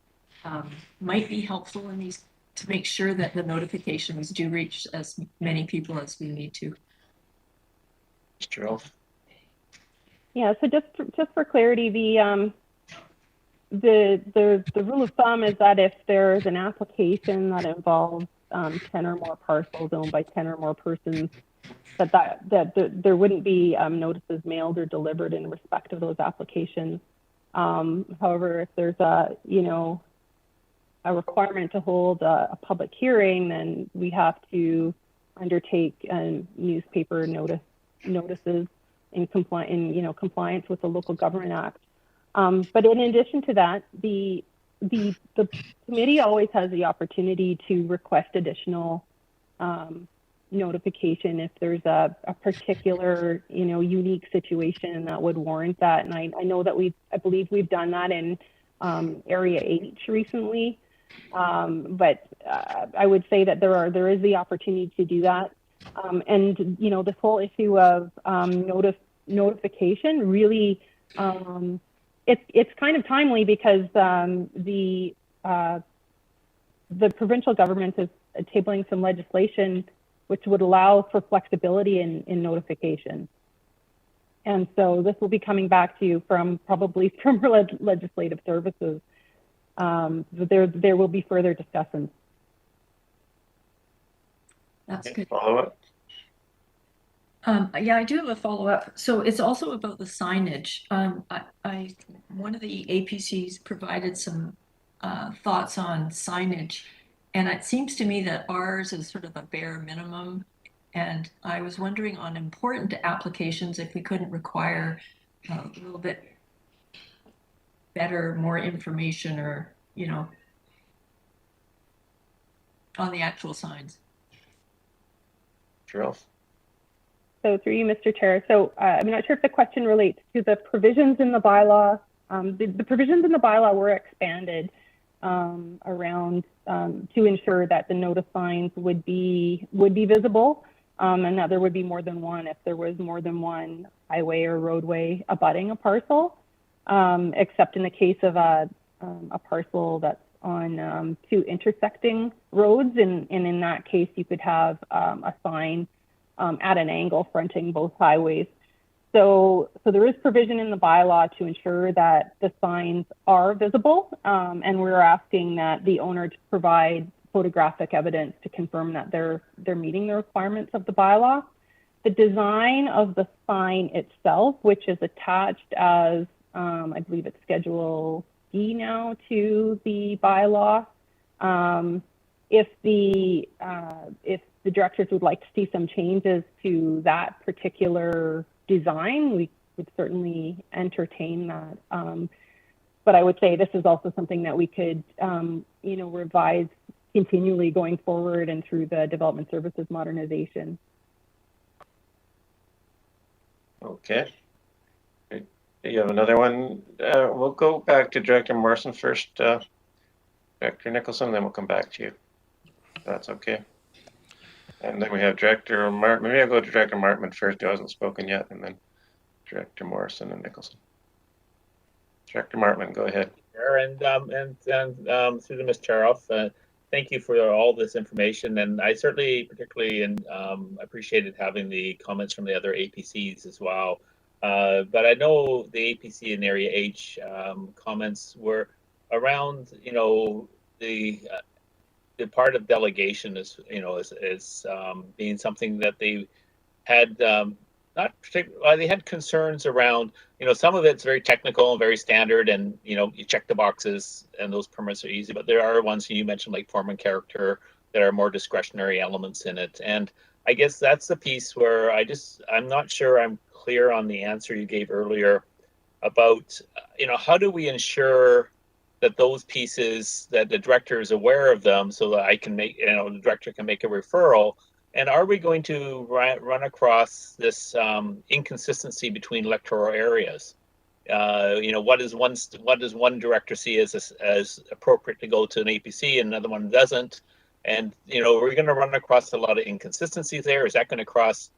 might be helpful in these, to make sure that the notifications do reach as many people as we need to. Mr. Elf. Yeah, so just for clarity, the rule of thumb is that if there's an application that involves 10 or more parcels owned by 10 or more persons, there wouldn't be notices mailed or delivered in respect of those applications. However, if there's a requirement to hold a public hearing, then we have to undertake newspaper notices in compliance with the Local Government Act. But in addition to that, the committee always has the opportunity to request additional notification if there's a particular unique situation that would warrant that. And I know that I believe we've done that in Area H recently. But I would say that there is the opportunity to do that. And this whole issue of notification really it's kind of timely because the provincial government is tabling some legislation which would allow for flexibility in notification. And so this will be coming back to you probably from legislative services. There will be further discussions. That's good. Follow up. Yeah, I do have a follow-up. So it's also about the signage. One of the APCs provided some thoughts on signage, and it seems to me that ours is sort of a bare minimum. And I was wondering on important applications if we couldn't require a little bit better, more information, or on the actual signs. Cheryl. So through you, Mr. Chair. So I'm not sure if the question relates to the provisions in the bylaw. The provisions in the bylaw were expanded around to ensure that the notice signs would be visible and that there would be more than one if there was more than one highway or roadway abutting a parcel, except in the case of a parcel that's on two intersecting roads. And in that case, you could have a sign at an angle fronting both highways. So there is provision in the bylaw to ensure that the signs are visible, and we're asking that the owner to provide photographic evidence to confirm that they're meeting the requirements of the bylaw. The design of the sign itself, which is attached as, I believe it's Schedule D now to the bylaw. If the directors would like to see some changes to that particular design, we would certainly entertain that. But I would say this is also something that we could, revise continually going forward and through the development services modernization. Okay. You have another one. We'll go back to Director Morrison first. Director Nicholson, then we'll come back to you. If that's okay. And then we have Director Martman. Maybe I'll go to Director Martman first, who hasn't spoken yet, and then Director Morrison and Nicholson. Director Martman, go ahead. And through the Ms. Charoff, thank you for all this information, and I certainly particularly appreciated having the comments from the other APCs as well. But I know the APC in Area H comments were around, the part of delegation is being something that they had not particularly. They had concerns around. Some of it's very technical and very standard, and you check the boxes, and those permits are easy. But there are ones you mentioned, like form and character, that are more discretionary elements in it. And I guess that's the piece where I'm not sure I'm clear on the answer you gave earlier about how do we ensure that those pieces, that the director is aware of them, so that I can make, the director can make a referral. And are we going to run across this inconsistency between electoral areas? What does one director see as appropriate to go to an APC, and another one doesn't? And we're going to run across a lot of inconsistencies there. Is that going to cause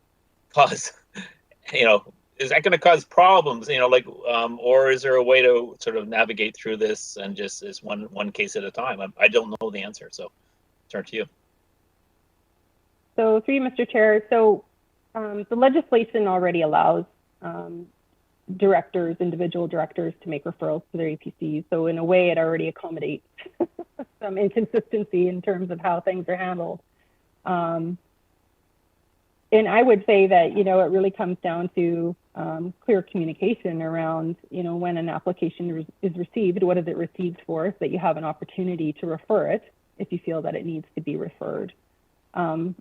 is that going to cause problems? Or is there a way to sort of navigate through this and just is one case at a time? I don't know the answer, so turn to you. So through you, Mr. Chair. So the legislation already allows directors, individual directors, to make referrals to their APCs. So in a way, it already accommodates some inconsistency in terms of how things are handled. And I would say that, it really comes down to clear communication around, when an application is received, what is it received for, so that you have an opportunity to refer it if you feel that it needs to be referred. And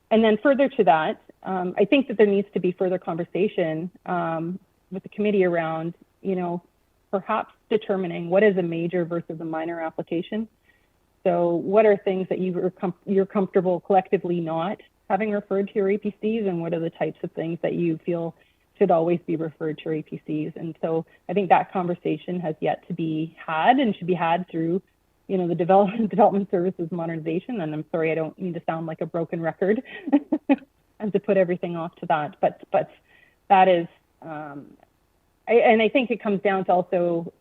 then further to that, I think that there needs to be further conversation with the committee around, perhaps determining what is a major versus a minor application. So what are things that you're comfortable collectively not having referred to your APCs, and what are the types of things that you feel should always be referred to your APCs? And so I think that conversation has yet to be had, and should be had through, the development services modernization. And I'm sorry, I don't mean to sound like a broken record and to put everything off to that, but that is, and I think it comes down to also,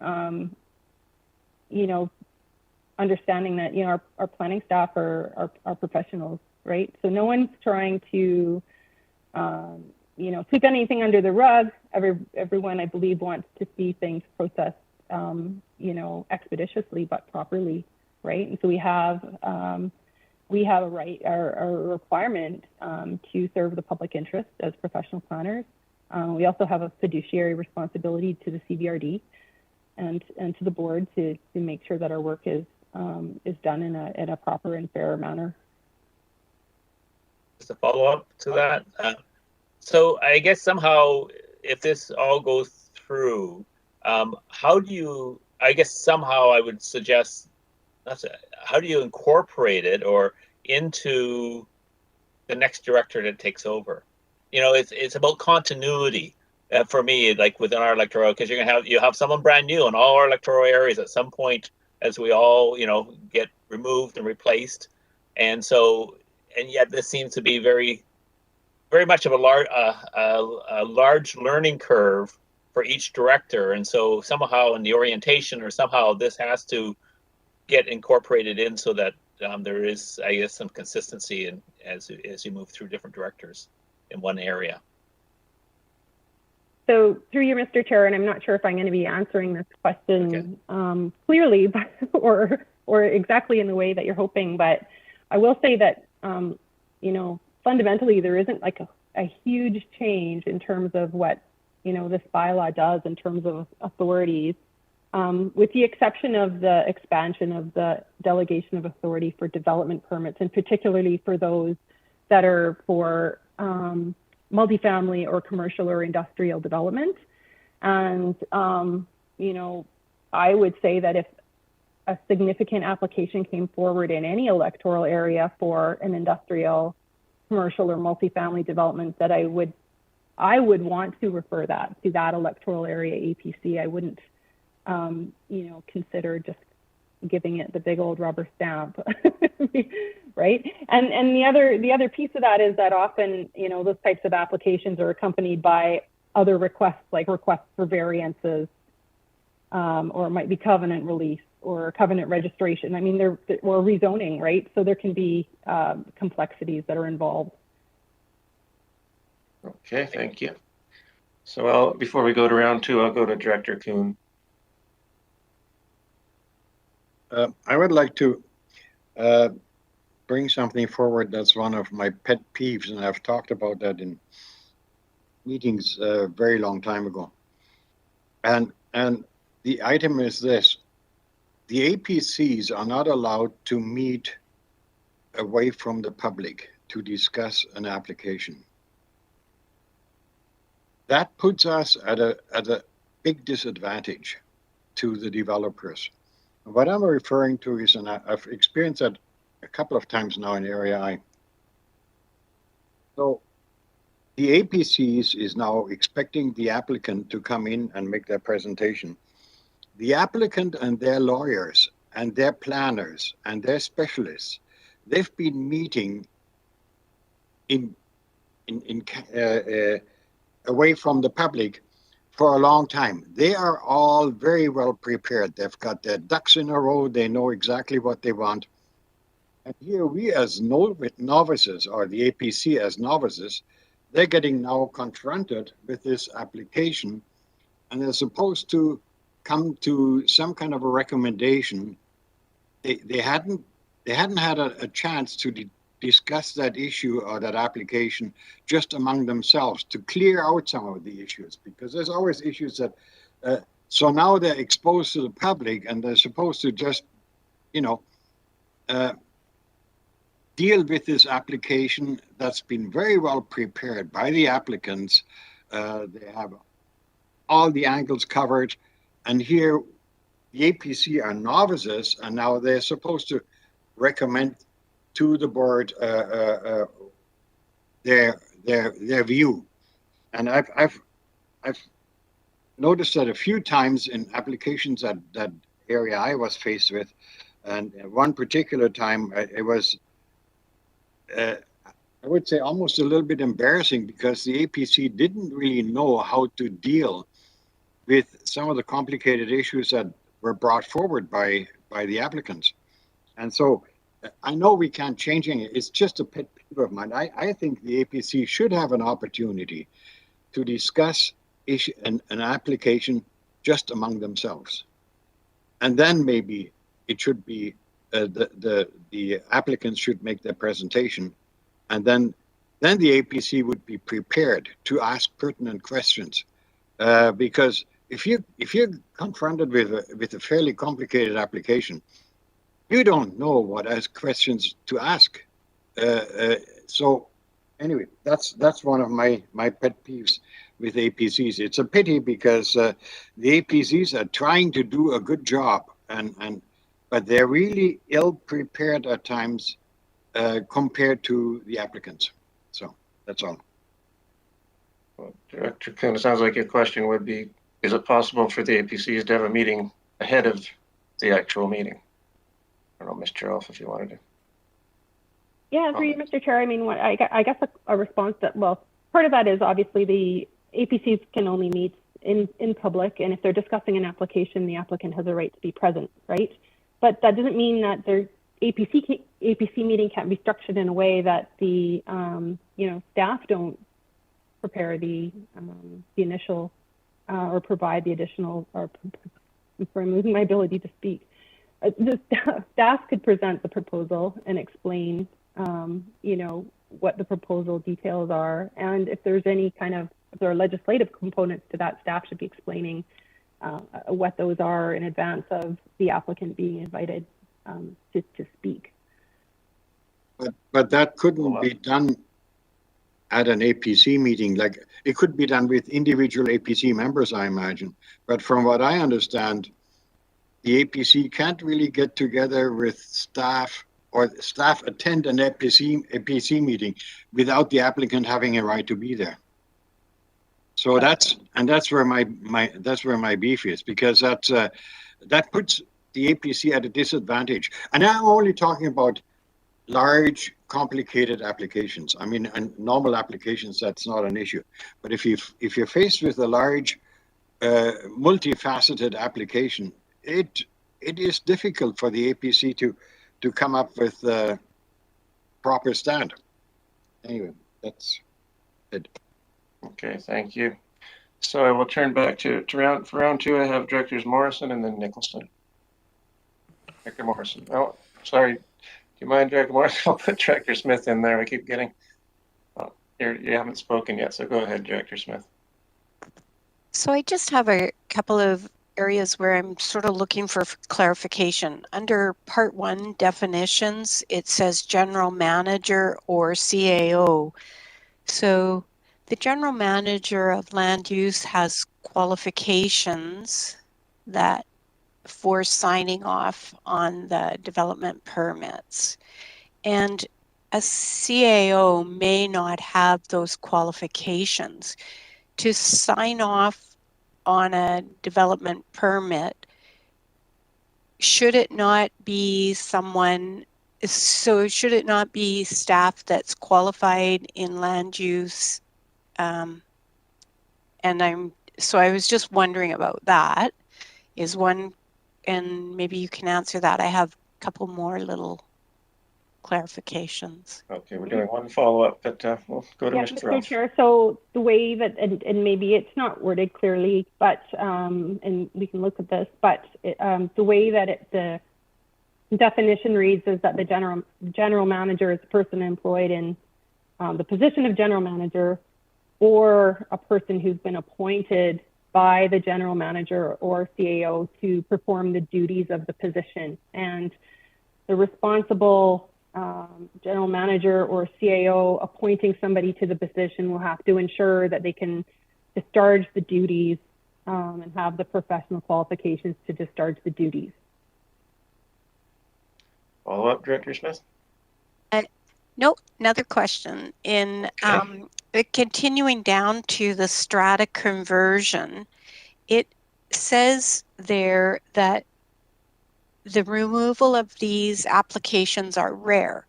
understanding that, our planning staff are professionals, right? So no one's trying to, sweep anything under the rug. Everyone, I believe, wants to see things processed, expeditiously but properly, right? And so we have a right, or a requirement to serve the public interest as professional planners. We also have a fiduciary responsibility to the CBRD and to the board to make sure that our work is done in a proper and fair manner. Just a follow-up to that. So I guess somehow, if this all goes through, how do you, I guess somehow I would suggest, how do you incorporate it or into the next director that takes over? It's about continuity for me, like within our electoral, because you have someone brand new in all our electoral areas at some point, as we all, get removed and replaced. And so, and yet this seems to be very, very much of a large learning curve for each director. And so somehow in the orientation, or somehow this has to get incorporated in, so that there is, I guess, some consistency in as you move through different directors in one area. So through you, Mr. Chair, and I'm not sure if I'm going to be answering this question clearly, but, or exactly in the way that you're hoping, but I will say that, fundamentally there isn't like a huge change in terms of what, this bylaw does in terms of authorities, with the exception of the expansion of the delegation of authority for development permits, and particularly for those that are for multifamily or commercial or industrial development. And, I would say that if a significant application came forward in any electoral area for an industrial, commercial, or multifamily development, that I would want to refer that to that electoral area APC. I wouldn't, consider just giving it the big old rubber stamp, right? And the other piece of that is that often, those types of applications are accompanied by other requests, like requests for variances, or it might be covenant release or covenant registration. I mean, or rezoning, right? So there can be complexities that are involved. Okay, thank you. So before we go to round two, I'll go to Director Kuhn. I would like to bring something forward that's one of my pet peeves, and I've talked about that in meetings a very long time ago. And the item is this: the APCs are not allowed to meet away from the public to discuss an application. That puts us at a big disadvantage to the developers. What I'm referring to is, and I've experienced that a couple of times now in Area I. So the APCs is now expecting the applicant to come in and make their presentation. The applicant and their lawyers and their planners and their specialists, they've been meeting away from the public for a long time. They are all very well prepared. They've got their ducks in a row. They know exactly what they want. And here we as novices, or the APC as novices, they're getting now confronted with this application and they're supposed to come to some kind of a recommendation. They hadn't had a chance to discuss that issue or that application just among themselves to clear out some of the issues, because there's always issues that so now they're exposed to the public and they're supposed to just deal with this application that's been very well prepared by the applicants. They have all the angles covered, and here the APC are novices, and now they're supposed to recommend to the board their view. And I've noticed that a few times in applications that area I was faced with, and one particular time it was I would say almost a little bit embarrassing, because the APC didn't really know how to deal with some of the complicated issues that were brought forward by the applicants. And so I know we can't change anything. It's just a pet peeve of mine. I think the APC should have an opportunity to discuss an application just among themselves. And then maybe it should be the applicants should make their presentation, and then the APC would be prepared to ask pertinent questions, because if you're confronted with a fairly complicated application, you don't know what questions to ask. So anyway, that's one of my pet peeves with APCs. It's a pity, because the APCs are trying to do a good job, but they're really ill prepared at times compared to the applicants. So that's all. Well, Director Kuhn, it sounds like your question would be, is it possible for the APCs to have a meeting ahead of the actual meeting? I don't know, Ms. Charles, if you wanted to. Yeah, agree, Mr. Chair. I mean, I guess a response that, well, part of that is obviously the APCs can only meet in public, and if they're discussing an application, the applicant has a right to be present, right? But that doesn't mean that their APC meeting can't be structured in a way that the staff don't prepare the initial or provide the additional, or I'm losing my ability to speak. The staff could present the proposal and explain what the proposal details are, and if there's any kind of, if there are legislative components to that, staff should be explaining what those are in advance of the applicant being invited to speak. But that couldn't be done at an APC meeting. Like, it could be done with individual APC members, I imagine. But from what I understand, the APC can't really get together with staff, or staff attend an APC meeting without the applicant having a right to be there. So that's where my beef is, because that puts the APC at a disadvantage. And I'm only talking about large, complicated applications. I mean, and normal applications, that's not an issue. But if you're faced with a large, multifaceted application, it is difficult for the APC to come up with a proper stand. Anyway, that's it. Okay, thank you. So I will turn back to round two. I have Directors Morrison and then Nicholson. Director Morrison. Oh, sorry. Do you mind, Director Morrison? I'll put Director Smith in there. I keep getting. You haven't spoken yet, so go ahead, Director Smith. So I just have a couple of areas where I'm sort of looking for clarification. Under Part 1 definitions, it says general manager or CAO. So the general manager of land use has qualifications that for signing off on the development permits. And a CAO may not have those qualifications. To sign off on a development permit, should it not be someone, so should it not be staff that's qualified in land use? And I was just wondering about that, is one, and maybe you can answer that. I have a couple more little clarifications. Okay, we're doing one follow-up, but we'll go to Mr. Mr. Ross. Chair, so the way that, and maybe it's not worded clearly, but, and we can look at this, but the way that the definition reads is that the general manager is a person employed in the position of general manager, or a person who's been appointed by the general manager or CAO to perform the duties of the position. And the responsible general manager or CAO appointing somebody to the position will have to ensure that they can discharge the duties and have the professional qualifications to discharge the duties. Follow up, Director Smith? Nope, another question. In continuing down to the strata conversion, it says there that the removal of these applications are rare.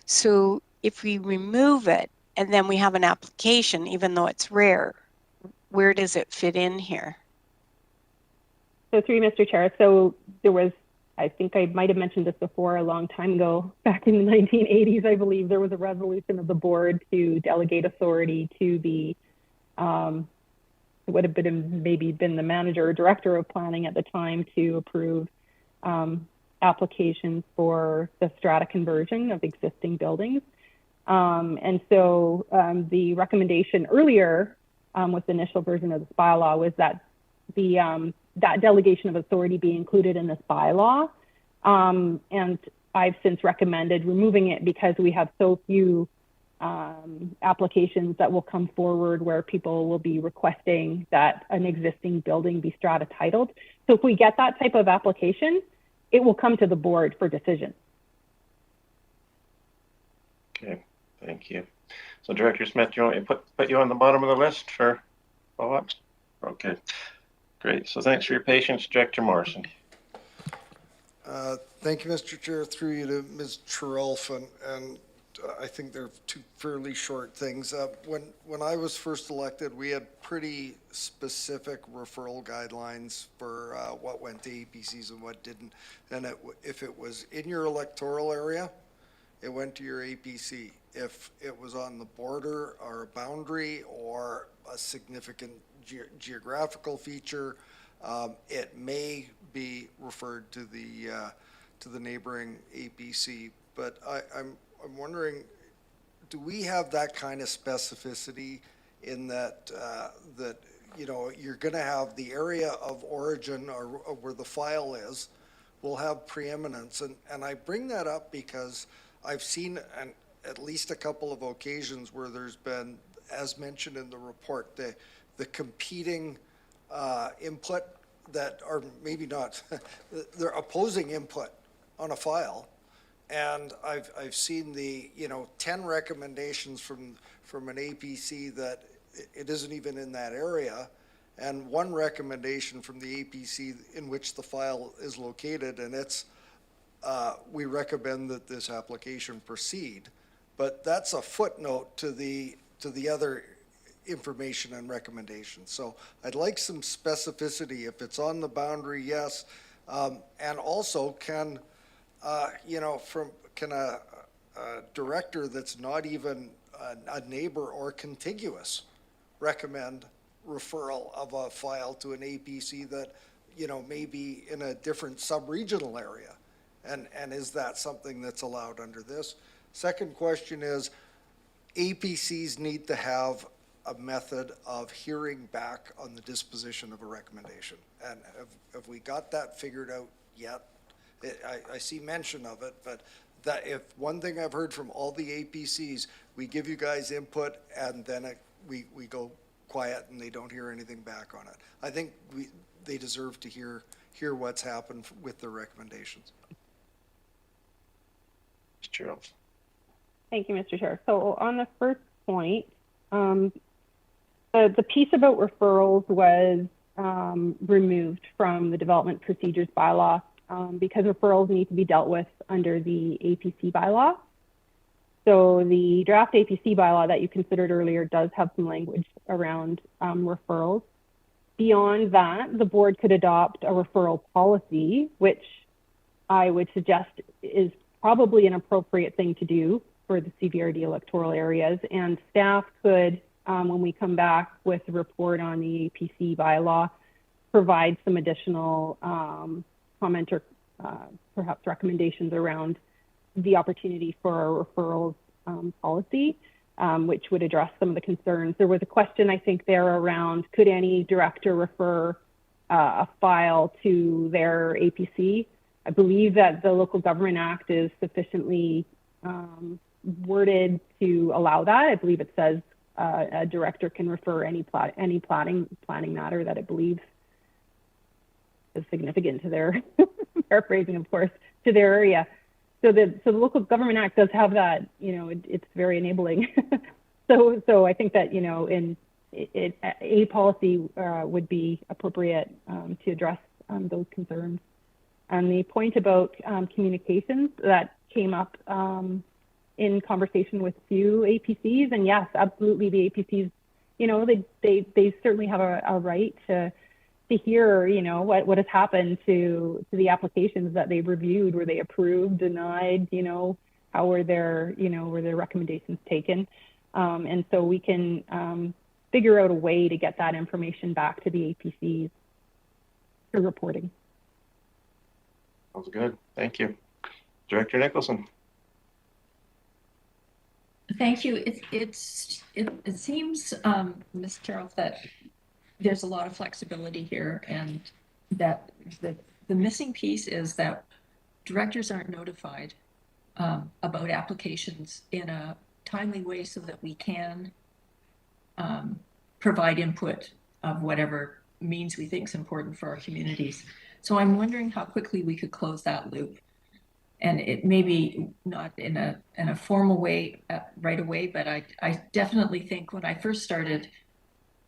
So if we remove it and then we have an application, even though it's rare, where does it fit in here? So through Mr. Chair, so there was, I think I might have mentioned this before a long time ago, back in the 1980s, I believe there was a resolution of the board to delegate authority to the, it would have been maybe been the manager or director of planning at the time to approve applications for the strata conversion of existing buildings. And so the recommendation earlier with the initial version of this bylaw was that the that delegation of authority be included in this bylaw. And I've since recommended removing it because we have so few applications that will come forward where people will be requesting that an existing building be strata titled. So if we get that type of application, it will come to the board for decision. Okay, thank you. So Director Smith, do you want me to put you on the bottom of the list for follow-ups? Okay, great. So thanks for your patience, Director Morrison. Thank you, Mr. Chair. Through you to Ms. Chirolf, and I think they're two fairly short things. When I was first elected, we had pretty specific referral guidelines for what went to APCs and what didn't. And if it was in your electoral area, it went to your APC. If it was on the border or a boundary or a significant geographical feature, it may be referred to the neighboring APC. But I'm wondering, do we have that kind of specificity in that that you know you're going to have the area of origin or where the file is will have preeminence, and I bring that up because I've seen at least a couple of occasions where there's been, as mentioned in the report, the competing input that are maybe not, they're opposing input on a file. And I've seen the 10 recommendations from an APC that it isn't even in that area, and one recommendation from the APC in which the file is located, and it's we recommend that this application proceed. But that's a footnote to the other information and recommendations. So I'd like some specificity. If it's on the boundary, yes, and also can can a director that's not even a neighbor or contiguous recommend referral of a file to an APC that may be in a different sub-regional area, and is that something that's allowed under this? Second question is, APCs need to have a method of hearing back on the disposition of a recommendation, and have we got that figured out yet? I see mention of it, but that if one thing I've heard from all the APCs, we give you guys input and then we go quiet and they don't hear anything back on it. I think they deserve to hear what's happened with their recommendations. Thank you, Mr. Chair. So on the first point, the piece about referrals was removed from the development procedures bylaw because referrals need to be dealt with under the APC bylaw. So the draft APC bylaw that you considered earlier does have some language around referrals. Beyond that, the board could adopt a referral policy, which I would suggest is probably an appropriate thing to do for the CVRD electoral areas. And staff could, when we come back with a report on the APC bylaw, provide some additional comment or perhaps recommendations around the opportunity for a referrals policy, which would address some of the concerns. There was a question, I think, there around could any director refer a file to their APC? I believe that the Local Government Act is sufficiently worded to allow that. I believe it says a director can refer any planning matter that it believes is significant to their, paraphrasing of course, to their area. So the Local Government Act does have that, it's very enabling. so I think that, a policy would be appropriate to address those concerns. And the point about communications that came up in conversation with few APCs, and yes, absolutely, the APCs, they certainly have a right to hear, what has happened to the applications that they've reviewed. Were they approved, denied? How were their recommendations taken? And so we can figure out a way to get that information back to the APCs for reporting. Sounds good. Thank you. Director Nicholson. Thank you. It seems, Ms. Carroll, that there's a lot of flexibility here, and that the missing piece is that directors aren't notified about applications in a timely way so that we can provide input of whatever means we think is important for our communities. So I'm wondering how quickly we could close that loop. And it may be not in a formal way right away, but I definitely think when I first started,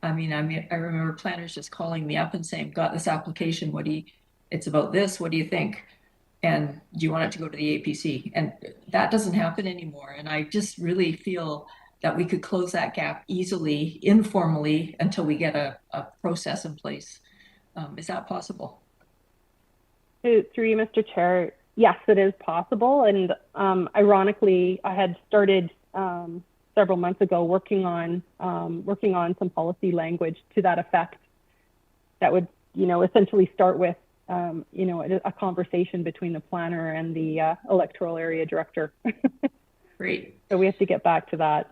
I remember planners just calling me up and saying, got this application, it's about this, what do you think? And do you want it to go to the APC? And that doesn't happen anymore. And I just really feel that we could close that gap easily, informally, until we get a process in place. Is that possible? Through you, Mr. Chair, yes, it is possible. And ironically, I had started several months ago working on some policy language to that effect that would, essentially start with, a conversation between the planner and the electoral area director. Great. So we have to get back to that.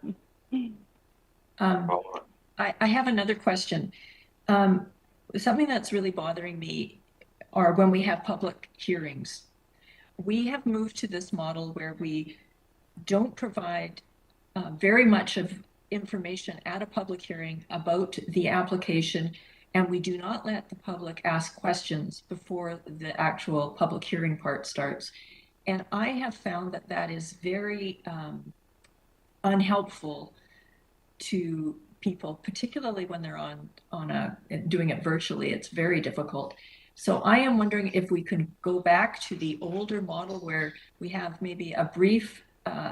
I have another question. Something that's really bothering me are when we have public hearings. We have moved to this model where we don't provide very much of information at a public hearing about the application, and we do not let the public ask questions before the actual public hearing part starts. And I have found that that is very unhelpful to people, particularly when they're doing it virtually. It's very difficult. So I am wondering if we can go back to the older model where we have maybe a brief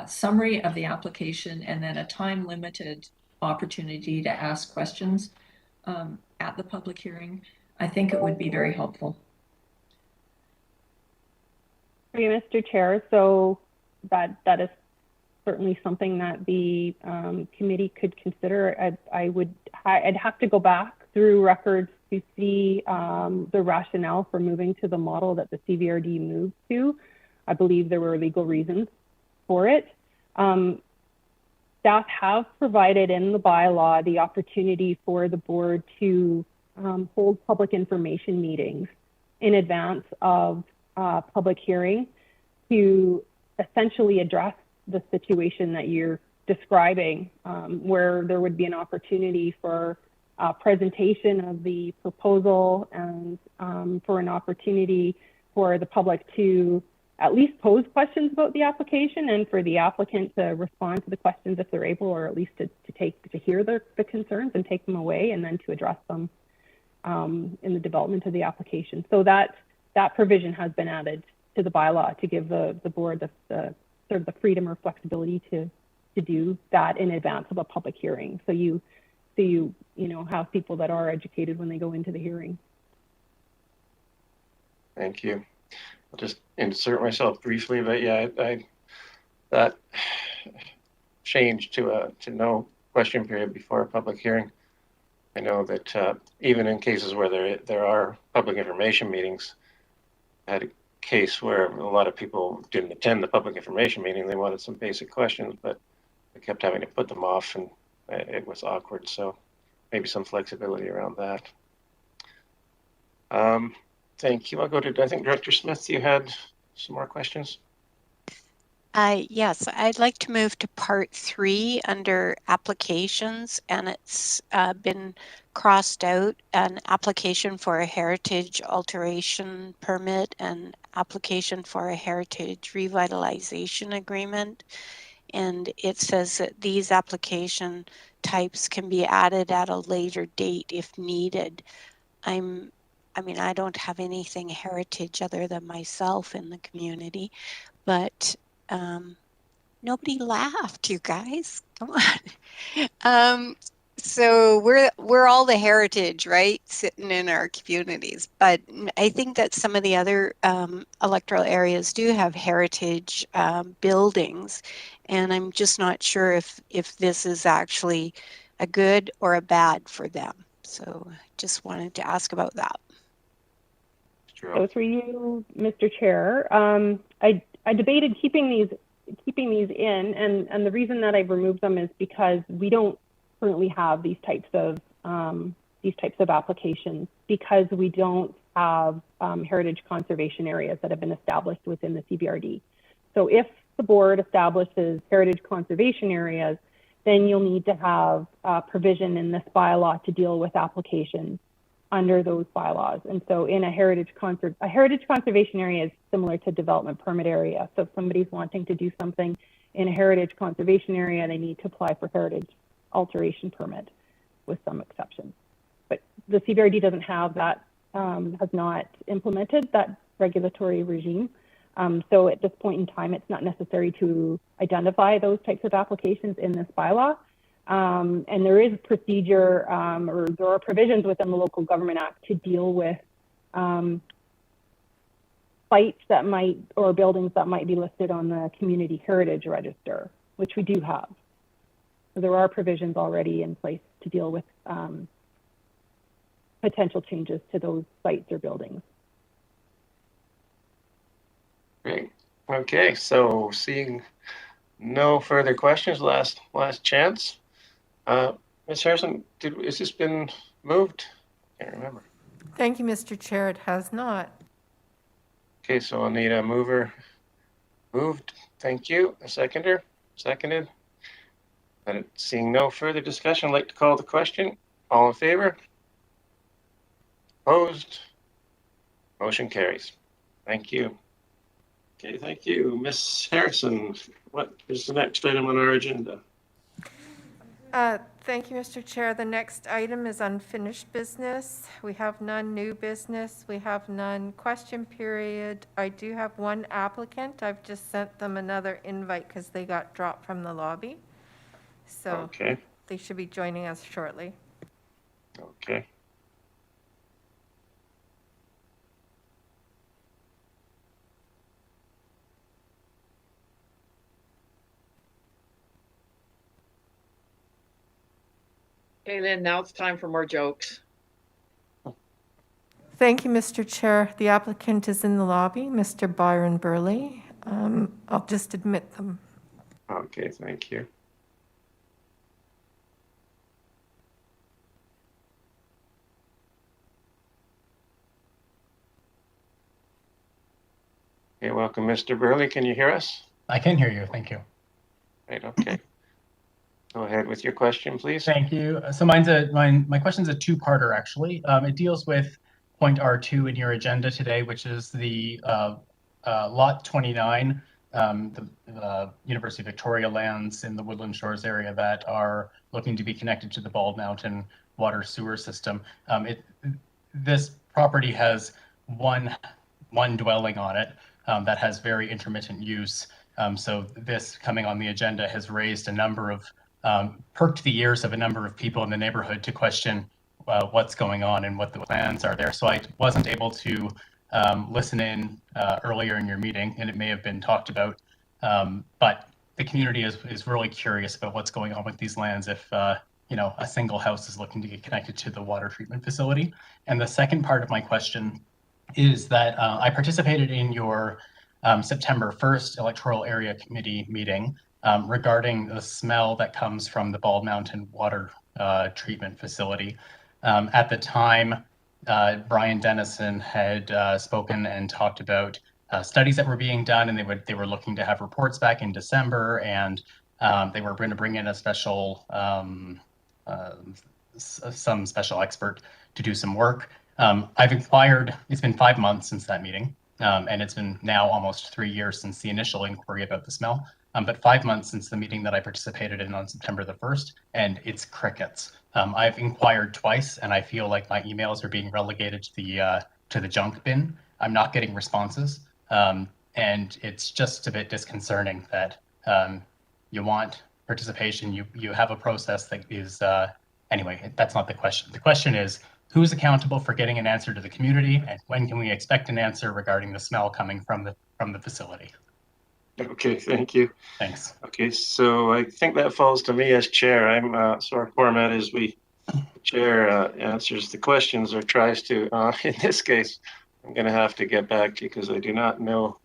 summary of the application and then a time-limited opportunity to ask questions at the public hearing. I think it would be very helpful. Thank you, Mr. Chair. So that is certainly something that the committee could consider. I'd have to go back through records to see the rationale for moving to the model that the CVRD moved to. I believe there were legal reasons for it. Staff have provided in the bylaw the opportunity for the board to hold public information meetings in advance of public hearing to essentially address the situation that you're describing, where there would be an opportunity for presentation of the proposal and for an opportunity for the public to at least pose questions about the application and for the applicant to respond to the questions if they're able, or at least to hear the concerns and take them away and then to address them in the development of the application. So that provision has been added to the bylaw to give the board the sort of the freedom or flexibility to do that in advance of a public hearing. So you have people that are educated when they go into the hearing. Thank you. I'll just insert myself briefly, but yeah, that change to no question period before a public hearing. I know that even in cases where there are public information meetings, I had a case where a lot of people didn't attend the public information meeting. They wanted some basic questions, but I kept having to put them off, and it was awkward. So maybe some flexibility around that. Thank you. I'll go to, I think, Director Smith, you had some more questions? Yes, I'd like to move to part 3 under applications, and it's been crossed out: an application for a heritage alteration permit and application for a heritage revitalization agreement. And it says that these application types can be added at a later date if needed. I mean, I don't have anything heritage other than myself in the community, but nobody laughed, you guys. Come on. So we're all the heritage, right? Sitting in our communities. But I think that some of the other electoral areas do have heritage buildings, and I'm just not sure if this is actually a good or a bad for them. So just wanted to ask about that. So through you, Mr. Chair, I debated keeping these in, and the reason that I've removed them is because we don't currently have these types of applications, because we don't have heritage conservation areas that have been established within the CBRD. So if the board establishes heritage conservation areas, then you'll need to have provision in this bylaw to deal with applications under those bylaws. And so in a heritage conservation area is similar to development permit area. So if somebody's wanting to do something in a heritage conservation area, they need to apply for heritage alteration permit with some exceptions. But the CBRD doesn't have that, has not implemented that regulatory regime. So at this point in time, it's not necessary to identify those types of applications in this bylaw. And there is procedure, or there are provisions within the Local Government Act to deal with sites that might, or buildings that might be listed on the Community Heritage Register, which we do have. So there are provisions already in place to deal with potential changes to those sites or buildings. Great. Okay, so seeing no further questions, last chance. Ms. Harrison, has this been moved? Can't remember. Thank you, Mr. Chair. It has not. Okay, so I'll need a mover. Moved. Thank you. A seconder. Seconded. And seeing no further discussion, I'd like to call the question. All in favor? Opposed? Motion carries. Thank you. Okay, thank you. Ms. Harrison, what is the next item on our agenda? Thank you, Mr. Chair. The next item is unfinished business. We have none. New business. We have none. Question period. I do have one applicant. I've just sent them another invite because they got dropped from the lobby. So okay, they should be joining us shortly. Okay. Okay, Lynn, now it's time for more jokes. Thank you, Mr. Chair. The applicant is in the lobby, Mr. Byron Burley. I'll just admit them. Okay, thank you. Okay, welcome, Mr. Burley. Can you hear us? I can hear you. Thank you. Right, okay. Go ahead with your question, please. Thank you. So my question's a two-parter, actually. It deals with point R2 in your agenda today, which is the lot 29, the University of Victoria lands in the Woodland Shores area that are looking to be connected to the Bald Mountain water sewer system. This property has one dwelling on it that has very intermittent use. So this coming on the agenda has raised a number of perked the ears of a number of people in the neighborhood to question what's going on and what the plans are there. So I wasn't able to listen in earlier in your meeting, and it may have been talked about, but the community is really curious about what's going on with these lands if you know, a single house is looking to get connected to the water treatment facility. And the second part of my question is that I participated in your September 1st Electoral Area Committee meeting regarding the smell that comes from the Bald Mountain water treatment facility. At the time, Brian Dennison had spoken and talked about studies that were being done, and they were looking to have reports back in December, and they were going to bring in a special some special expert to do some work. I've inquired, it's been 5 months since that meeting, and it's been now almost 3 years since the initial inquiry about the smell, but 5 months since the meeting that I participated in on September the 1st, and it's crickets. I've inquired twice, and I feel like my emails are being relegated to the junk bin. I'm not getting responses, and it's just a bit disconcerting that you want participation, you have a process that is, anyway, that's not the question. The question is, who's accountable for getting an answer to the community, and when can we expect an answer regarding the smell coming from the facility? Okay, thank you. Thanks. Okay, so I think that falls to me as chair. So our format is the chair answers the questions or tries to. In this case, I'm going to have to get back to you because I do not know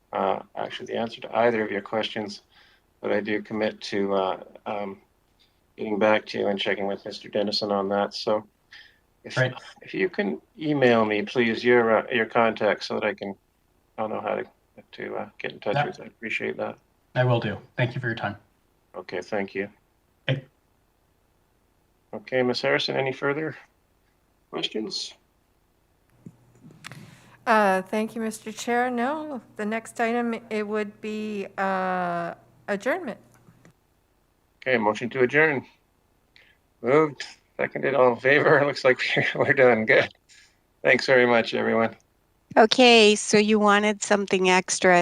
actually the answer to either of your questions, but I do commit to getting back to you and checking with Mr. Dennison on that. So if you can email me, please, your contact so that I'll know how to get in touch with you. I appreciate that. I will do. Thank you for your time. Okay, thank you. Okay. Okay, Ms. Harrison, any further questions? Thank you, Mr. Chair. No, the next item, it would be adjournment. Okay, motion to adjourn. Moved, seconded, all in favor. Looks like we're done. Good. Thanks very much, everyone. Okay, so you wanted something extra.